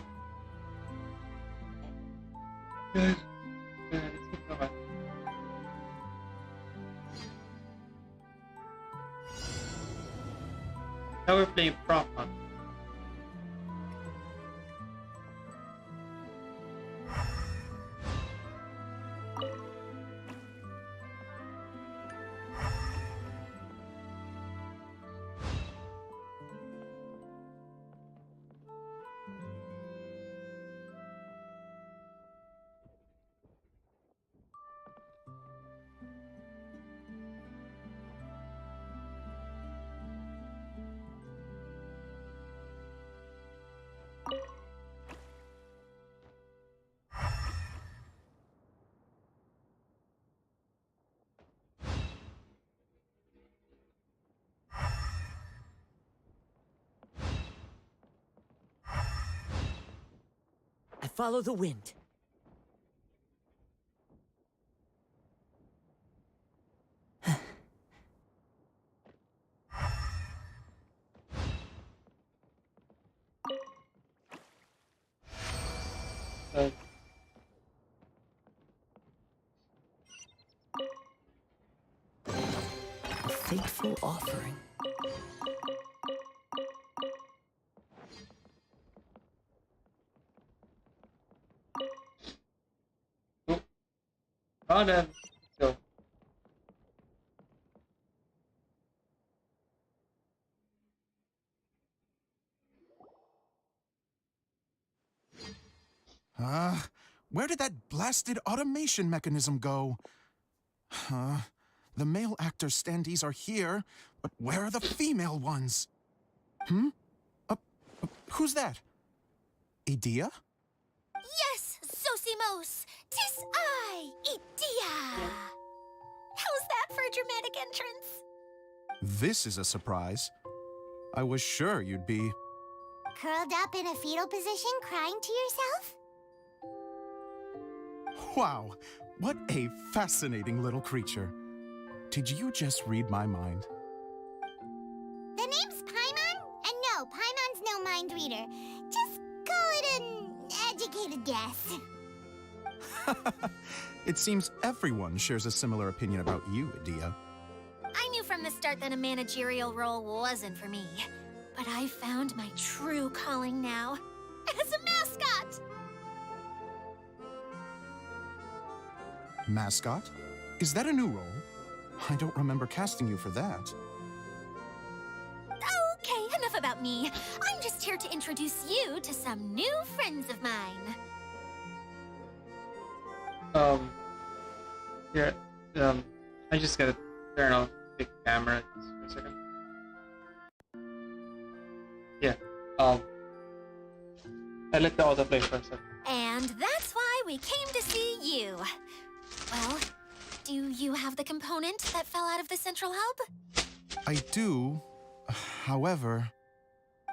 Guys, let's keep going. Now we're playing prop hunt. I follow the wind. A fateful offering. On then. Go. Where did that blasted automation mechanism go? The male actor standees are here, but where are the female ones? Who's that? Idea? Yes, Zosimos! 'Tis I, Idia! How's that for a dramatic entrance? This is a surprise. I was sure you'd be... Curled up in a fetal position, crying to yourself? Wow, what a fascinating little creature. Did you just read my mind? The name's Paimon? And no, Paimon's no mind reader. Just call it an educated guess. It seems everyone shares a similar opinion about you, Adia. I knew from the start that a managerial role wasn't for me. But I found my true calling now. As a mascot! Mascot? Is that a new role? I don't remember casting you for that. Okay, enough about me. I'm just here to introduce you to some new friends of mine. Yeah, I just gotta turn off the camera just for a second. Yeah, I let the autoplay for a second. And that's why we came to see you. Well, do you have the component that fell out of the central hub? I do. However,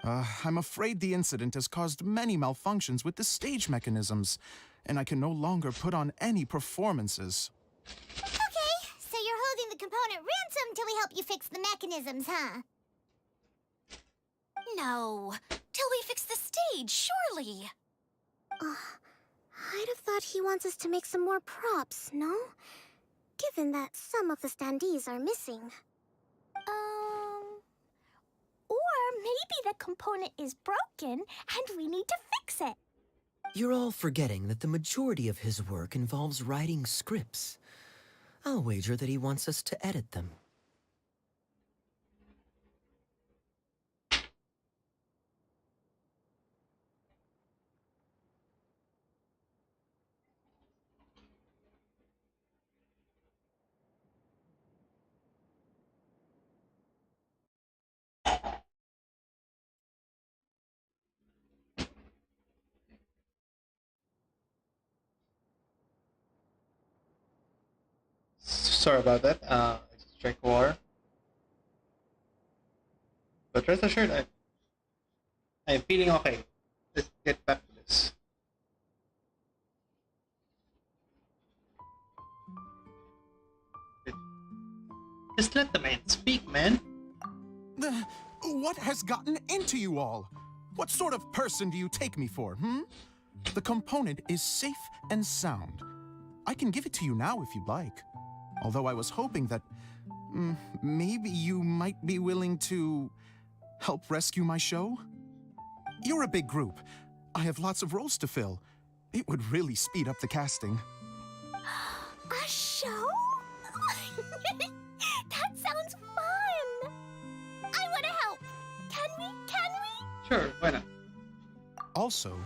I'm afraid the incident has caused many malfunctions with the stage mechanisms, and I can no longer put on any performances. Okay, so you're holding the component ransom till we help you fix the mechanisms, huh? No, till we fix the stage, surely. I'd have thought he wants us to make some more props, no? Given that some of the standees are missing. Or maybe the component is broken and we need to fix it. You're all forgetting that the majority of his work involves writing scripts. I'll wager that he wants us to edit them. Sorry about that. I just drank water. But rest assured, I'm feeling okay. Let's get back to this. Just let the man speak, man. What has gotten into you all? What sort of person do you take me for, The component is safe and sound. I can give it to you now if you'd like. Although I was hoping that maybe you might be willing to help rescue my show? You're a big group. I have lots of roles to fill. It would really speed up the casting. A show? That sounds fun! I want to help! Can we? Sure, why not? Also,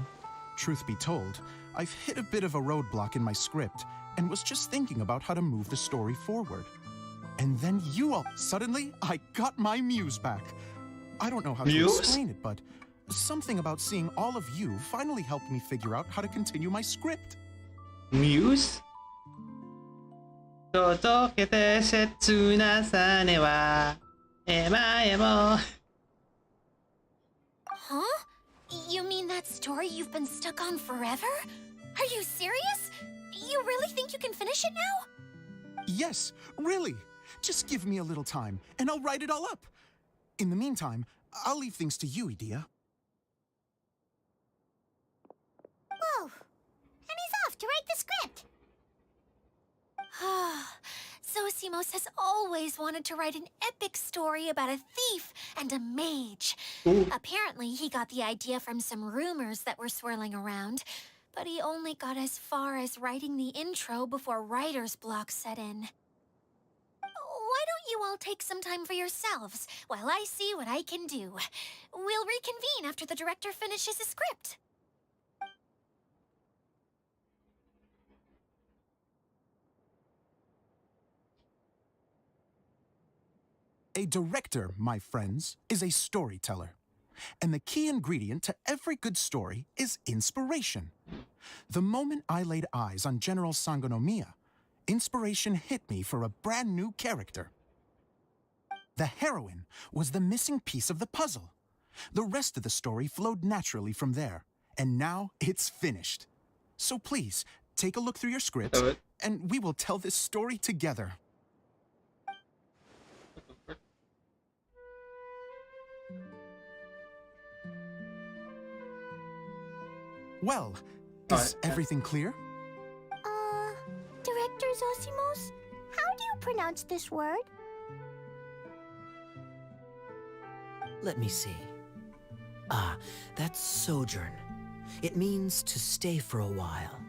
truth be told, I've hit a bit of a roadblock in my script and was just thinking about how to move the story forward. And then you all, suddenly, I got my muse back. I don't know how to explain it, but something about seeing all of you finally helped me figure out how to continue my script. Muse? 届けて切なさねはえまえも Huh? You mean that story you've been stuck on forever? Are you serious? You really think you can finish it now? Yes, really. Just give me a little time, and I'll write it all up. In the meantime, I'll leave things to you, Idia. Whoa! And he's off to write the script! Zosimos has always wanted to write an epic story about a thief and a mage. Apparently, he got the idea from some rumors that were swirling around, but he only got as far as writing the intro before writer's block set in. Why don't you all take some time for yourselves while I see what I can do? We'll reconvene after the director finishes his script. A director, my friends, is a storyteller. And the key ingredient to every good story is inspiration. The moment I laid eyes on General Sangonomiya, inspiration hit me for a brand new character. The heroine was the missing piece of the puzzle. The rest of the story flowed naturally from there, and now it's finished. So please, take a look through your script, So it- and we will tell this story together. Well, is everything clear? Director Zosimos, how do you pronounce this word? Let me see. Ah, that's sojourn. It means to stay for a while.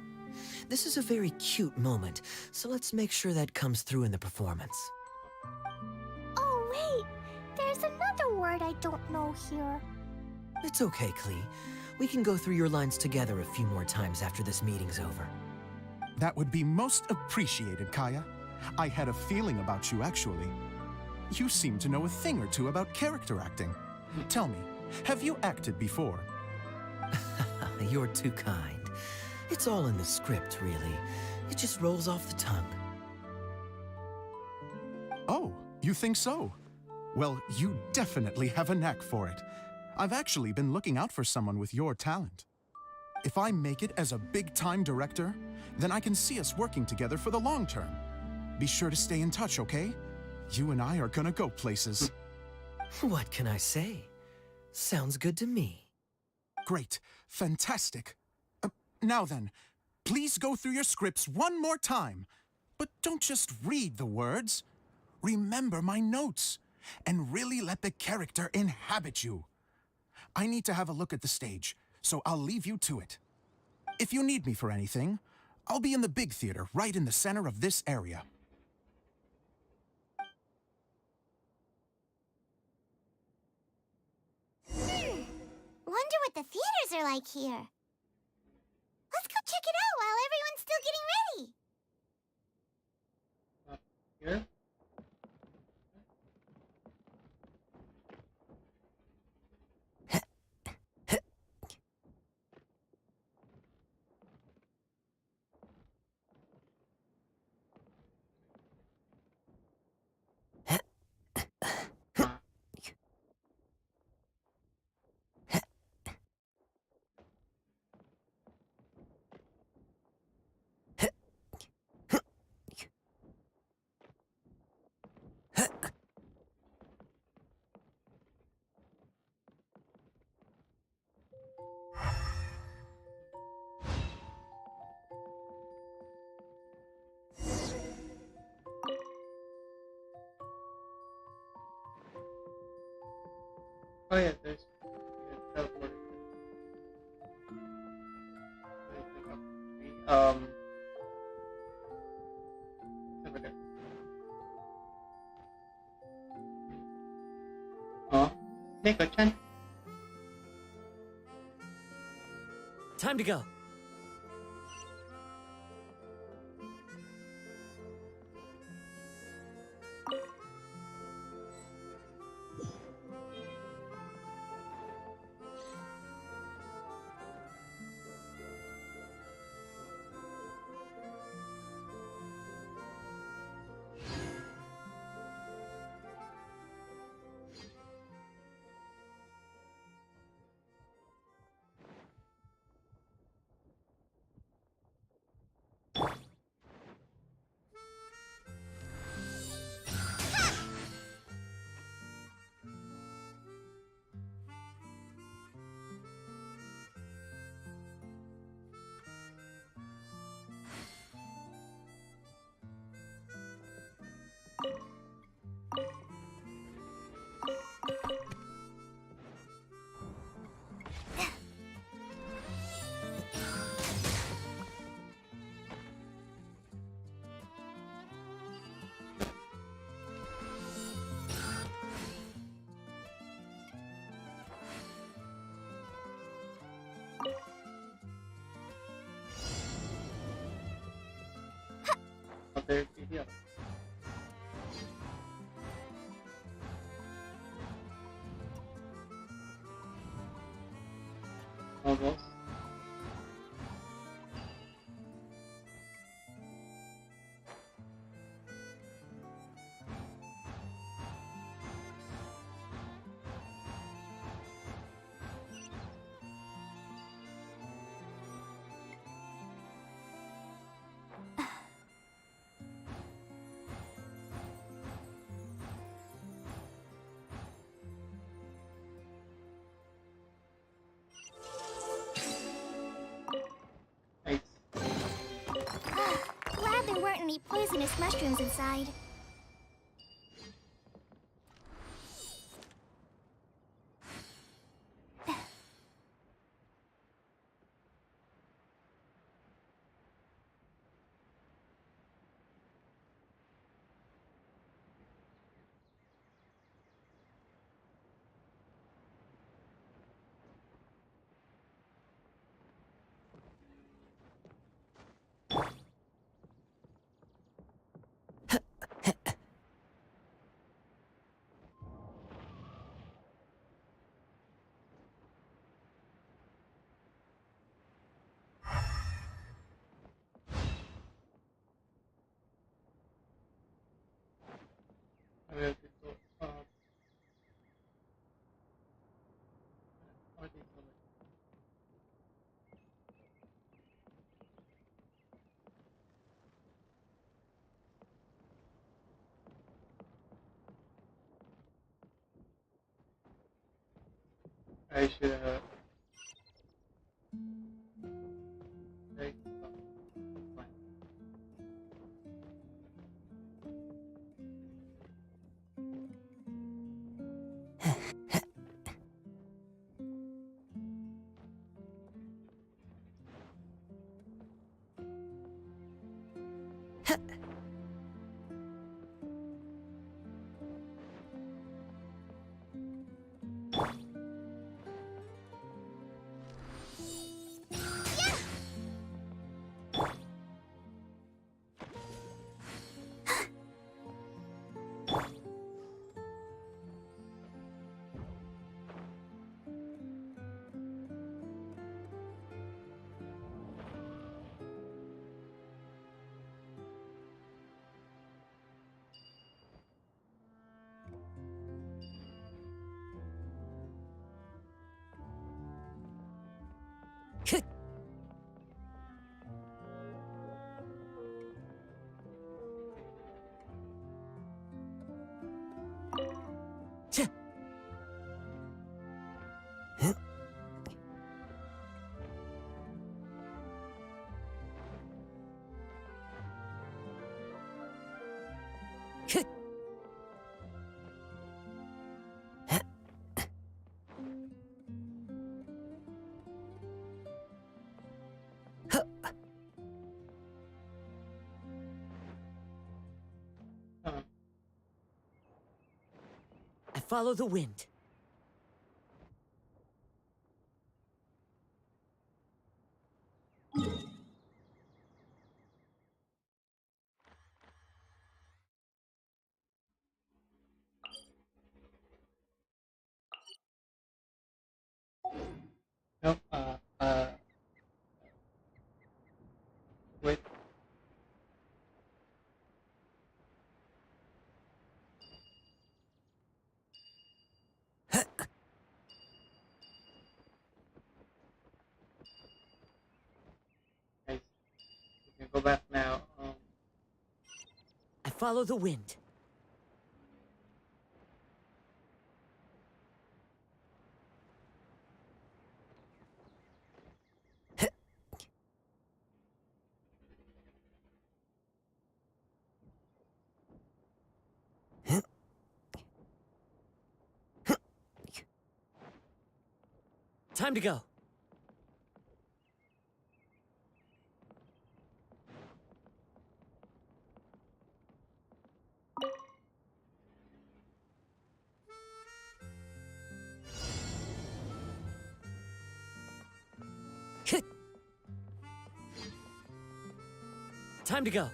This is a very cute moment, so let's make sure that comes through in the performance. Oh, wait. There's another word I don't know here. It's okay, Klee. We can go through your lines together a few more times after this meeting's over. That would be most appreciated, Kaya. I had a feeling about you, actually. You seem to know a thing or two about character acting. Tell me, have you acted before? You're too kind. It's all in the script, really. It just rolls off the tongue. Oh, you think so? Well, you definitely have a knack for it. I've actually been looking out for someone with your talent. If I make it as a big-time director, then I can see us working together for the long term. Be sure to stay in touch, okay? You and I are gonna go places. What can I say? Sounds good to me. Great. Fantastic. Now then, please go through your scripts one more time. But don't just read the words. Remember my notes, and really let the character inhabit you. I need to have a look at the stage, so I'll leave you to it. If you need me for anything, I'll be in the big theater right in the center of this area. Wonder what the theaters are like here. Let's go check it out while everyone's still getting ready. Here? Oh yeah, there's teleport. Over there. Oh, Neko-chan. Time to go. Oh, there's here. Almost. any poisonous mushrooms inside. I should right. I follow the wind. Nope. Wait. Guys, you can go back now. I follow the wind. Time to go. Time to go.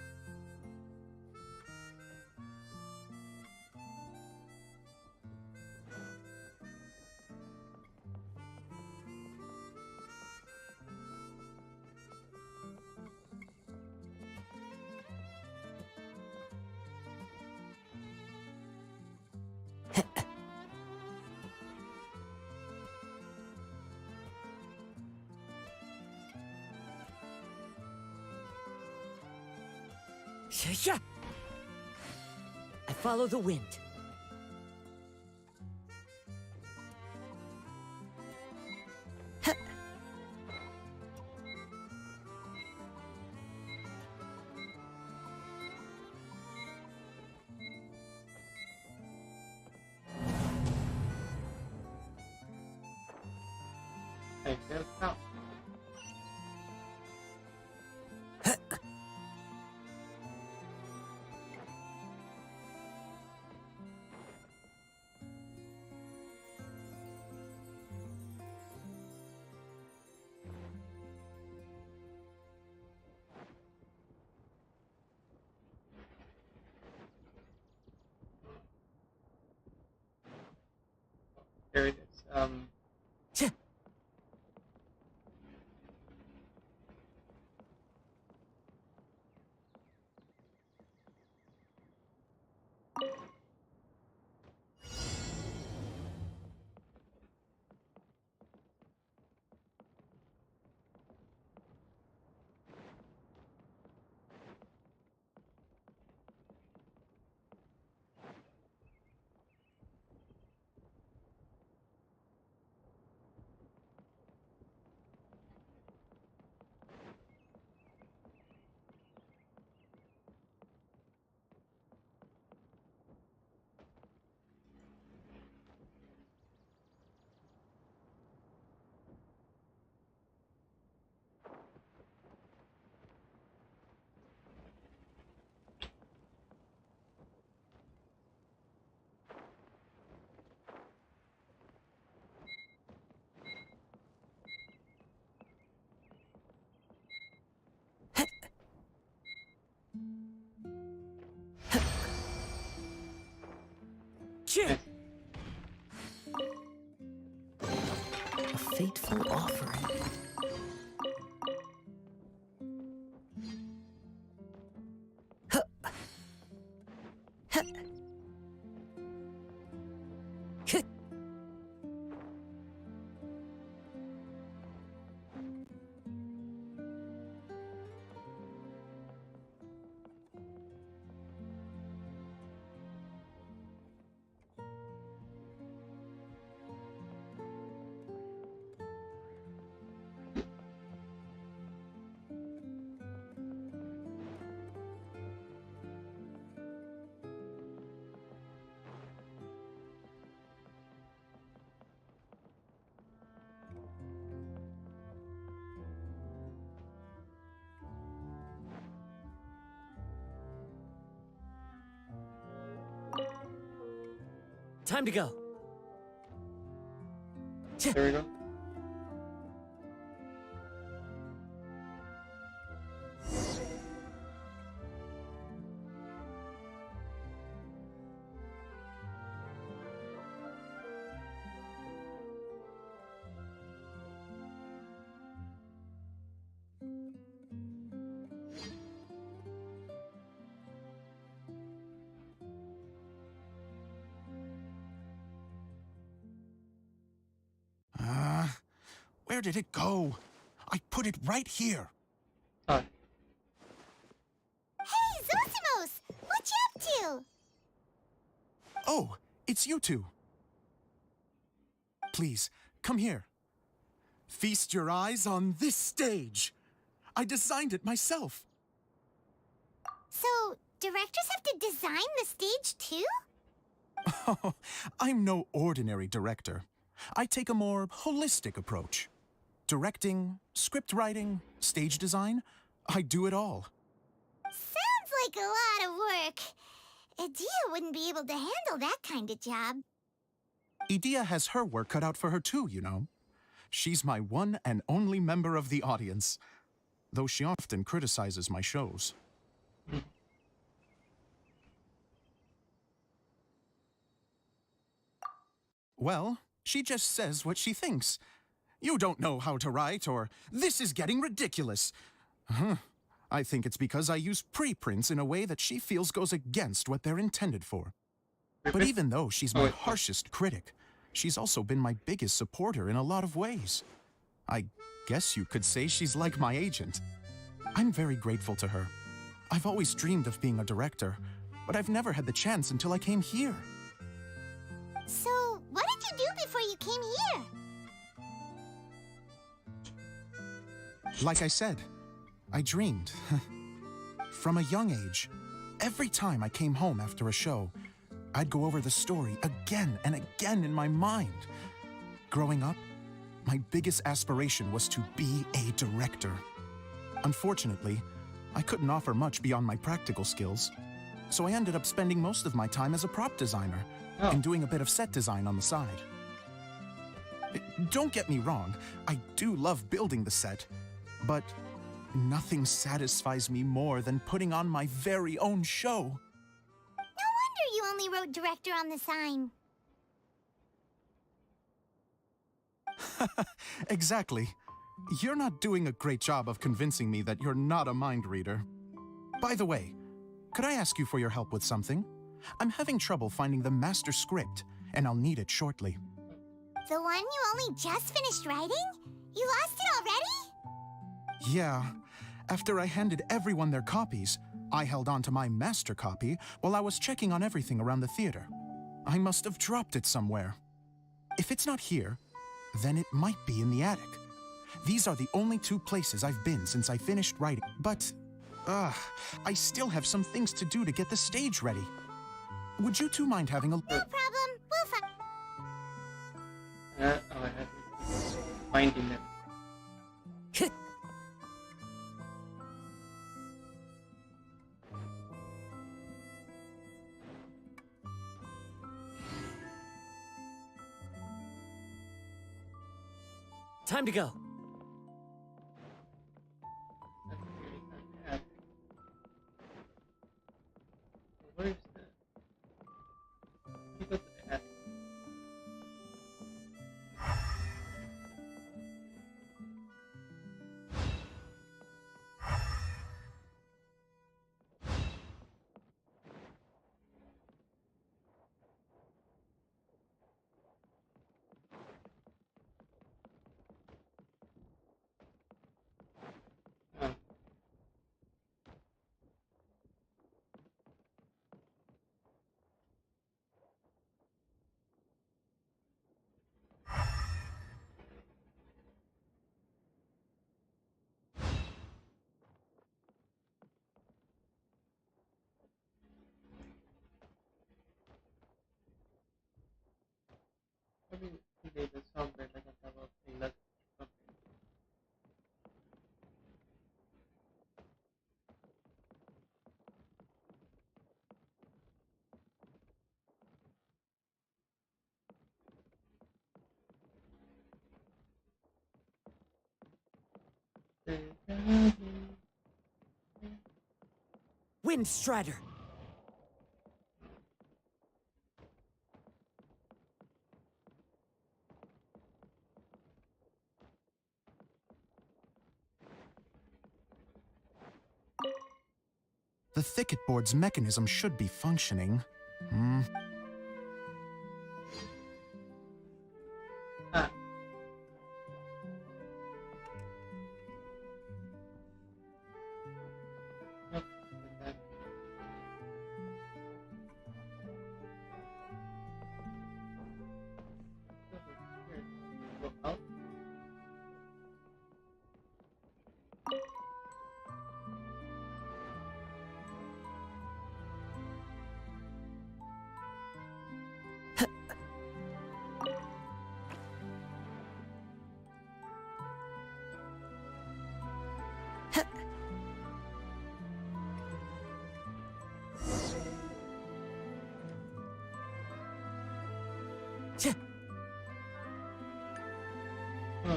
I follow the wind. A fateful offering. Huh. Huh. Huh. Time to go. There we go. Where did it go? I put it right here. Oh, Hey, Zosimos! What you up to? Oh, it's you two. Please, come here. Feast your eyes on this stage. I designed it myself. So, directors have to design the stage too? Oh, I'm no ordinary director. I take a more holistic approach. Directing, script writing, stage design, I do it all. Sounds like a lot of work. Adia wouldn't be able to handle that kind of job. Idea has her work cut out for her too, you know. She's my one and only member of the audience, though she often criticizes my shows. Well, she just says what she thinks. You don't know how to write, or this is getting ridiculous. I think it's because I use preprints in a way that she feels goes against what they're intended for. But even though she's my harshest critic, she's also been my biggest supporter in a lot of ways. I guess you could say she's like my agent. I'm very grateful to her. I've always dreamed of being a director, but I've never had the chance until I came here. So, what did you do before you came here? Like I said, I dreamed. From a young age, every time I came home after a show, I'd go over the story again and again in my mind. Growing up, my biggest aspiration was to be a director. Unfortunately, I couldn't offer much beyond my practical skills, so I ended up spending most of my time as a prop designer and doing a bit of set design on the side. Don't get me wrong, I do love building the set, but nothing satisfies me more than putting on my very own show. No wonder you only wrote director on the sign. Exactly. You're not doing a great job of convincing me that you're not a mind reader. By the way, could I ask you for your help with something? I'm having trouble finding the master script, and I'll need it shortly. The one you only just finished writing? You lost it already? Yeah. After I handed everyone their copies, I held on to my master copy while I was checking on everything around the theater. I must have dropped it somewhere. If it's not here, then it might be in the attic. These are the only two places I've been since I finished writing. But, I still have some things to do to get the stage ready. Would you two mind having a... No problem. We'll find... I have to finding them. Time to go. Where's that? You go to the Sabi, hindi, the songbird nagkatawag nila something. Wind Strider! The thicket board's mechanism should be functioning. Ah. Nope, like that. Here, go out. Hmm.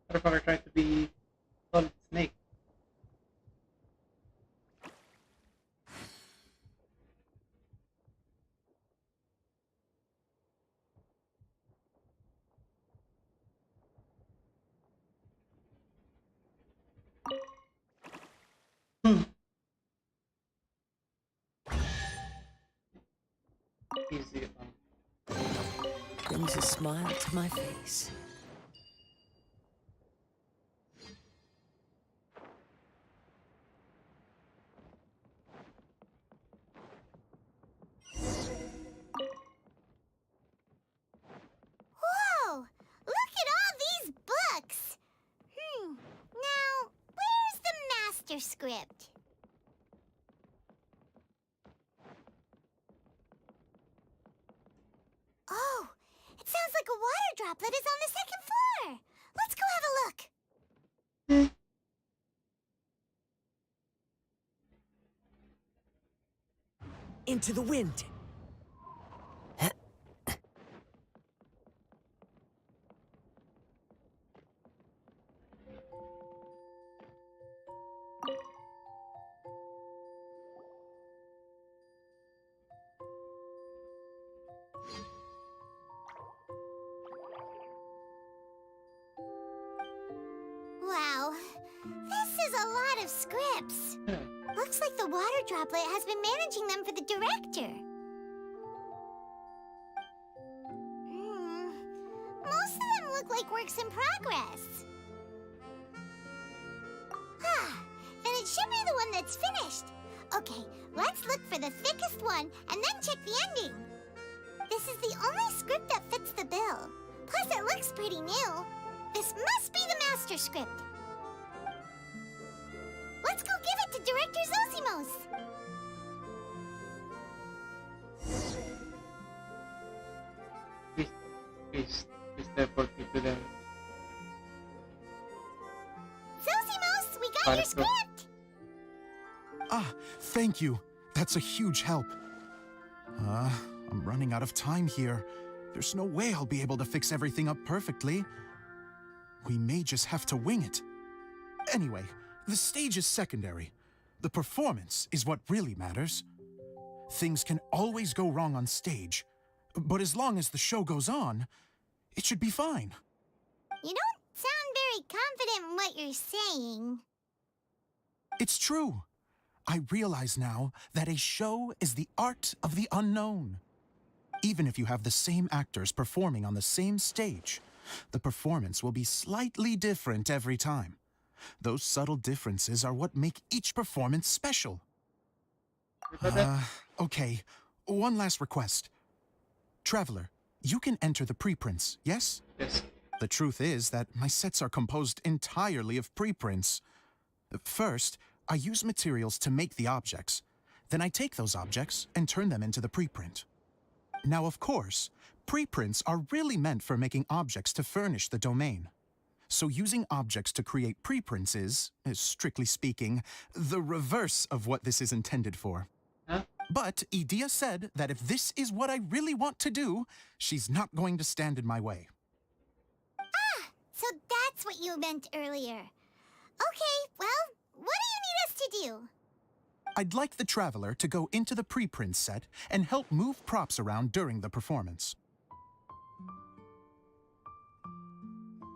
What if I try to be Solid Snake? Easy. Brings a smile to my face. Whoa! Look at all these books! Now, where's the master script? Oh, it sounds like a water droplet is on the second floor. Let's go have a look. Into the wind! Wow, this is a lot of scripts. Looks like the water droplet has been managing them for the director. Most of them look like works in progress. Then it should be the one that's finished. Okay, let's look for the thickest one and then check the ending. This is the only script that fits the bill. Plus, it looks pretty new. This must be the master script. Let's go give it to Director Zosimos. Please teleport me to them. Zosimos, we got your script. Ah, thank you. That's a huge help. I'm running out of time here. There's no way I'll be able to fix everything up perfectly. We may just have to wing it. Anyway, the stage is secondary. The performance is what really matters. Things can always go wrong on stage, but as long as the show goes on, it should be fine. You don't sound very confident in what you're saying. It's true. I realize now that a show is the art of the unknown. Even if you have the same actors performing on the same stage, the performance will be slightly different every time. Those subtle differences are what make each performance special. Okay, one last request. Traveler, you can enter the preprints, yes? Yes. The truth is that my sets are composed entirely of preprints. First, I use materials to make the objects. Then I take those objects and turn them into the preprint. Now, of course, preprints are really meant for making objects to furnish the domain. So using objects to create preprints is, strictly speaking, the reverse of what this is intended for. Huh? But Edea said that if this is what I really want to do, she's not going to stand in my way. So that's what you meant earlier. Okay, well, what do you need us to do? I'd like the Traveler to go into the preprint set and help move props around during the performance.